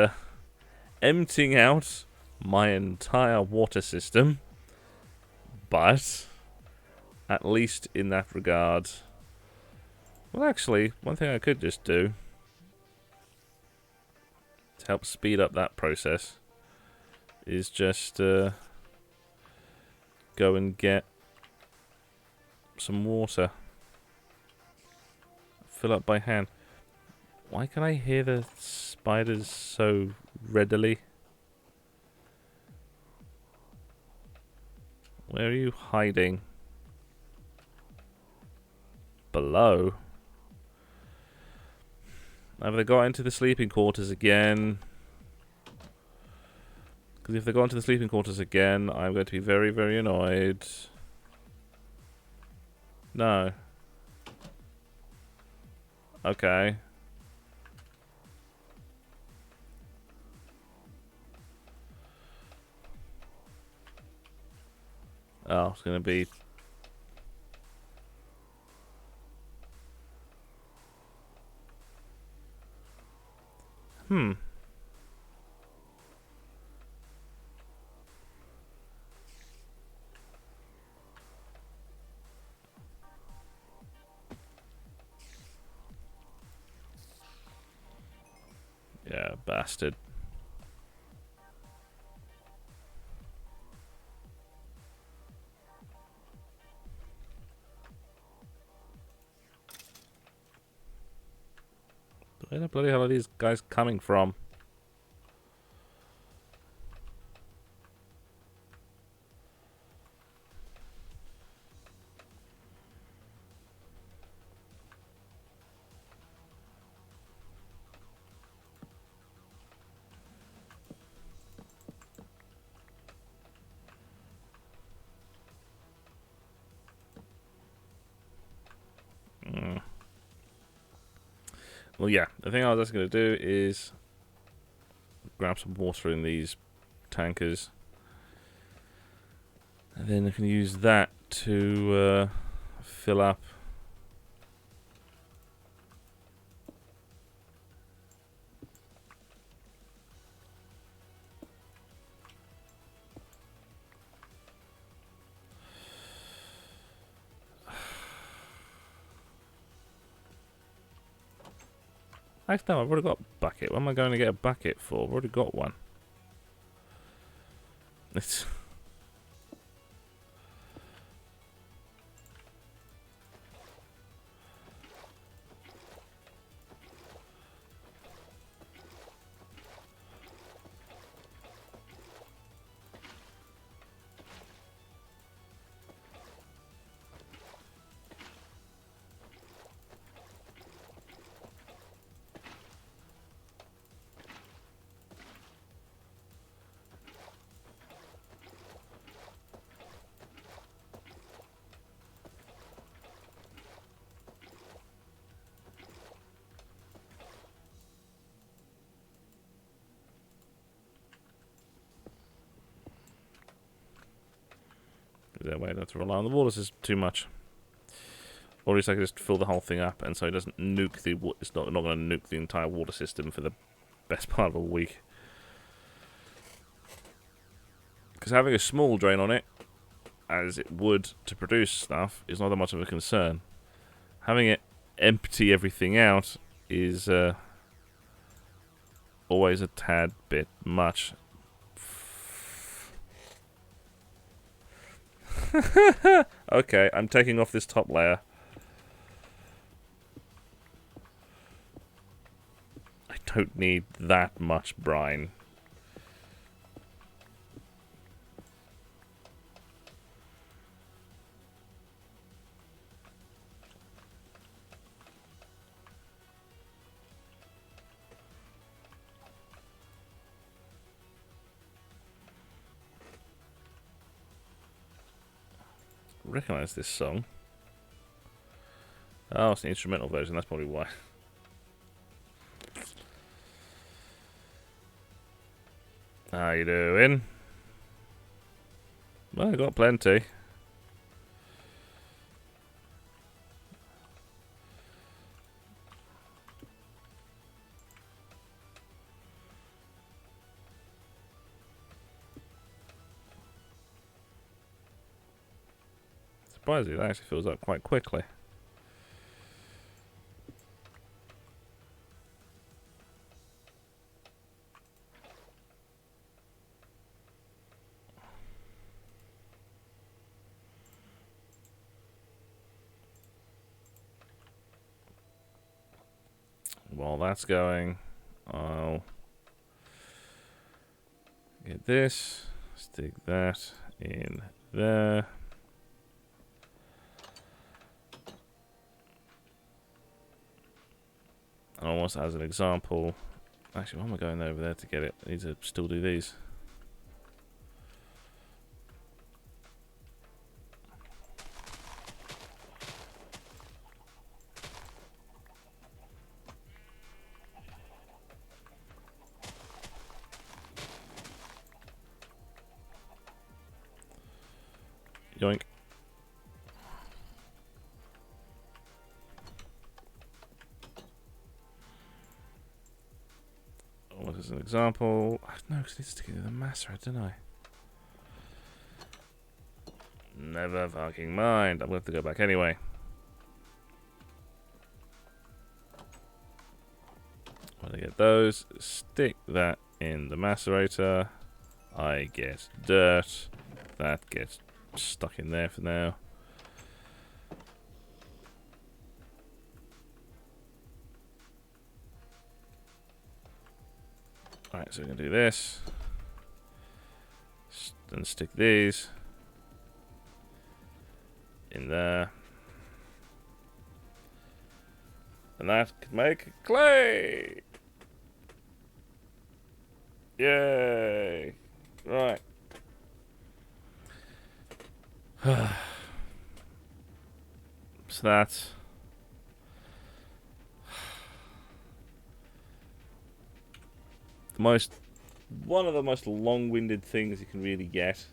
emptying out my entire water system, but at least in that regard, well, actually, one thing I could just do to help speed up that process is just go and get some water, fill up by hand. Why can I hear the spiders so readily? Where are you hiding? Below? Have they got into the sleeping quarters again? Because if they got into the sleeping quarters again, I'm going to be very, very annoyed. No. Okay. Oh, it's going to be... yeah, bastard. Where the bloody hell are these guys coming from? Well, yeah, the thing I was going to do is grab some water in these tankers, and then I can use that to fill up. Actually, no, I've already got a bucket. What am I going to get a bucket for? I've already got one. It's... that way I don't have to rely on the water system too much. Or at least I can just fill the whole thing up, and so it doesn't nuke the... It's not going to nuke the entire water system for the best part of a week. Because having a small drain on it, as it would to produce stuff, is not that much of a concern. Having it empty everything out is always a tad bit much. Okay, I'm taking off this top layer. I don't need that much brine. Recognize this song. Oh, it's the instrumental version, that's probably why. How you doing? Well, I got plenty. Surprisingly, that actually fills up quite quickly. While that's going, I'll get this, stick that in there. And almost as an example, actually, why am I going over there to get it? I need to still do these. Yoink. What is an example? No, because I need to stick it in the macerator, don't I? Never fucking mind. I'm going to have to go back anyway. When I get those, stick that in the macerator. I get dirt. That gets stuck in there for now. Alright, so we're going to do this. Then stick these in there. And that could make clay! Yay! Right. So that's... one of the most long-winded things you can really get.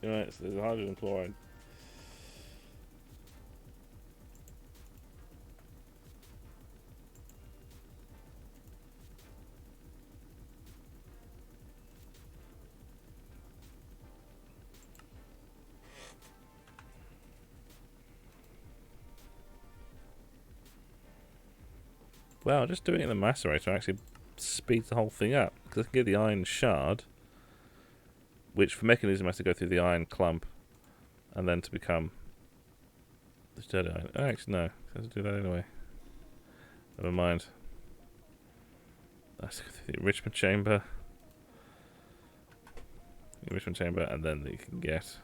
Alright, so there's a hydrogen chloride. Well, just doing it in the macerator actually speeds the whole thing up, because I can get the iron shard, which for mechanism has to go through the iron clump, and then to become the dead iron. Oh, actually, no, it has to do that anyway. Never mind. That's the enrichment chamber. The enrichment chamber, and then you can get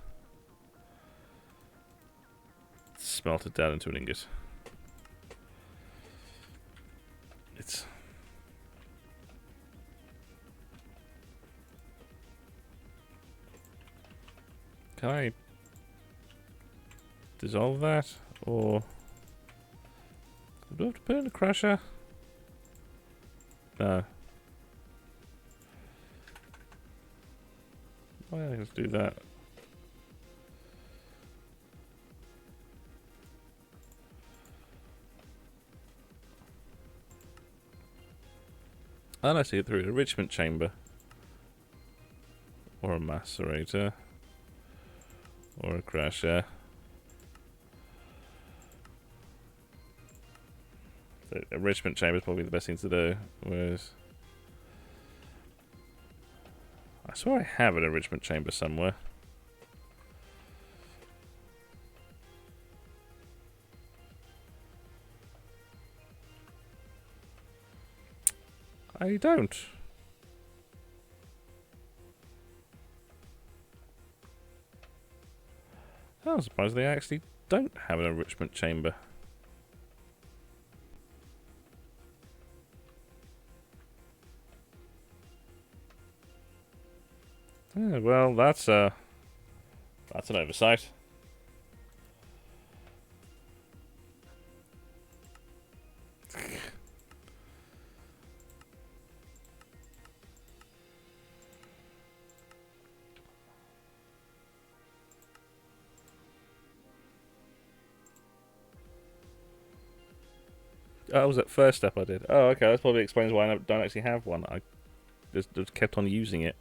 smelted down into an ingot. It's can I dissolve that, or do I have to put it in a crusher? No. Why don't I just do that? I'll see it through an enrichment chamber, or a macerator, or a crusher. The enrichment chamber is probably the best thing to do. Whereas I swear I have an enrichment chamber somewhere. I don't. I'm surprised they actually don't have an enrichment chamber. Yeah, well, that's an oversight. Oh, that was that first step I did. Oh, okay, that probably explains why I don't actually have one. I just kept on using it.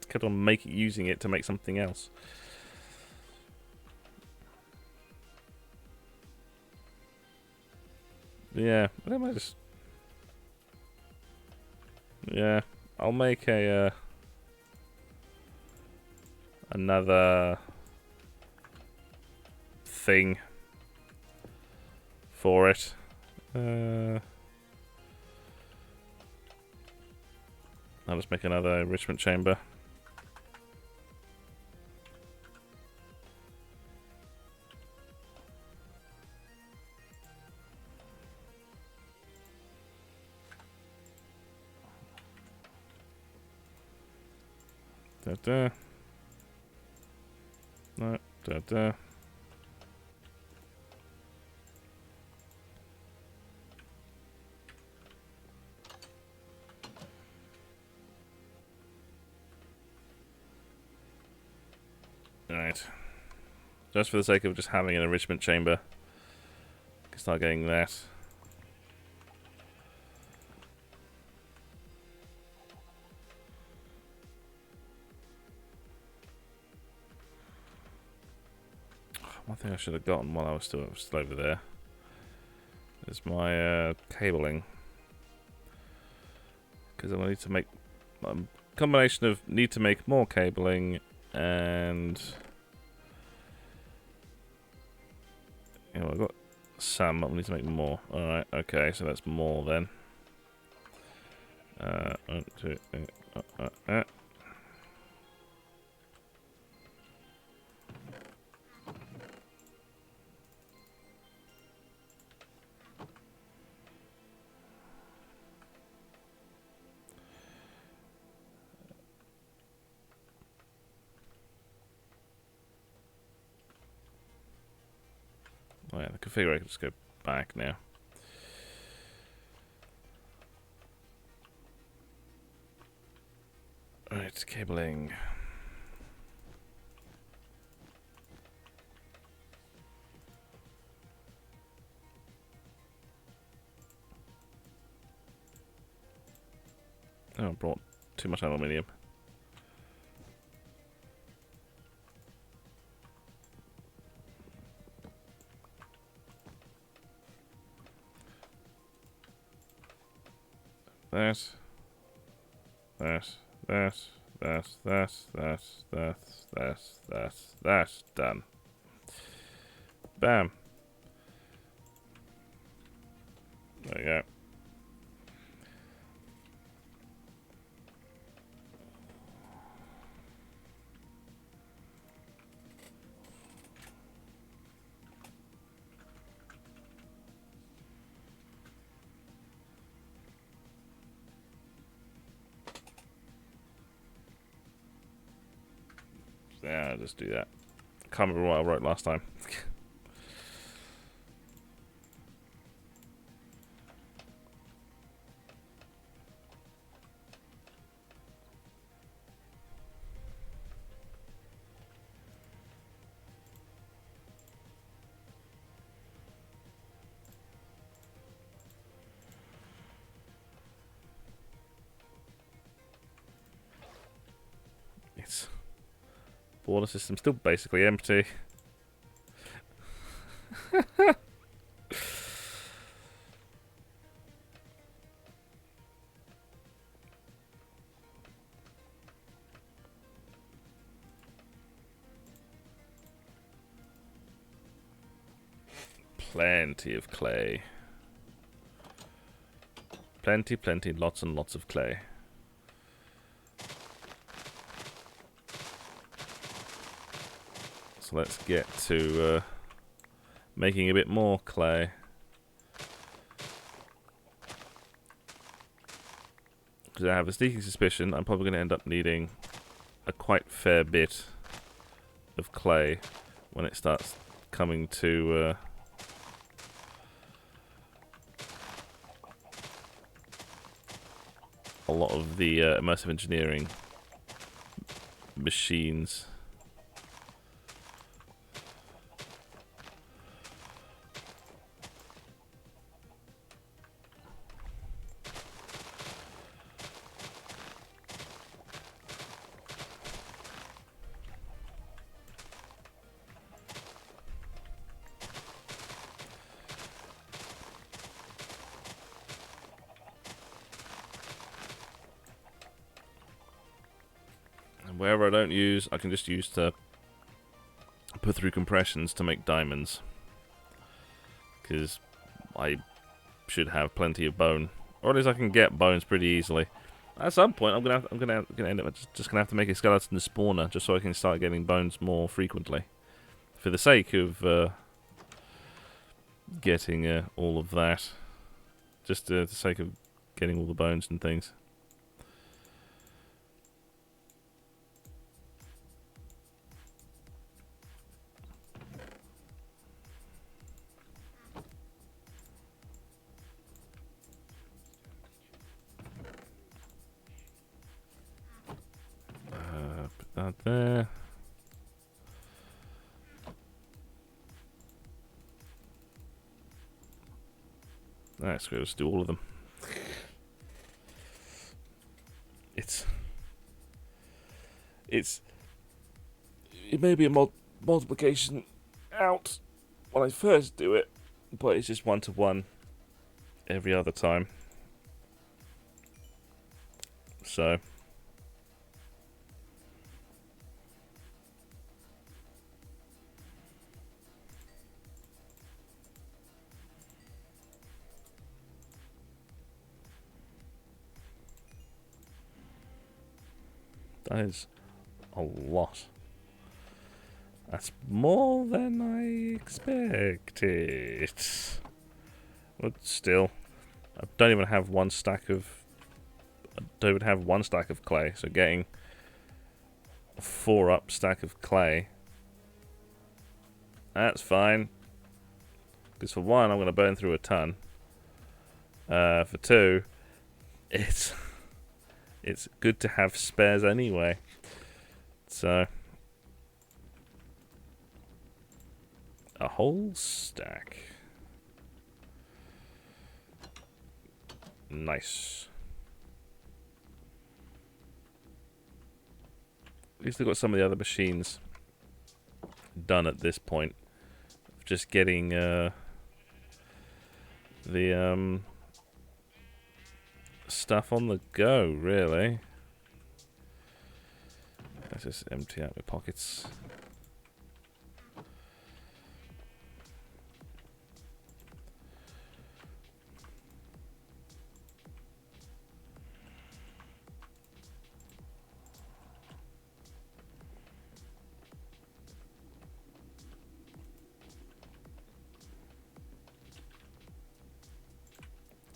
Kept on using it to make something else. Yeah, I might just... Yeah, I'll make a another thing for it. I'll just make another enrichment chamber. Da-da. No, da-da. Alright. Just for the sake of just having an enrichment chamber. Can start getting that. One thing I should have gotten while I was still over there is my cabling. Because I need to make a combination of need to make more cabling and... You know, I've got some, but we need to make more. Alright, okay, so that's more then. One, two, figure I could just go back now. Alright, cabling. Oh, I brought too much aluminium. That's done. Bam. There we go. Yeah, I'll just do that. Can't remember what I wrote last time. It's border system still basically empty. Plenty of clay. Plenty, lots and lots of clay. So let's get to making a bit more clay. Because I have a sneaking suspicion I'm probably going to end up needing a quite fair bit of clay when it starts coming to a lot of the immersive engineering machines. Wherever I don't use, I can just use to put through compressions to make diamonds. Because I should have plenty of bone, or at least I can get bones pretty easily. At some point, I'm gonna end up just gonna have to make a skeleton spawner just so I can start getting bones more frequently, for the sake of getting all of that. Just for the sake of getting all the bones and things. Put that there. Let's go. Let's do all of them. It may be a multiplication out when I first do it, but it's just 1-to-1 every other time. So that is a lot. That's more than I expected. But still, I don't even have one stack of clay, so getting a 4-up stack of clay, that's fine. Because for one, I'm going to burn through a ton. For two, it's good to have spares anyway. So a whole stack. Nice. At least they've got some of the other machines done at this point. Just getting the stuff on the go, really. Let's just empty out my pockets.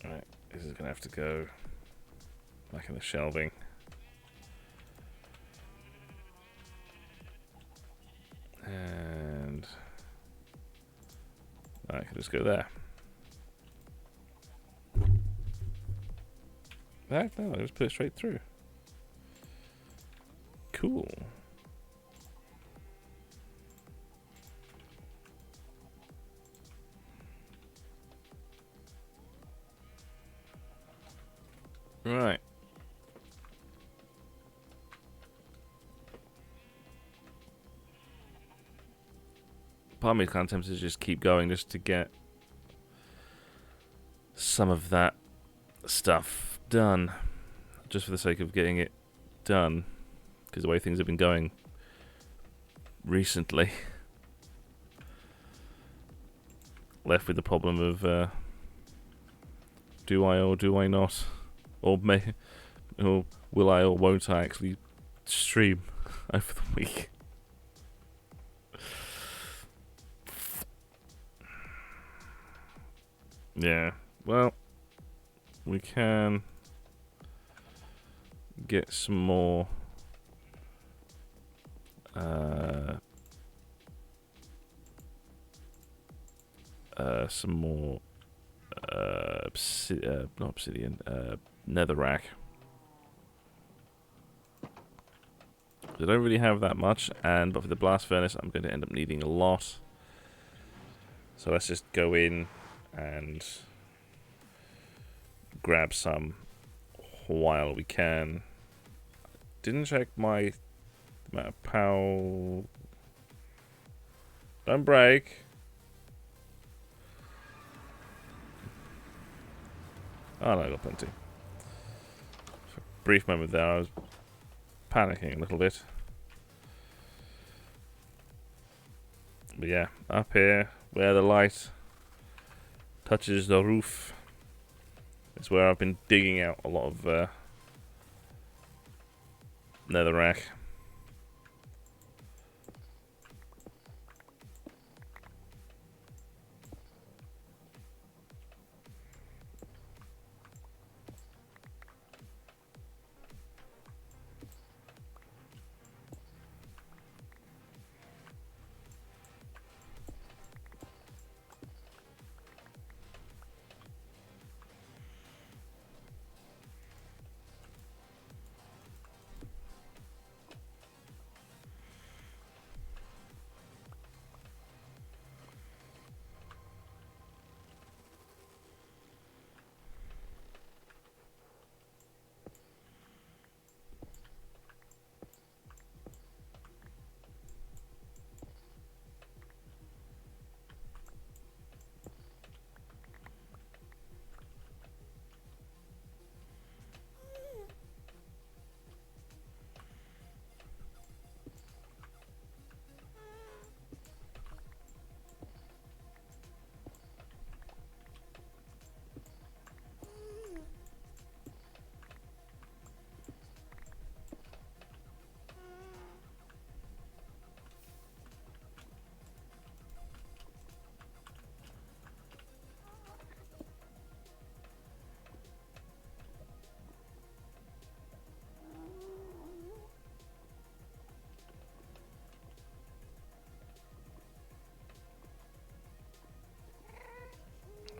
Alright, this is gonna have to go back in the shelving. And I can just go there. That, no, I just put it straight through. Cool. Right. Part of me is kind of tempted to just keep going just to get some of that stuff done. Just for the sake of getting it done. Because the way things have been going recently. Left with the problem of do I or do I not? Or will I or won't I actually stream over the week? Yeah, well, we can get some more not obsidian, netherrack. I don't really have that much, but for the blast furnace, I'm going to end up needing a lot. So let's just go in and grab some while we can. Didn't check my amount of power. Don't break. Oh no, I got plenty. For a brief moment there, I was panicking a little bit. But yeah, up here, where the light touches the roof, is where I've been digging out a lot of netherrack.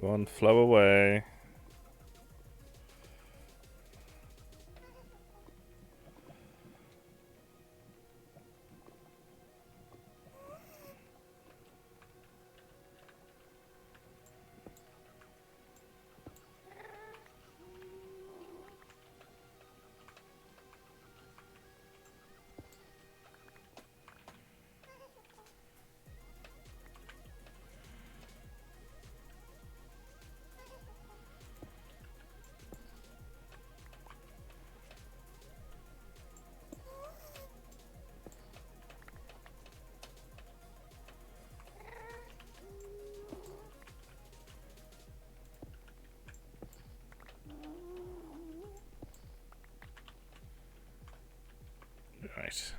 Go on, flow away. Right.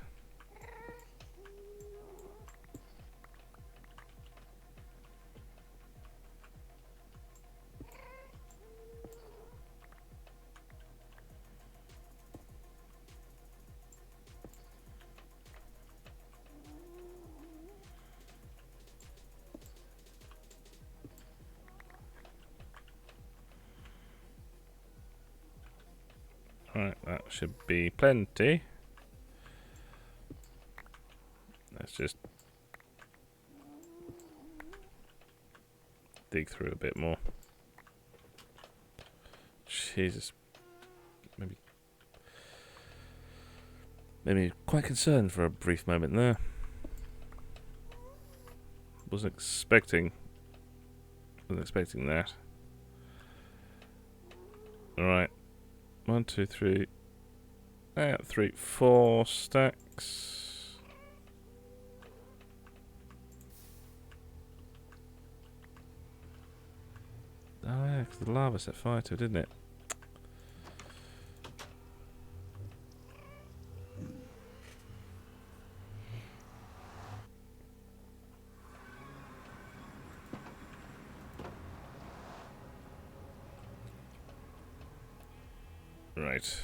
Alright, that should be plenty. Let's just dig through it a bit more. Jesus. Maybe quite concerned for a brief moment there. Wasn't expecting that. Alright. 1, 2, 3. 3, 4 stacks. Oh yeah, because the lava set fire to it, didn't it? Right.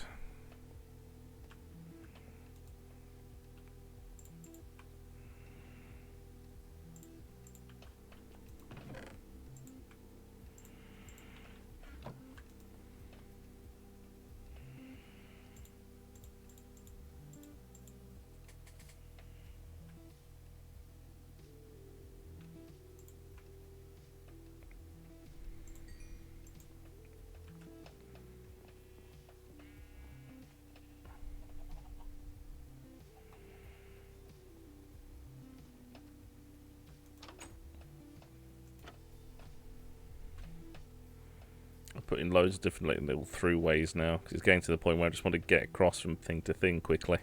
I put in loads of different little through ways now because it's getting to the point where I just want to get across from thing to thing quickly.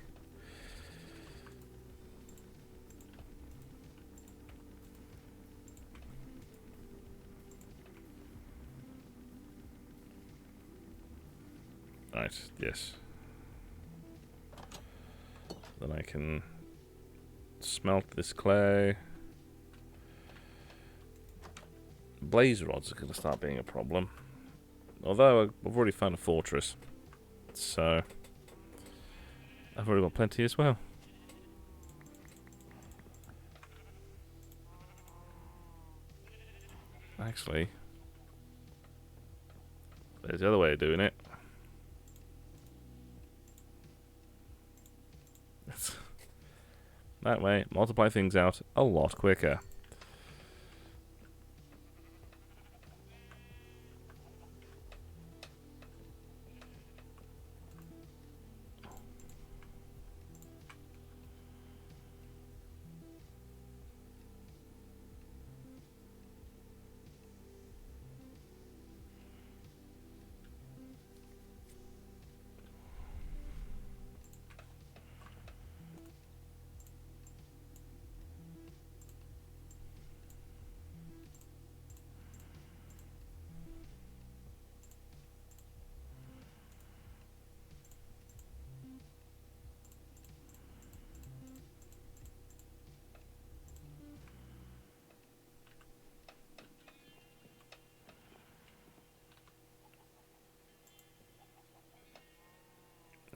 Right, yes. Then I can smelt this clay. Blaze rods are going to start being a problem. Although I've already found a fortress. So I've already got plenty as well. Actually, there's the other way of doing it. That way, multiply things out a lot quicker.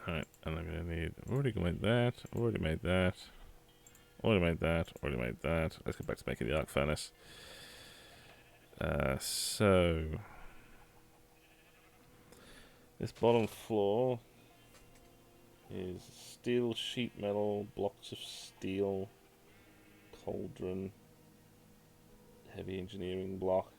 Alright, and I'm going to need... Already made that, already made that, already made that, already made that. Let's go back to making the arc furnace. So this bottom floor is steel, sheet metal, blocks of steel, cauldron, heavy engineering block.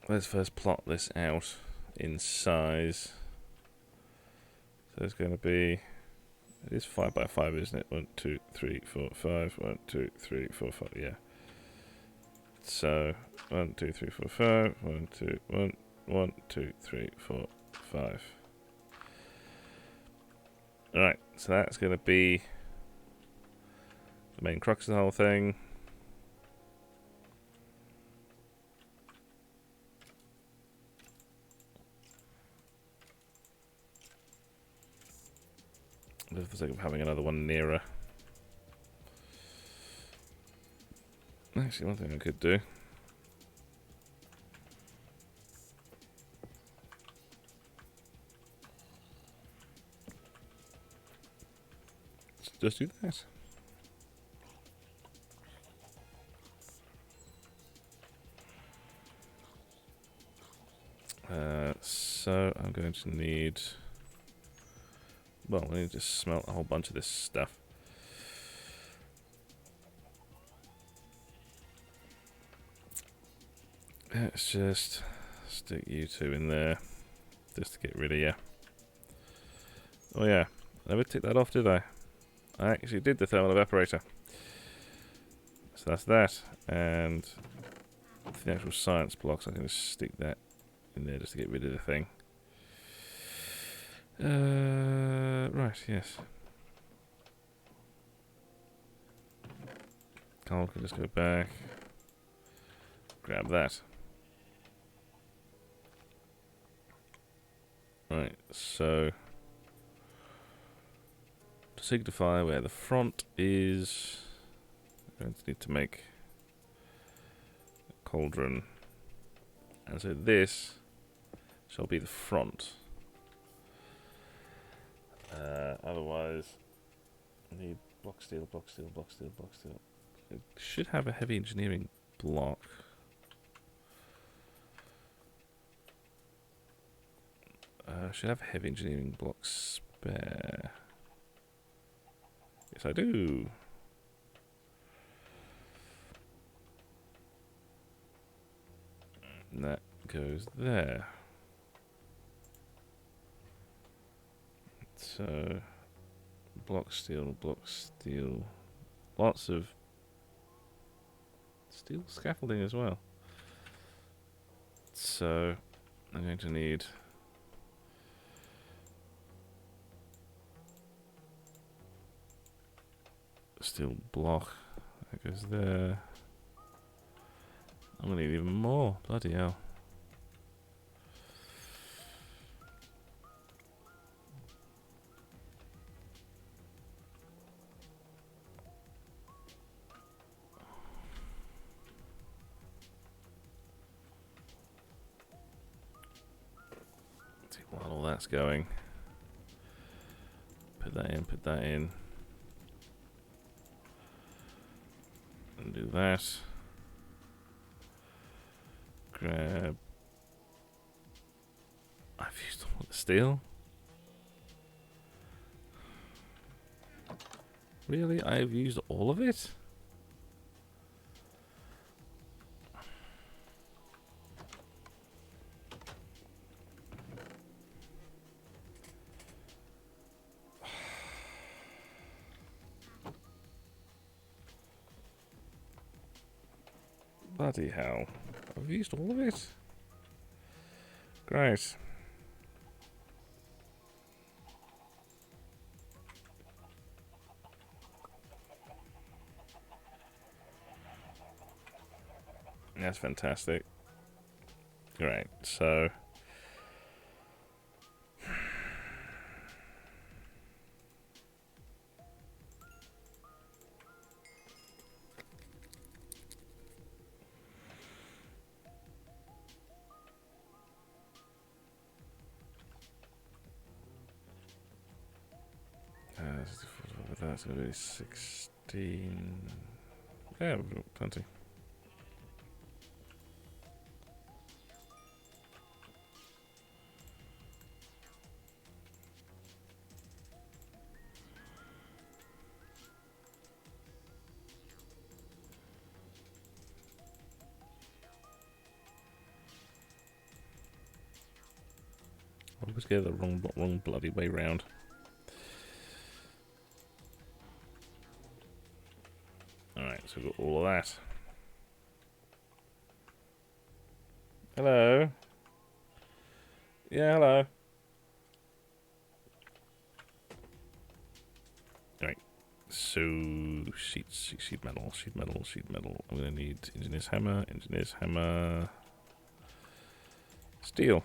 Let's first plot this out in size. So it's going to be, it is 5 by 5, isn't it? 1, 2, 3, 4, 5. 1, 2, 3, 4, 5. Yeah. So 1, 2, 3, 4, 5. 1, 2, 1, 1, 2, 3, 4, 5. Alright, so that's going to be the main crux of the whole thing. For the sake of having another one nearer. Actually, one thing I could do. Just do that. So I'm going to need. Well, we need to smelt a whole bunch of this stuff. Let's just stick you two in there, just to get rid of you. Oh yeah, I never took that off, did I? I actually did the thermal evaporator. So that's that, and for the actual science blocks, I'm going to stick that in there just to get rid of the thing. Right, yes. Carl can just go back, grab that. Right, so to signify where the front is, I'm going to need to make a cauldron, and so this shall be the front. Otherwise, I need block steel, block steel, block steel, block steel. It should have a heavy engineering block. Should have a heavy engineering block spare. Yes, I do. And that goes there. So, block steel, lots of steel scaffolding as well. So, I'm going to need steel block. That goes there. I'm going to need even more. Bloody hell. While all that's going, put that in, and do that. Grab. I've used all the steel. Really? I've used all of it? Bloody hell. I've used all of it? Great. That's fantastic. Great, so that's going to be 16. Yeah, we've got plenty. I always get the wrong bloody way round. Alright, so we've got all of that. Hello? Yeah, hello. Alright, so sheet metal. I'm gonna need engineer's hammer, steel.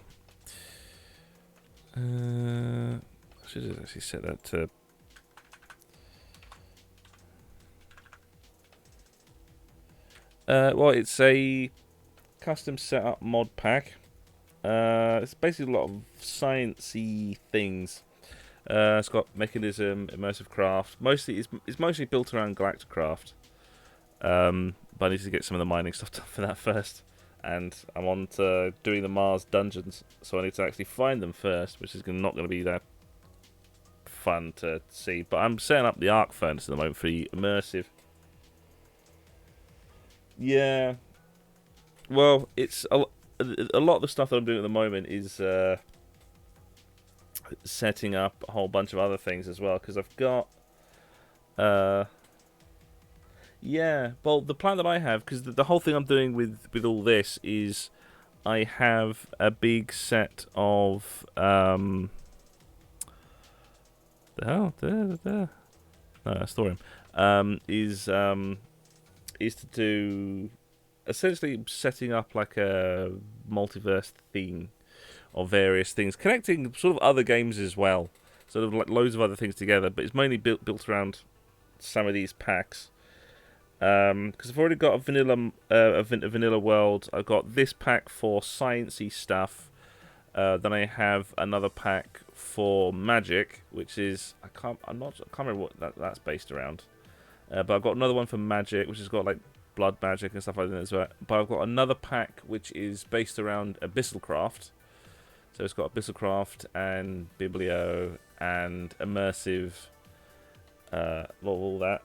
I should have actually set that to... well, it's a custom setup mod pack. It's basically a lot of sciencey things. It's got mechanism, immersive craft. It's mostly built around Galacticraft. But I need to get some of the mining stuff done for that first. And I'm on to doing the Mars dungeons, so I need to actually find them first, which is not going to be that fun to see. But I'm setting up the arc furnace at the moment for the immersive. Yeah. Well, it's a lot of the stuff that I'm doing at the moment is setting up a whole bunch of other things as well, because I've got... yeah, well, the plan that I have, because the whole thing I'm doing with all this is I have a big set of... the hell? There. No, that's Thorium. Is to do... essentially setting up like a multiverse theme of various things, connecting sort of other games as well, sort of like loads of other things together, but it's mainly built around some of these packs. Because I've already got a vanilla world. I've got this pack for sciencey stuff. Then I have another pack for magic, which is I can't remember what that's based around. But I've got another one for magic, which has got like blood magic and stuff like that as well. But I've got another pack which is based around Abyssalcraft. So it's got Abyssalcraft and Biblio and immersive, all that.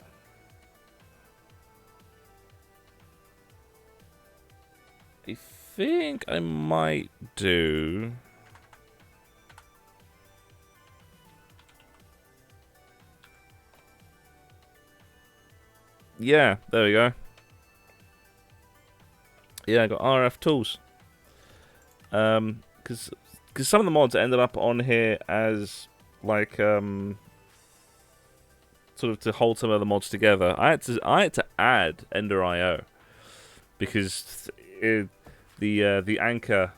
I think I might do... yeah, there we go. Yeah, I got RF tools. Because some of the mods ended up on here as like sort of to hold some of the mods together. I had to add Ender.io because the anchor,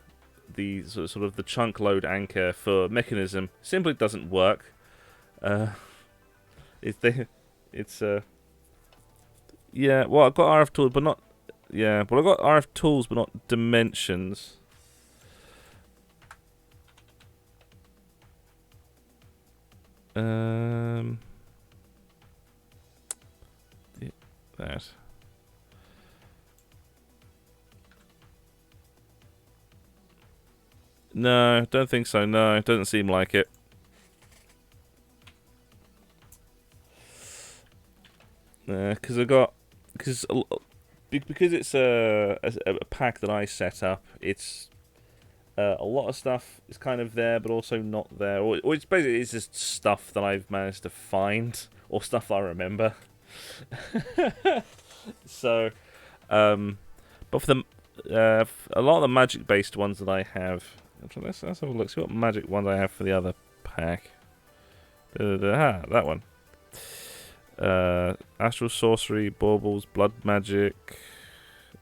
the sort of the chunk load anchor for mechanism simply doesn't work. Yeah. Well, I've got RF tools, but not. Yeah, well, I've got RF tools, but not dimensions. That. No, don't think so. No, it doesn't seem like it. Because it's a pack that I set up. It's a lot of stuff is kind of there, but also not there. Or it's basically just stuff that I've managed to find or stuff that I remember. So, but for a lot of the magic-based ones that I have. Let's have a look. See what magic ones I have for the other pack. That one. Astral sorcery, baubles, blood magic,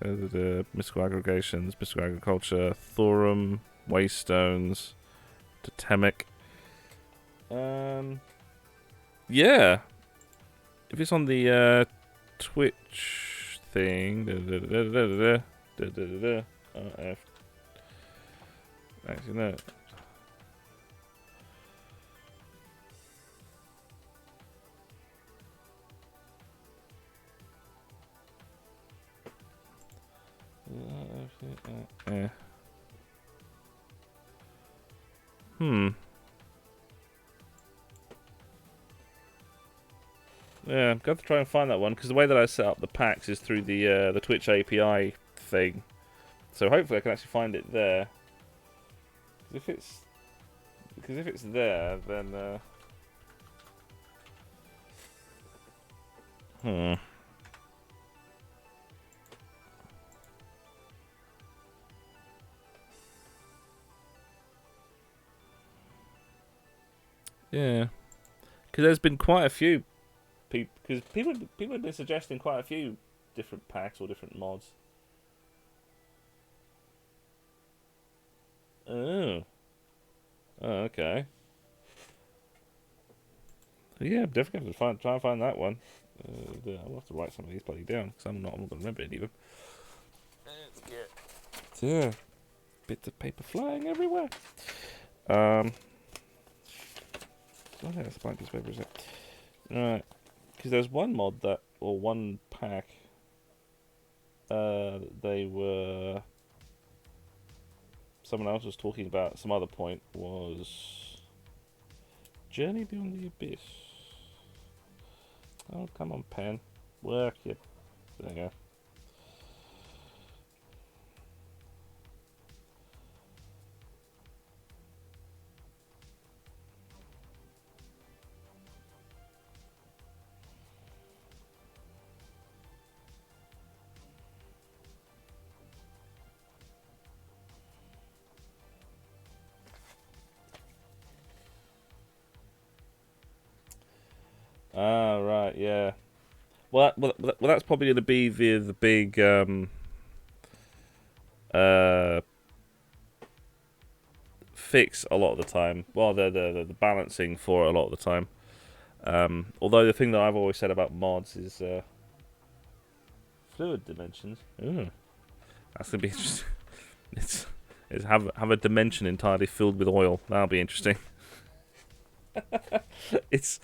mystical aggregations, mystical agriculture, thorum, waystones, totemic. Yeah. If it's on the Twitch thing, actually no. Yeah, I'm going to try and find that one, because the way that I set up the packs is through the Twitch API thing. So hopefully I can actually find it there. Because if it's there, then yeah, because there's been quite a few people. Because people have been suggesting quite a few different packs or different mods. Oh, okay. Yeah, I'm definitely going to try and find that one. I'll have to write some of these bloody down because I'm not going to remember any of them. Let's get bits of paper flying everywhere. Oh, yeah, that's a blank piece of paper, is it? Right, because there's one mod that, or one pack. They were. Someone else was talking about. Some other point was Journey Beyond the Abyss. Oh, come on, pen. Work it. There you go. Ah, right, yeah. Well, that's probably going to be the big uh, fix a lot of the time. Well, the balancing for it a lot of the time. Although the thing that I've always said about mods is fluid dimensions. Ooh, that's gonna be interesting. It's have a dimension entirely filled with oil. That'll be interesting. It's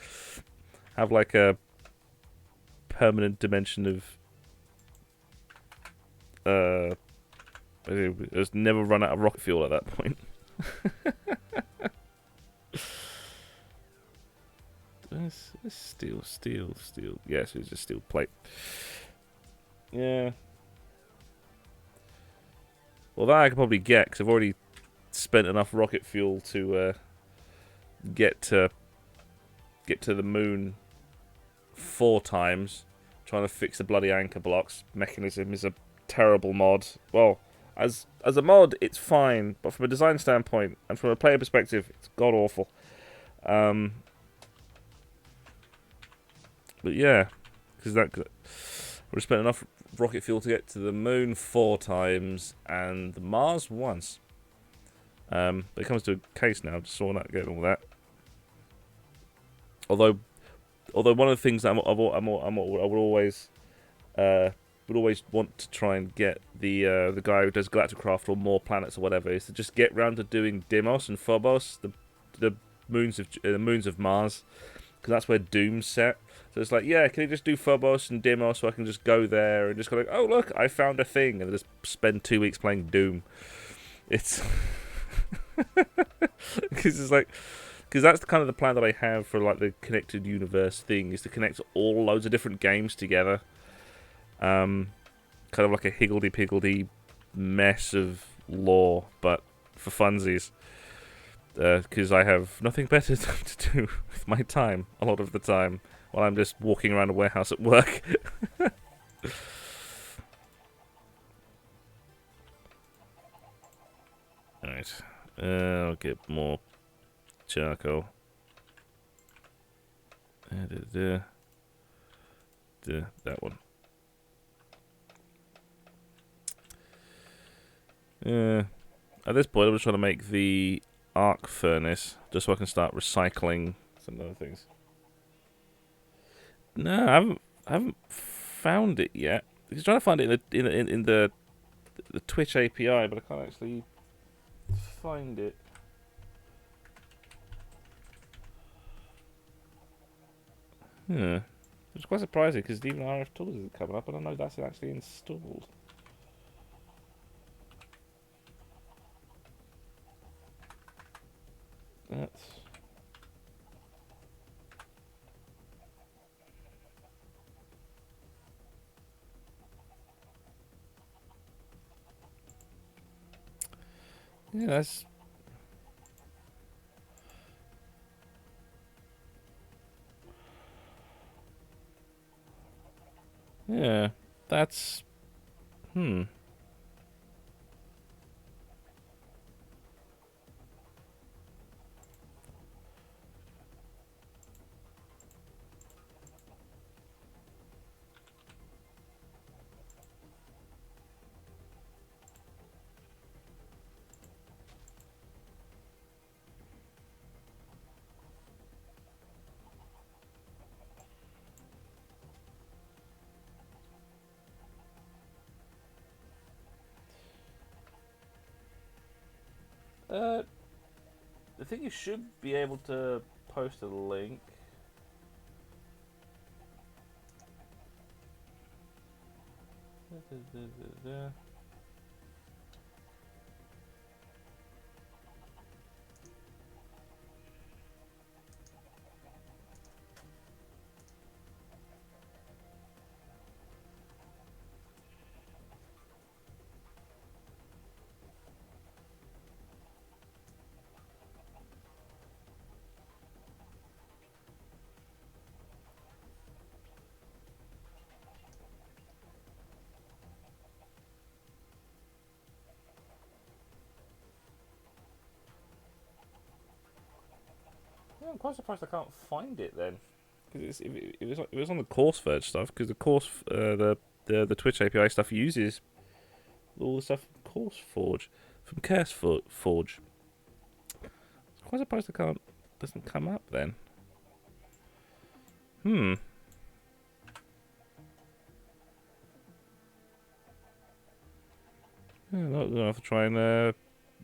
have like a permanent dimension of it's never run out of rocket fuel at that point. This steel. Yes, it's just steel plate. Yeah. Well, that I could probably get because I've already spent enough rocket fuel to get to the moon 4 times. Trying to fix the bloody anchor blocks mechanism is a terrible mod. Well, as a mod, it's fine, but from a design standpoint and from a player perspective, it's god awful. But yeah, because we've spent enough rocket fuel to get to the moon 4 times and Mars once. But it comes to a case now. Just saw that getting all that. Although one of the things that I would always want to try and get the guy who does Galacticraft or More Planets or whatever is to just get round to doing Deimos and Phobos, the moons of Mars, because that's where Doom's set. So it's like, yeah, can you just do Phobos and Deimos so I can just go there and just go like, oh look, I found a thing, and just spend 2 weeks playing Doom. It's because it's like. Because that's kind of the plan that I have for like the connected universe thing, is to connect all loads of different games together. Kind of like a higgledy-piggledy mess of lore, but for funsies. Because I have nothing better to do with my time, a lot of the time, while I'm just walking around a warehouse at work. Alright. I'll get more charcoal. That one. At this point, I'm just trying to make the arc furnace just so I can start recycling some other things. No, I haven't found it yet. I was trying to find it in the Twitch API, but I can't actually find it. It's quite surprising because even RF Tools isn't coming up. I don't know if that's actually installed. That's... Yeah, that's... Yeah, that's... Hmm. I think you should be able to post a link. Yeah, I'm quite surprised I can't find it then. Because it was on the CourseVerge stuff. Because the course, the Twitch API stuff uses all the stuff from CourseForge, from CurseForge. I'm quite surprised I can't. Doesn't come up then. Hmm. Yeah, I'm gonna have to try and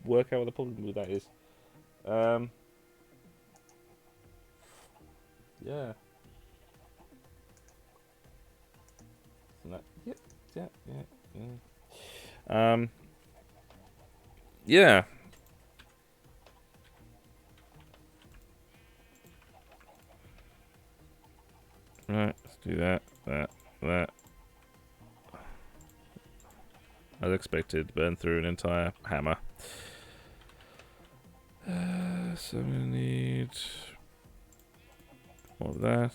work out what the problem with that is. Yeah. No, yep. Yeah. Yeah. Yeah. Yeah. Right. Let's do that. That. As expected, burn through an entire hammer. So I'm gonna need more of that.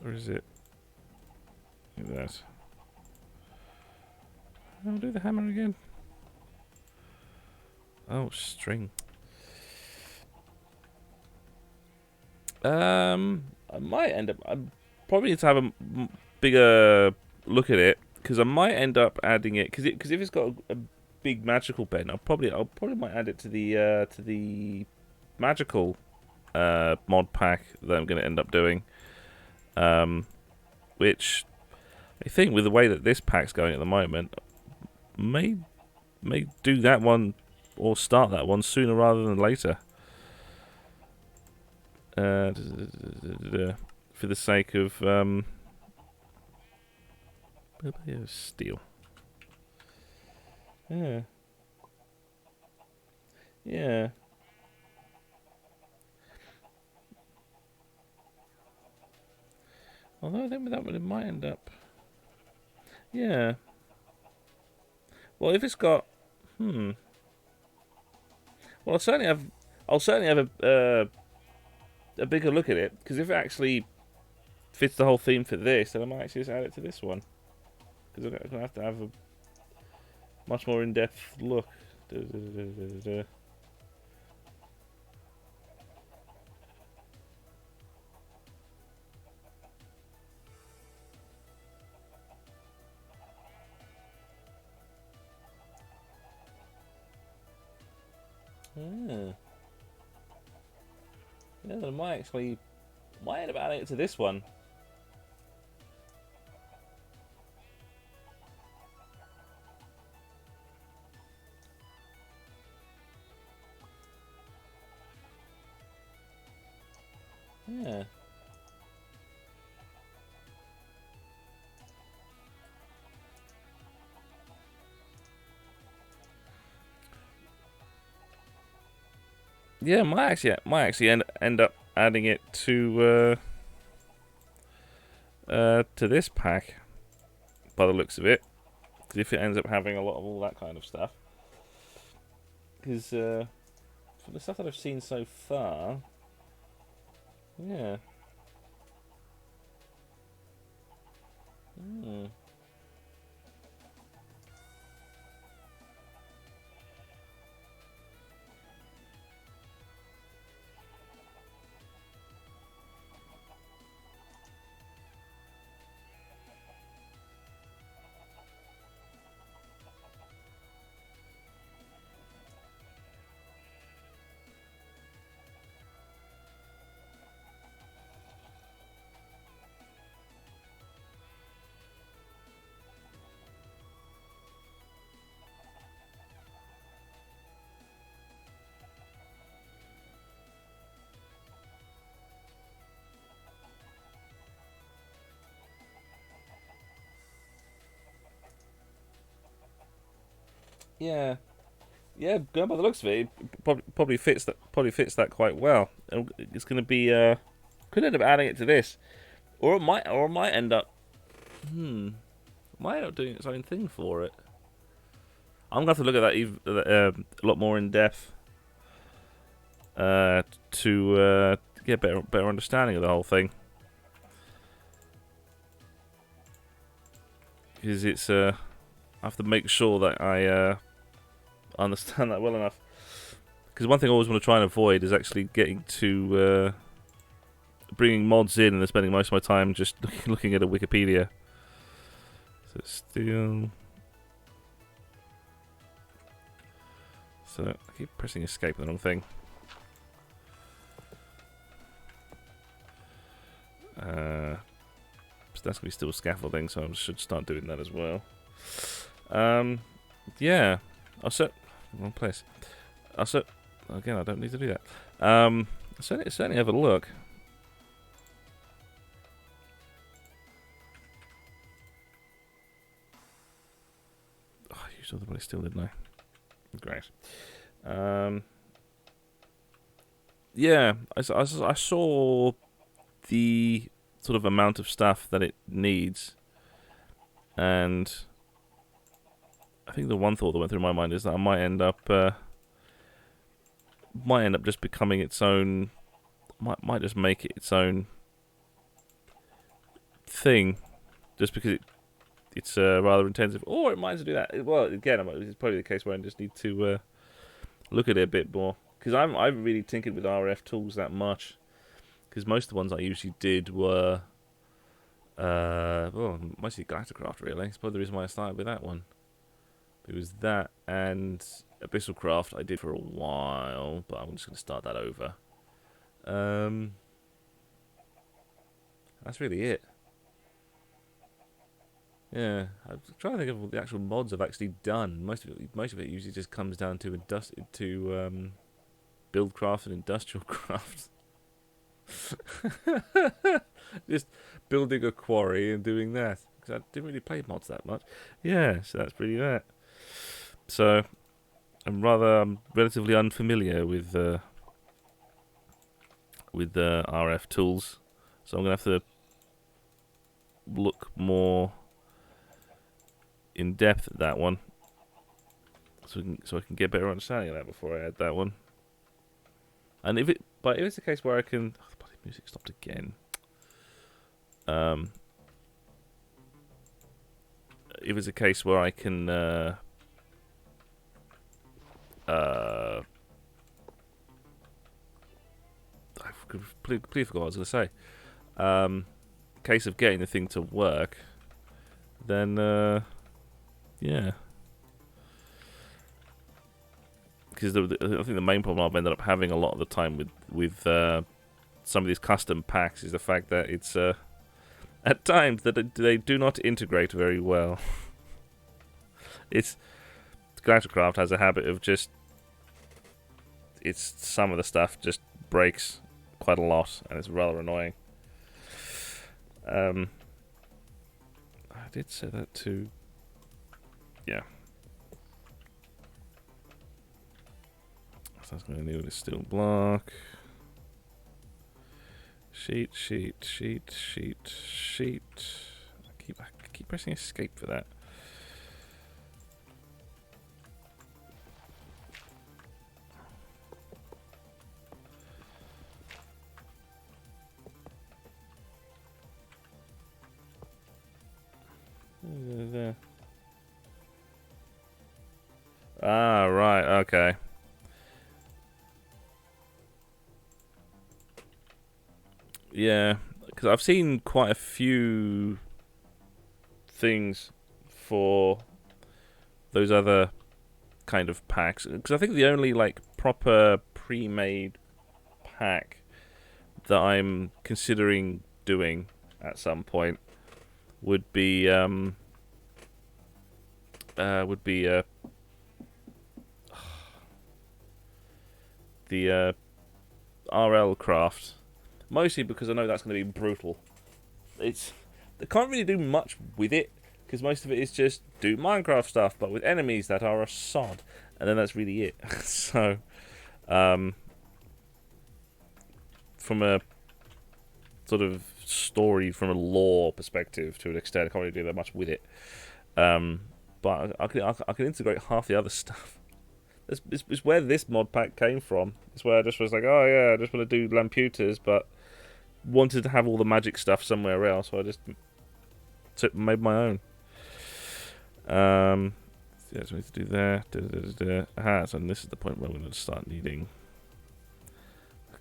Or is it? Do that. I'll do the hammer again. Oh, string. I might end up. I probably need to have a bigger look at it because I might end up adding it because if it's got a big magical pen, I'll probably might add it to the magical mod pack that I'm going to end up doing. Which I think with the way that this pack's going at the moment, may do that one or start that one sooner rather than later. For the sake of steel. Yeah. Yeah. Although I think that one it might end up. Yeah. Well, if it's got, Well, I'll certainly have a bigger look at it because if it actually fits the whole theme for this, then I might actually just add it to this one because I'm gonna have to have a much more in-depth look. Yeah. Yeah, I might end up adding it to this one. Yeah. Yeah, might actually end up adding it to this pack, by the looks of it. If it ends up having a lot of all that kind of stuff, because from the stuff that I've seen so far, yeah. Hmm. Yeah, yeah. Going by the looks of it, probably fits that. Probably fits that quite well. It's going to be. Could end up adding it to this, or it might end up. Might end up doing its own thing for it. I'm gonna have to look at that a lot more in depth. To get better understanding of the whole thing, because it's I have to make sure that I understand that well enough. Because one thing I always want to try and avoid is actually getting to bringing mods in and then spending most of my time just looking at a Wikipedia. So steel. So I keep pressing escape on the wrong thing. That's gonna be still scaffolding, so I should start doing that as well. Yeah, I'll set wrong place. I'll set again. I don't need to do that. Certainly have a look. Oh, I used all the money still, didn't I? Great. Yeah, I saw the sort of amount of stuff that it needs, and I think the one thought that went through my mind is that I might end up just becoming its own, might just make it its own thing, just because it's rather intensive, or it might do that. Well, again, it's probably the case where I just need to look at it a bit more, because I haven't really tinkered with RF tools that much. Because most of the ones I usually did were, mostly Galacticraft, really. It's probably the reason why I started with that one. It was that and Abyssal Craft I did for a while, but I'm just going to start that over. That's really it. Yeah, I'm trying to think of what the actual mods I've actually done. Most of it usually just comes down to Buildcraft and Industrial Craft. Just building a quarry and doing that, because I didn't really play mods that much. Yeah, so that's pretty that. So I'm relatively unfamiliar with RF tools, so I'm gonna have to look more in depth at that one, so I can get a better understanding of that before I add that one. And if it's a case where I can, the bloody music stopped again. If it's a case where I can, I completely forgot what I was going to say. Case of getting the thing to work, then yeah. Because I think the main problem I've ended up having a lot of the time with some of these custom packs is the fact that it's at times that they do not integrate very well. Galacticraft has a habit of some of the stuff just breaks quite a lot, and it's rather annoying. I did say that too. Yeah. That's going to need a steel block. Sheet. I keep pressing escape for that. There. Ah, right, okay. Yeah, because I've seen quite a few things for those other kind of packs. Because I think the only like proper pre-made pack that I'm considering doing at some point would be the RL craft, mostly because I know that's going to be brutal. They can't really do much with it because most of it is just do Minecraft stuff, but with enemies that are a sod, and then that's really it. So, from a sort of story, from a lore perspective, to an extent, I can't really do that much with it. But I can integrate half the other stuff. It's where this mod pack came from. It's where I just was like, oh yeah, I just want to do Lamputers, but wanted to have all the magic stuff somewhere else, so I just made my own. Yeah, so we need to do there. Aha, so this is the point where we're going to start needing...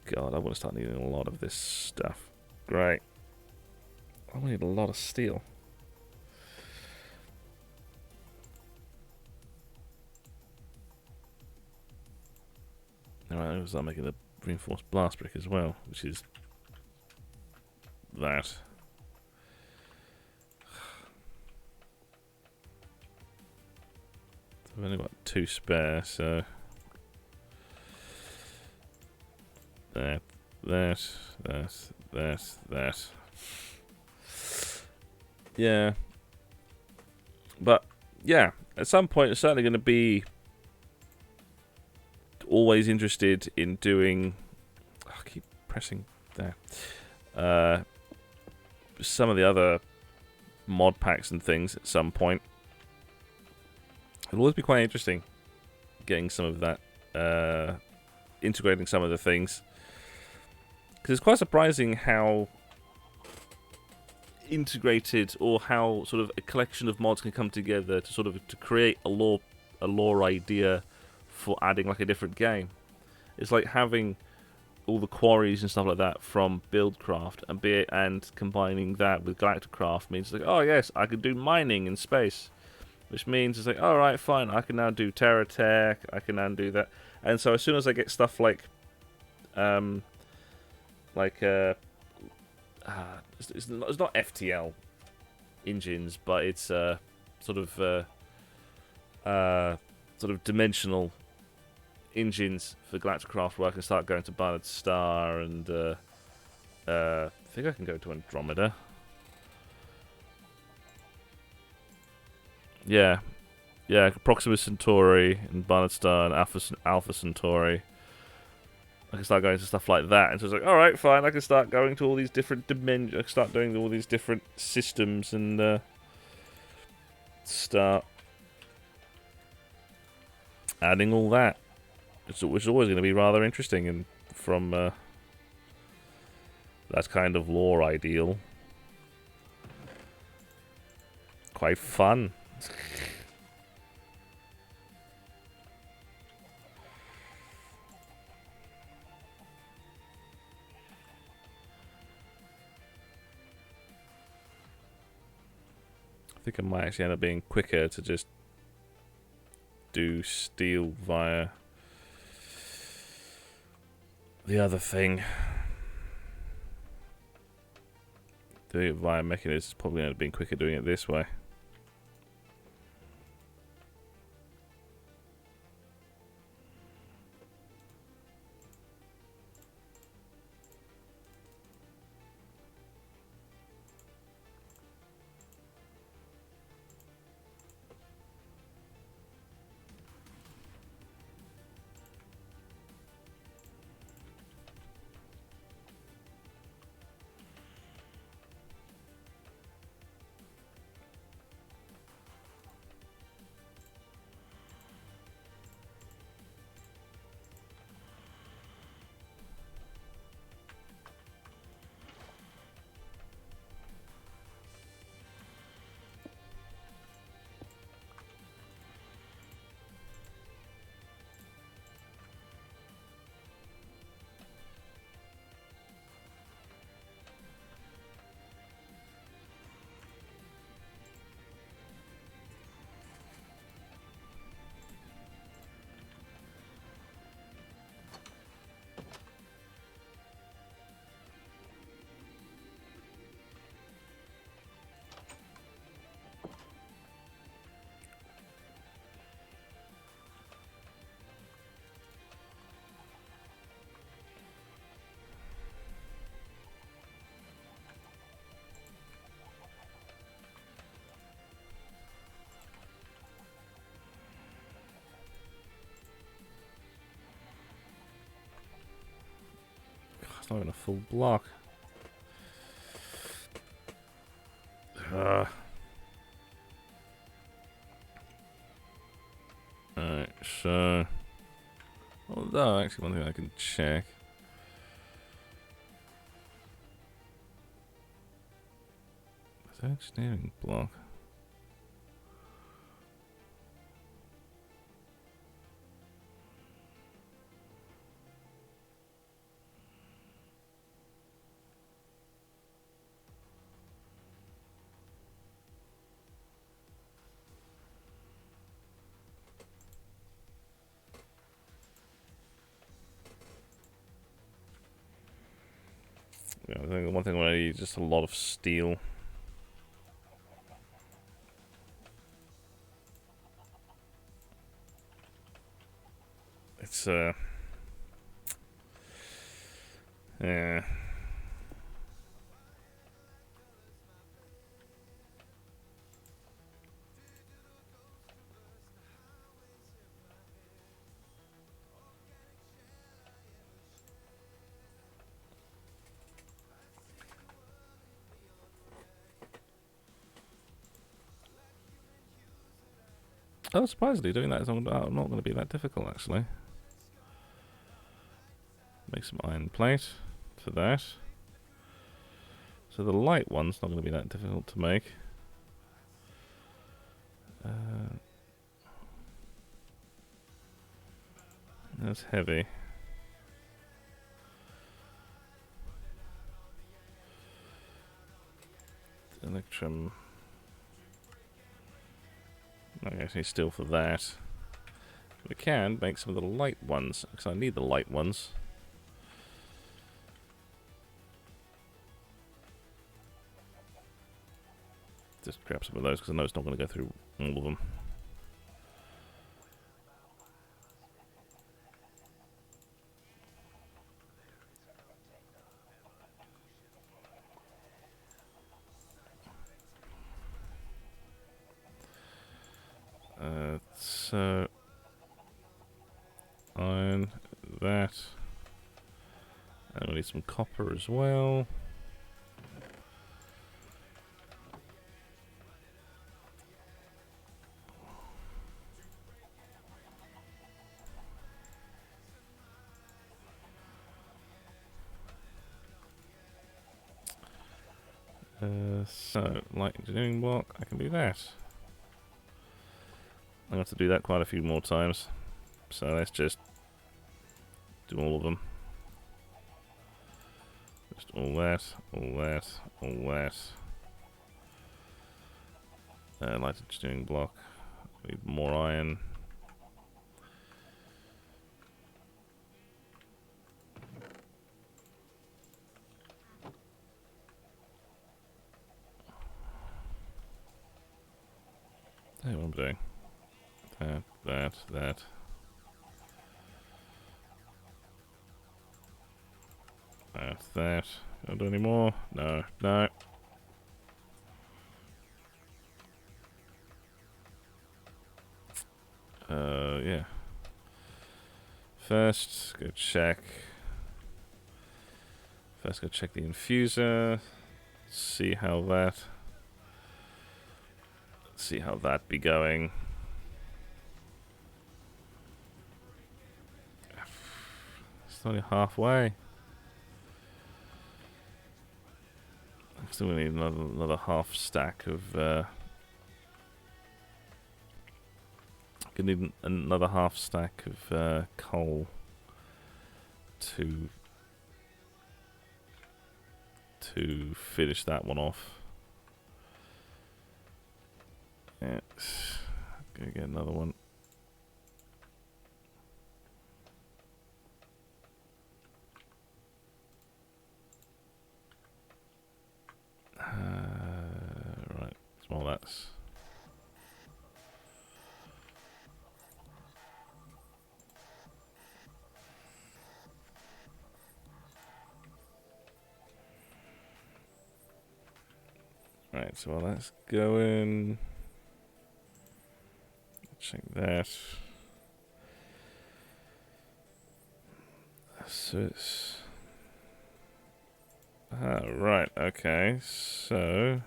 God, I want to start needing a lot of this stuff. Great. I need a lot of steel. Alright, I'm going to start making the reinforced blast brick as well, which is that. So I've only got 2 spare, so that. Yeah. But, yeah, at some point it's certainly going to be always interested in doing... Oh, I keep pressing there. Some of the other mod packs and things at some point. It'll always be quite interesting getting some of that, integrating some of the things. Because it's quite surprising how integrated, or how sort of a collection of mods can come together to sort of to create a lore idea for adding like a different game. It's like having all the quarries and stuff like that from Buildcraft and combining that with Galacticraft means like, oh yes, I can do mining in space, which means it's like, all right, fine, I can now do Terra Tech, I can now do that. And so as soon as I get stuff like it's not FTL engines, but it's sort of dimensional engines for Galacticraft, where I can start going to Barnard Star, and I think I can go to Andromeda. Yeah, Proxima Centauri and Barnard Star and Alpha Centauri. I can start going to stuff like that, and so it's like, all right, fine. I can start going to all these different dimensions. I can start doing all these different systems, and start adding all that, which is always going to be rather interesting, and from that kind of lore ideal, quite fun. I think it might actually end up being quicker to just do steel via the other thing. Doing it via mechanism is probably end up being quicker doing it this way. It's not even a full block. Alright, so... Although, actually, one thing I can check. Is that engineering block? Yeah, I think the one thing I need is just a lot of steel. It's yeah. Oh, surprisingly, doing that is not going to be that difficult, actually. Make some iron plate for that. So the light one's not going to be that difficult to make. That's heavy. Electrum. I actually steel for that. We can make some of the light ones, because I need the light ones. Just grab some of those, because I know it's not going to go through all of them. So iron, that, and we need some copper as well. So light engineering block, I can do that. I'm going to have to do that quite a few more times. So let's just do all of them. Just all that, all that, all that. Light engineering block. Need more iron. Hey, what I'm doing. That. That. Don't do any more. No. Yeah. First, go check. The infuser. See how that be going. It's only halfway. I still need another half stack of. Gonna need another half stack of coal to finish that one off. Yeah, gonna get another one. Right, small that's. Right, so while that's going, check that. So it's Right, okay, so...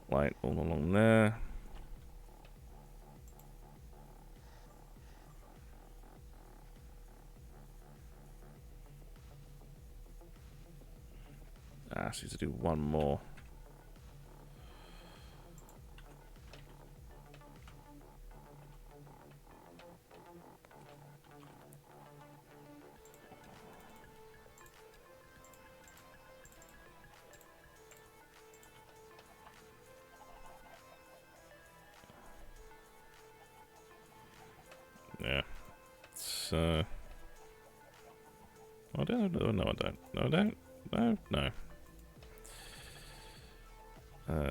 Light all along there. I just need to do one more. Yeah. So... I don't know. No, I don't. No, I don't. No, no.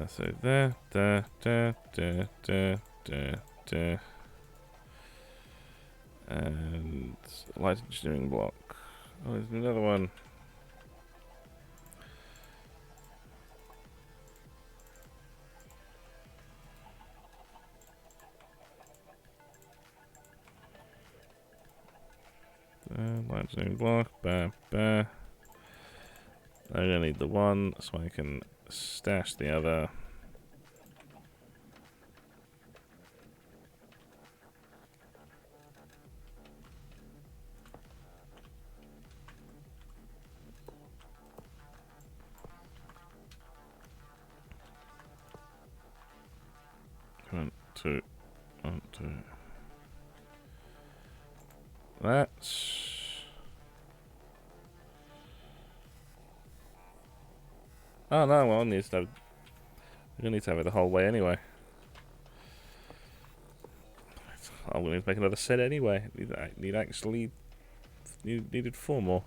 So there, there, there, there, there, there, there. And light engineering block. Oh, there's another one. Light engineering block. Bah, bah. I'm gonna need the one so I can stash the other. One, two, one, two. That's... Oh no, well, we're gonna need to have it the whole way anyway. I'm gonna need to make another set anyway. Needed 4 more.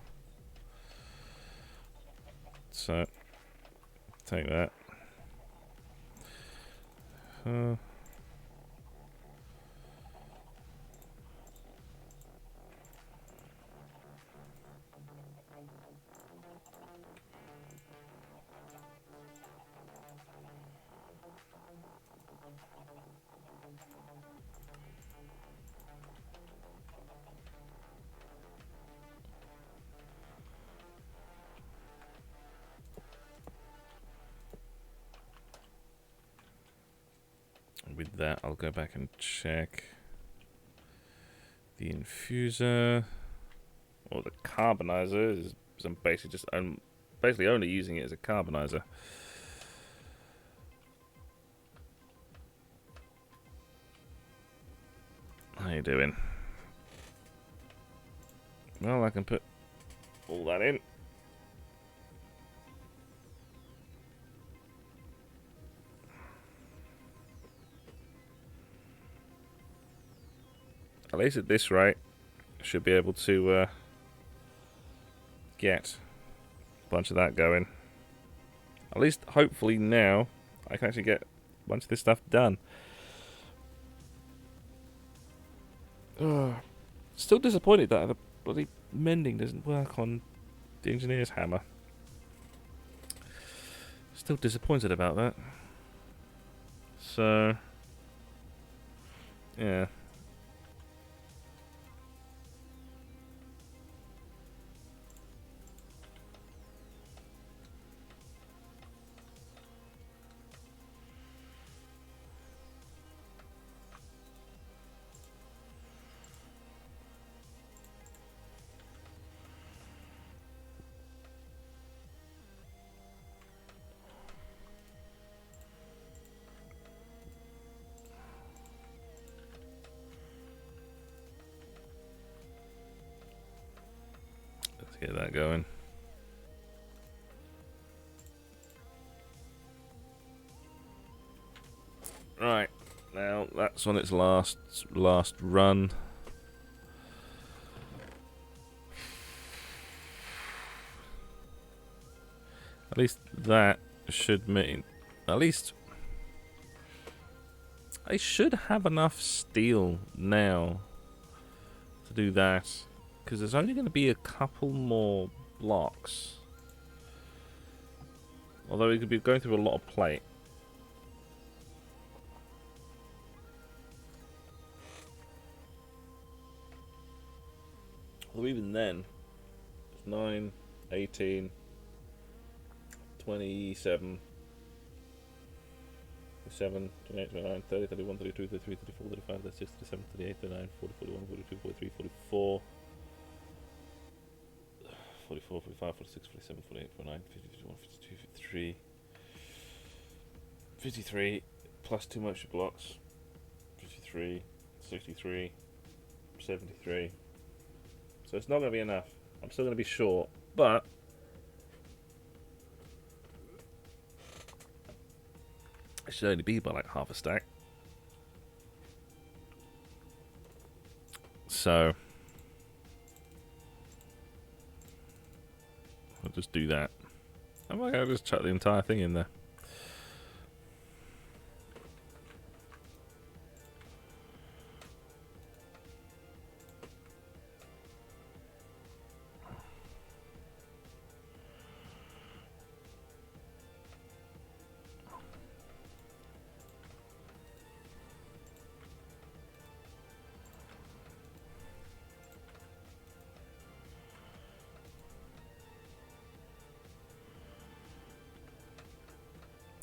So take that. 'With that, I'll go back and check the infuser or the carbonizer. I'm basically only using it as a carbonizer. How you doing? Well, I can put all that in. At least at this rate, I should be able to get a bunch of that going. At least, hopefully now, I can actually get a bunch of this stuff done. Still disappointed that the bloody mending doesn't work on the engineer's hammer. Still disappointed about that. So, yeah. Let's get that going. Right, now that's on its last run. At least that should mean, at least I should have enough steel now to do that, because there's only going to be a couple more blocks. Although we could be going through a lot of plate. even then, it's 9, 18, 27, 27, 28, 29, 30, 31, 32, 33, 34, 35, 36, 37, 38, 39, 40, 41, 42, 43, 44, 44, 45, 46, 47, 48, 49, 50, 51, 52, 53, 53, plus 2 motion blocks, 53, 63, 73. So it's not going to be enough. I'm still going to be short, but it should only be by like half a stack. So I'll just do that. I might just chuck the entire thing in there.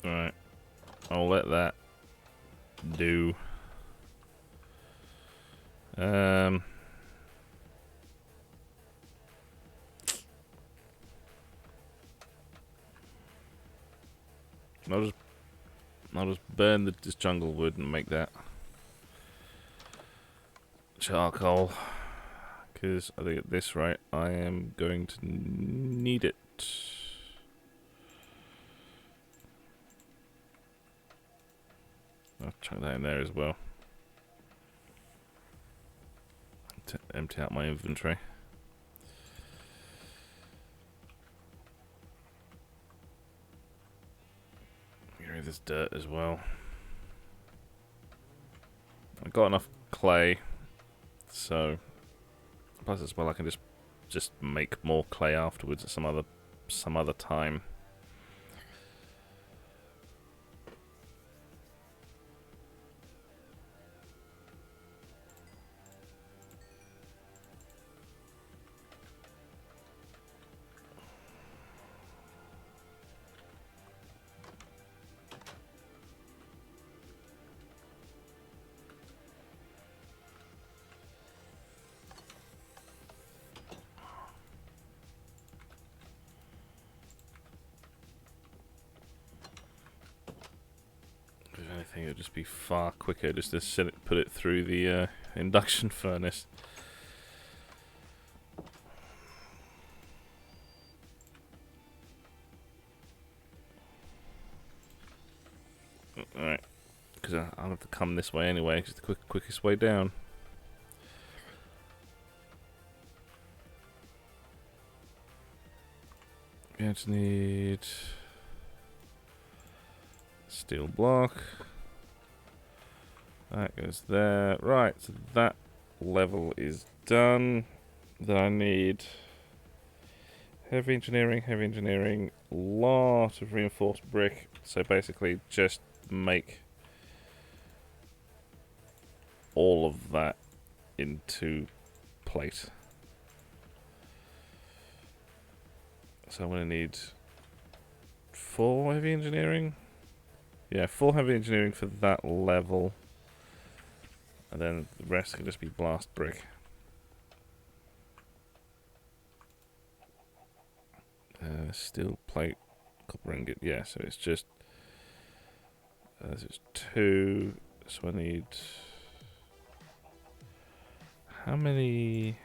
Alright. I'll let that do. I'll just burn this jungle wood and make that charcoal, because I think at this rate I am going to need it. I'll chuck that in there as well to empty out my inventory. Get rid of this dirt as well. I've got enough clay, so plus as well I can just make more clay afterwards at some other time. If anything, it would just be far quicker just to put it through the induction furnace. Alright, because I'll have to come this way anyway, because it's the quickest way down. I just need steel block. That goes there. Right, so that level is done. Then I need heavy engineering, lot of reinforced brick. So basically just make all of that into plate. So I'm going to need 4 heavy engineering. Yeah, 4 heavy engineering for that level. And then the rest can just be blast brick. Steel plate, copper ingot. Yeah, so it's just... it's 2. So I need... How many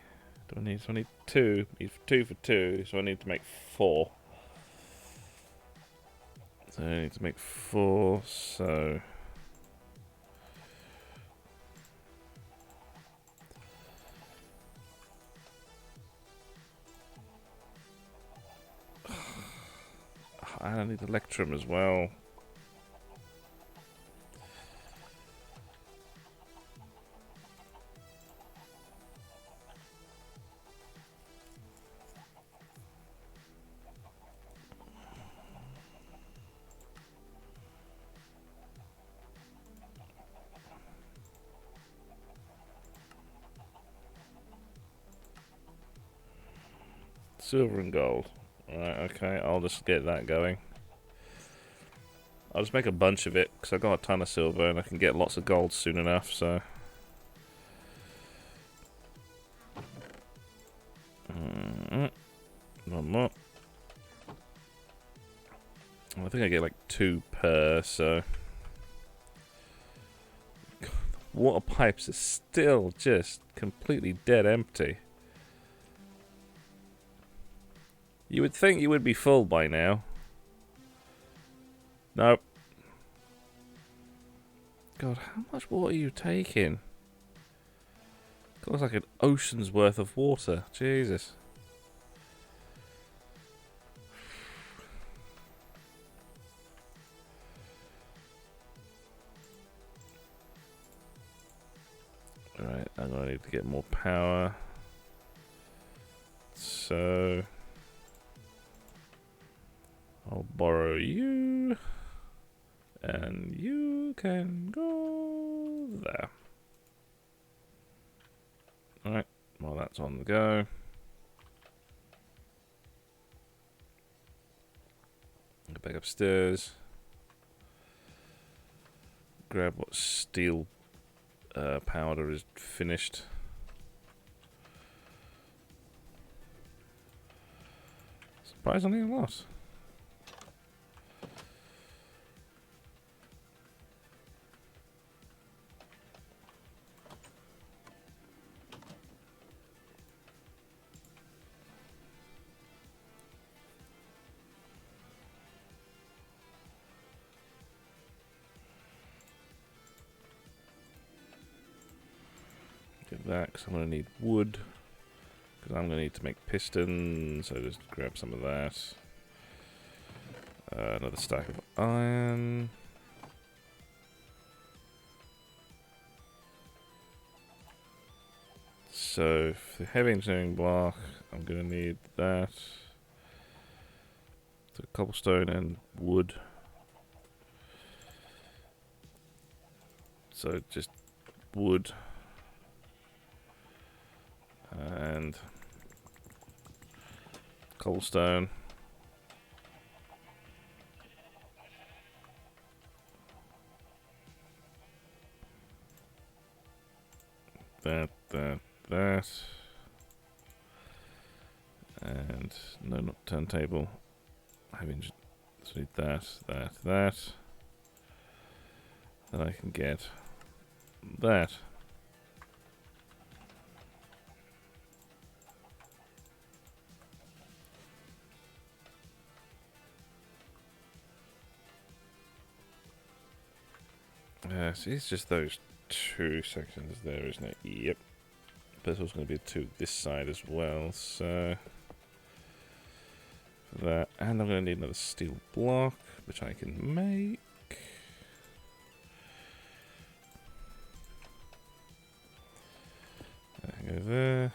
do I need? So I need 2. I need 2 for 2, so I need to make 4. So I need to make 4, so... I need electrum as well. Silver and gold. Right, okay, I'll just get that going. I'll just make a bunch of it, because I've got a ton of silver, and I can get lots of gold soon enough, so... One more. I think I get like 2 per, so... God, the water pipes are still just completely dead empty. You would think you would be full by now. Nope. God, how much water are you taking? God, it's like an ocean's worth of water. Jesus. Alright, I'm gonna need to get more power. So... I'll borrow you. And you can go there. Alright, well that's on the go. Go back upstairs. Grab what steel powder is finished. Surprisingly a lot. Get that, because I'm going to need wood. Because I'm going to need to make pistons, so just grab some of that. Another stack of iron. So, for the heavy engineering block, I'm going to need that. So, cobblestone and wood. So, just wood. And cobblestone. That. And no, not turntable. Having so need that. Then I can get that. So it's just those 2 sections there, isn't it? Yep. But there's also going to be 2 this side as well, so... that. And I'm going to need another steel block, which I can make. Go there.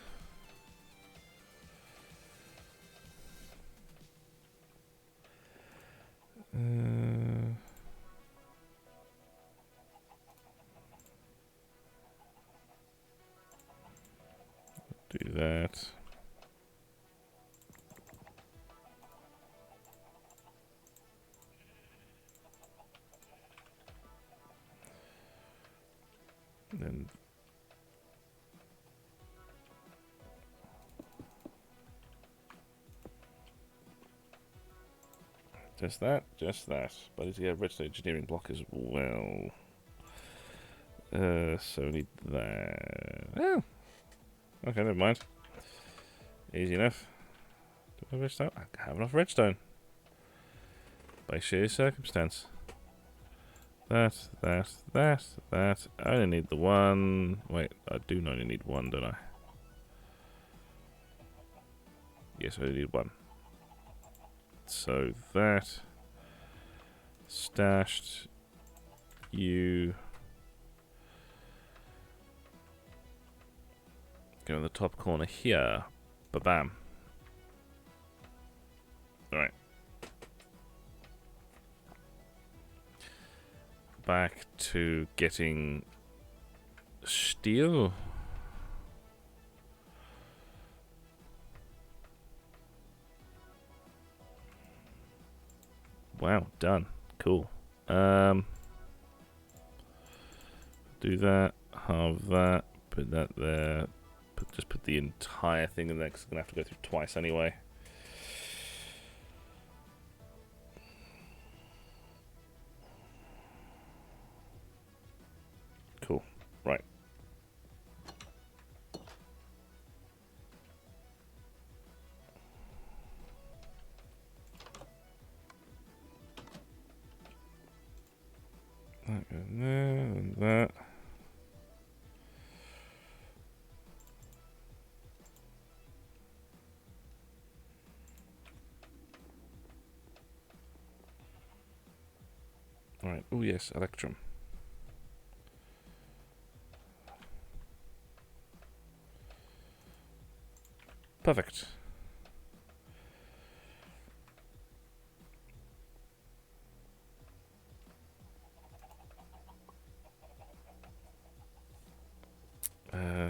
Do that. And then just that. But I need to get a redstone engineering block as well. So we need that. Oh. Okay, never mind. Easy enough. Do I have redstone? I have enough redstone. By sheer circumstance. That. I only need the one. Wait, I do only need one, don't I? Yes, I only need one. So that. Stashed. You. Go in the top corner here. Ba-bam. Alright. Back to getting steel. Wow, done. Cool. Do that. Halve that. Put that there. Just put the entire thing in there because I'm going to have to go through twice anyway. Cool. Right. That goes there and that. Alright. Oh yes, Electrum. Perfect.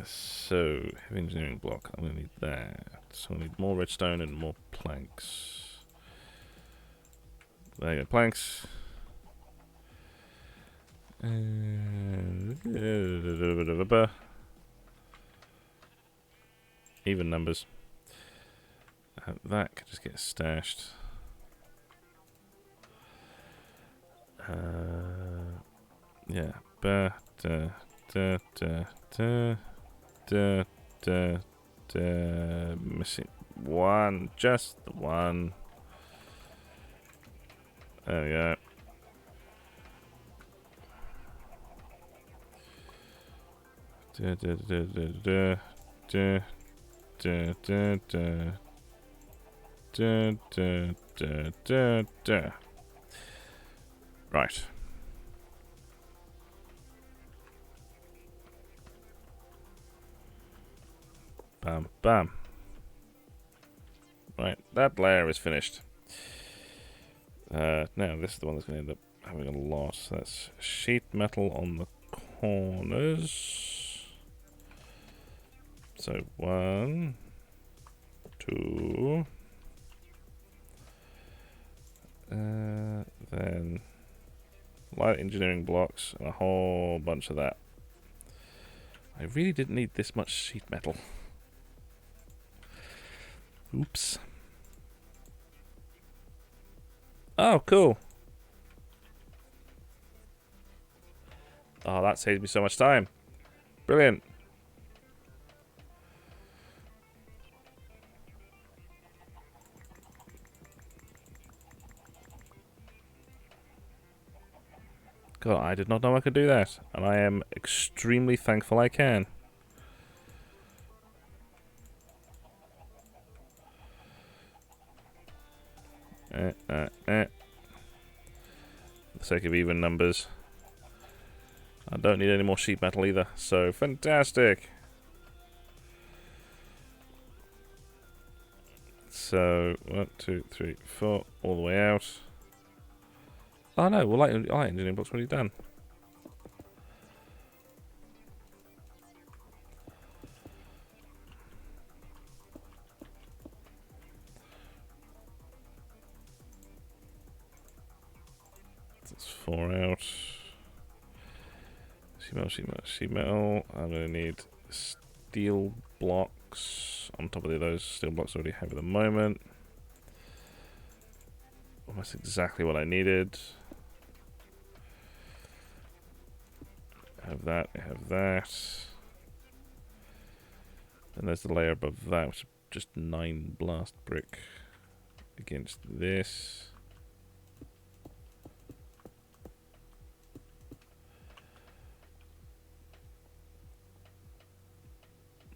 So, heavy engineering block. I'm going to need that. So I need more redstone and more planks. There you go, planks. Even numbers. That could just get stashed. Yeah. Da, da, da, da, da, da, da. Missing one. Just the one. There we go. Da, da, da, da, da, da, da, da, da. Da, da, da, da, da. Right. Bam, bam. Right, that layer is finished. Now, this is the one that's going to end up having a loss. That's sheet metal on the corners. So, 1, 2. Then light engineering blocks and a whole bunch of that. I really didn't need this much sheet metal. Oops. Oh, cool. Oh, that saves me so much time. Brilliant. God, I did not know I could do that. And I am extremely thankful I can. For the sake of even numbers. I don't need any more sheet metal either. So, fantastic. So, 1, 2, 3, 4, all the way out. Oh no, well, light engineering block's already done. That's 4 out. Sheet metal, sheet metal, sheet metal. I'm going to need steel blocks on top of those steel blocks I already have at the moment. Almost exactly what I needed. Have that, I have that. And there's the layer above that, which is just 9 blast brick against this.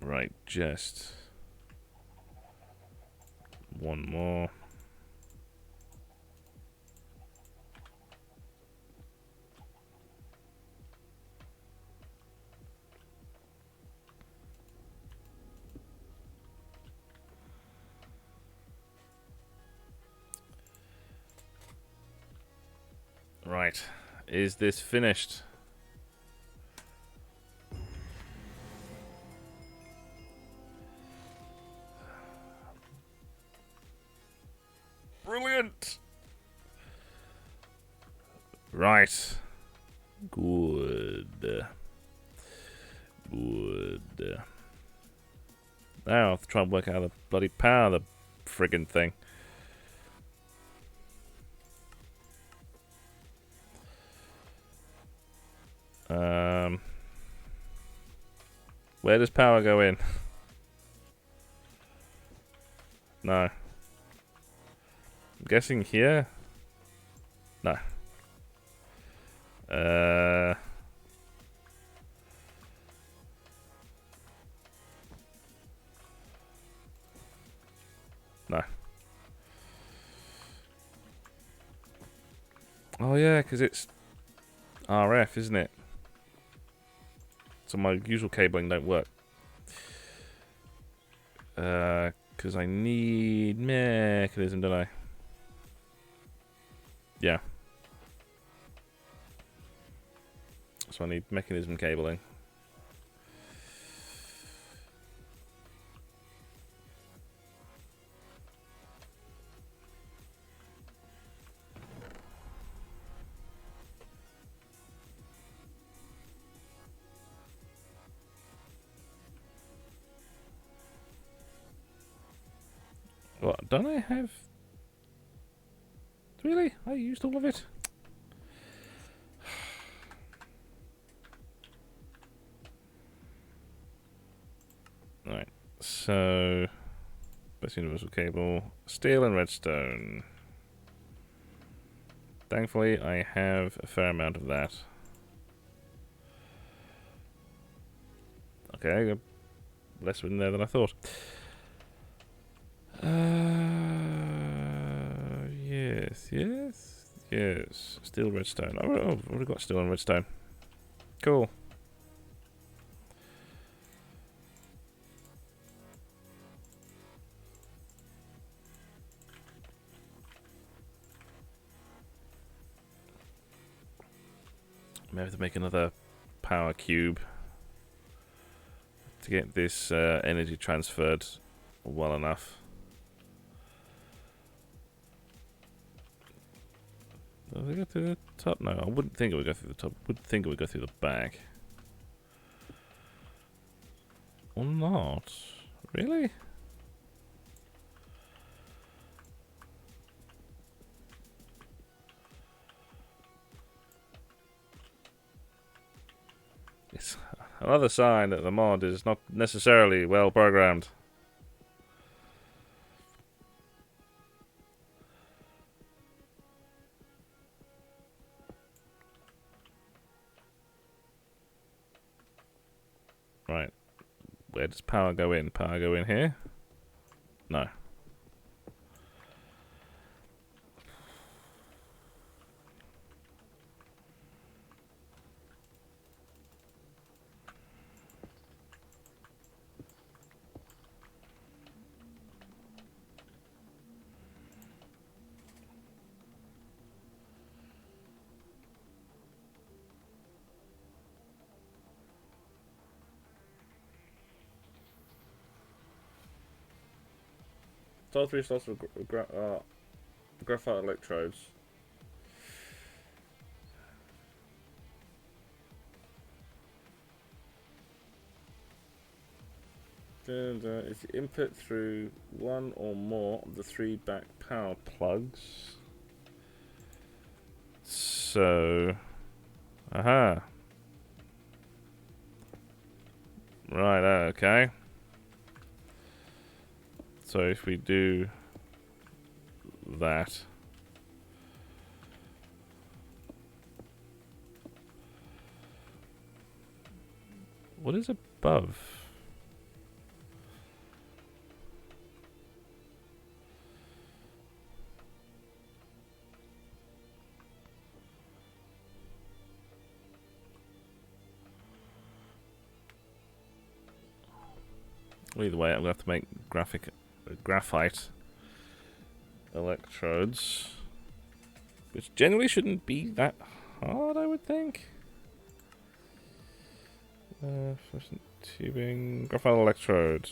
Right, just one more. Right, is this finished? Brilliant! Right. Good. Good. Now I have to try and work out how to bloody power the friggin' thing. Where does power go in? No. I'm guessing here? No. No. Oh yeah, because it's RF, isn't it? So my usual cabling don't work. Because I need mechanism, don't I? Yeah. So I need mechanism cabling. What, don't I have... Really? I used all of it? Right, so... Best universal cable. Steel and redstone. Thankfully, I have a fair amount of that. Okay, I got less in there than I thought. Yes. Steel, redstone. Oh, I've already got steel and redstone. Cool. Maybe have to make another power cube to get this energy transferred well enough. Does it go through the top? No, I wouldn't think it would go through the top. I would think it would go through the back. Or not. Really? It's another sign that the mod is not necessarily well programmed. Right. Where does power go in? Power go in here? No. Total 3 slots for graphite electrodes. If you input through one or more of the 3 back power plugs. So, aha. Right, okay. So if we do that. What is above? Well, either way, I'm going to have to make graphite electrodes, which generally shouldn't be that hard, I would think. Fluorescent tubing, graphite electrode,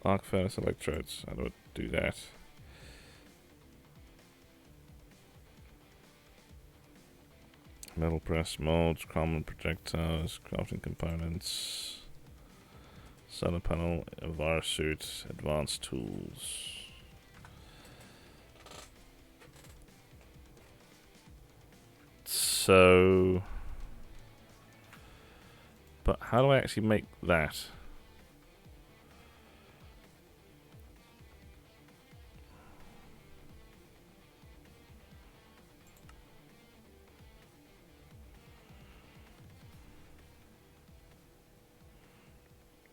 arc furnace electrodes. How do I do that? Metal press molds, common projectiles, crafting components, solar panel, virus suit, advanced tools. So, but how do I actually make that?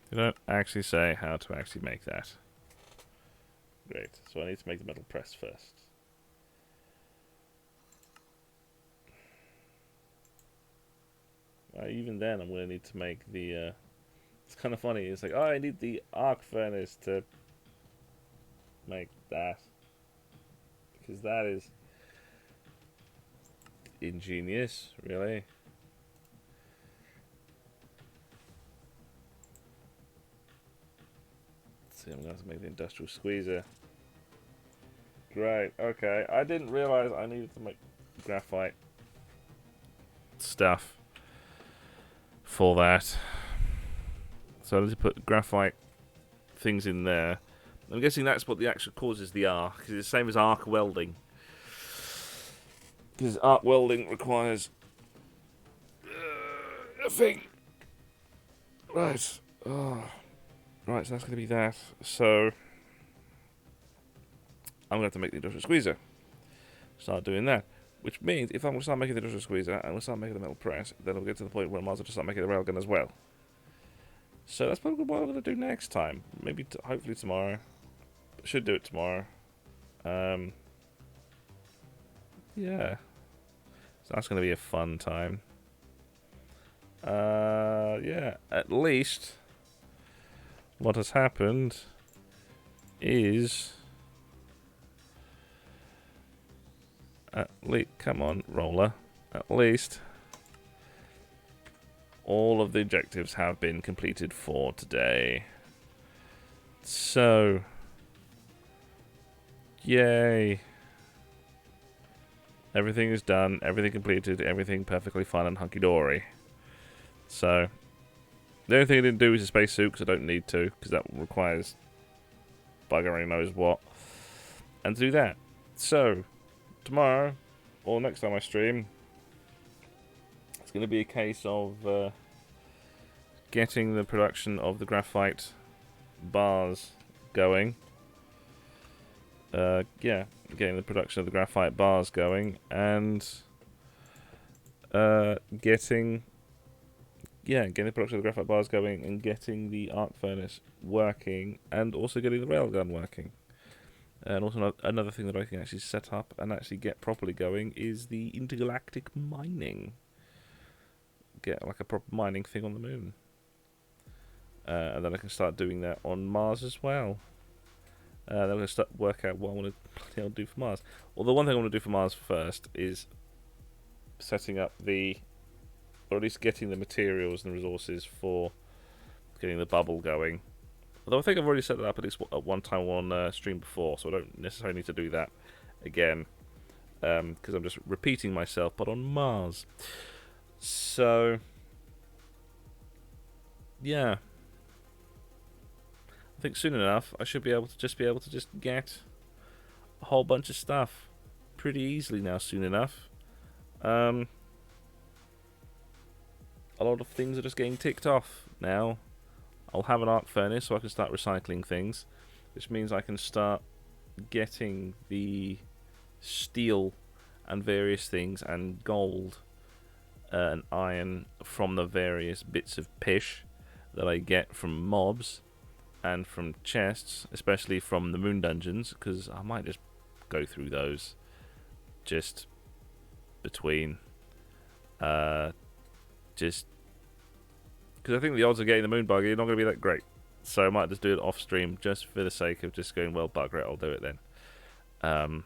They don't actually say how to actually make that. Great. So I need to make the metal press first. Even then, I'm going to need to make the... it's kind of funny. It's like, oh, I need the arc furnace to make that. Because that is ingenious, really. Let's see, I'm going to have to make the industrial squeezer. Great, okay. I didn't realize I needed to make graphite stuff for that. So I need to put graphite things in there. I'm guessing that's what the actual causes the arc, because it's the same as arc welding. Because arc welding requires a thing. Right. Oh. Right, so that's going to be that. So I'm going to have to make the industrial squeezer. Start doing that. Which means if I'm going to start making the industrial squeezer and we'll start making the metal press, then I'll get to the point where I might as well just start making the railgun as well. So that's probably what I'm going to do next time. Maybe, hopefully tomorrow. Should do it tomorrow. Yeah. So that's going to be a fun time. Yeah, at least what has happened is... come on, roller. At least all of the objectives have been completed for today. So, yay. Everything is done, everything completed, everything perfectly fine and hunky-dory. So, the only thing I didn't do is a spacesuit, because I don't need to, because that requires bugger only knows what. And to do that. So, tomorrow, or next time I stream, it's going to be a case of getting the production of the graphite bars going. Yeah, getting the production of the graphite bars going, and getting the production of the graphite bars going, and getting the arc furnace working, and also getting the railgun working. And also another thing that I can actually set up and actually get properly going is the intergalactic mining. Get like a proper mining thing on the moon. And then I can start doing that on Mars as well. Then I'm going to start work out what I want to do for Mars. Well, the one thing I want to do for Mars first is setting up or at least getting the materials and resources for getting the bubble going. Although I think I've already set it up at least at one time on stream before, so I don't necessarily need to do that again, because I'm just repeating myself, but on Mars. So, yeah. I think soon enough I should be able to just get a whole bunch of stuff pretty easily now. Soon enough, a lot of things are just getting ticked off now. I'll have an arc furnace so I can start recycling things, which means I can start getting the steel and various things and gold and iron from the various bits of pish that I get from mobs and from chests, especially from the moon dungeons, because I might just go through those just between just because I think the odds of getting the moon buggy are not going to be that great, so I might just do it off stream just for the sake of just going, well, bugger it, I'll do it then. Because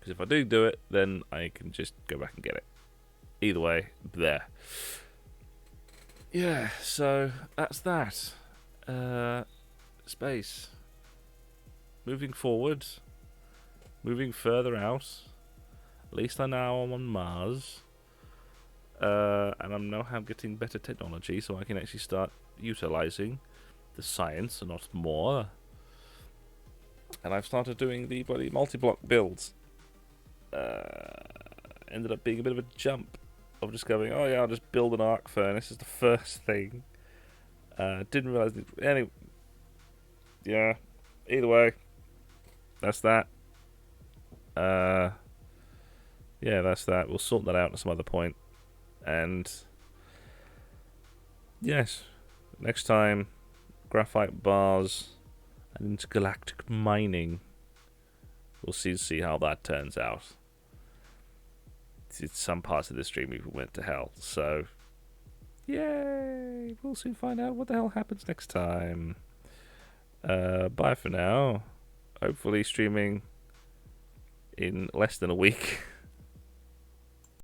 if I do it, then I can just go back and get it. Either way, there. Yeah, so that's that. Space. Moving forward. Moving further out. At least I know I'm on Mars. And I'm now getting better technology, so I can actually start utilizing the science and not more. And I've started doing the bloody multi-block builds. Ended up being a bit of a jump of just going, oh yeah, I'll just build an arc furnace as the first thing. Didn't realize anyway. Yeah, either way, that's that. Yeah, that's that. We'll sort that out at some other point. And yes, next time, graphite bars and intergalactic mining. We'll see how that turns out. It's some parts of the stream even went to hell, so yay! We'll soon find out what the hell happens next time. Bye for now. Hopefully streaming in less than a week.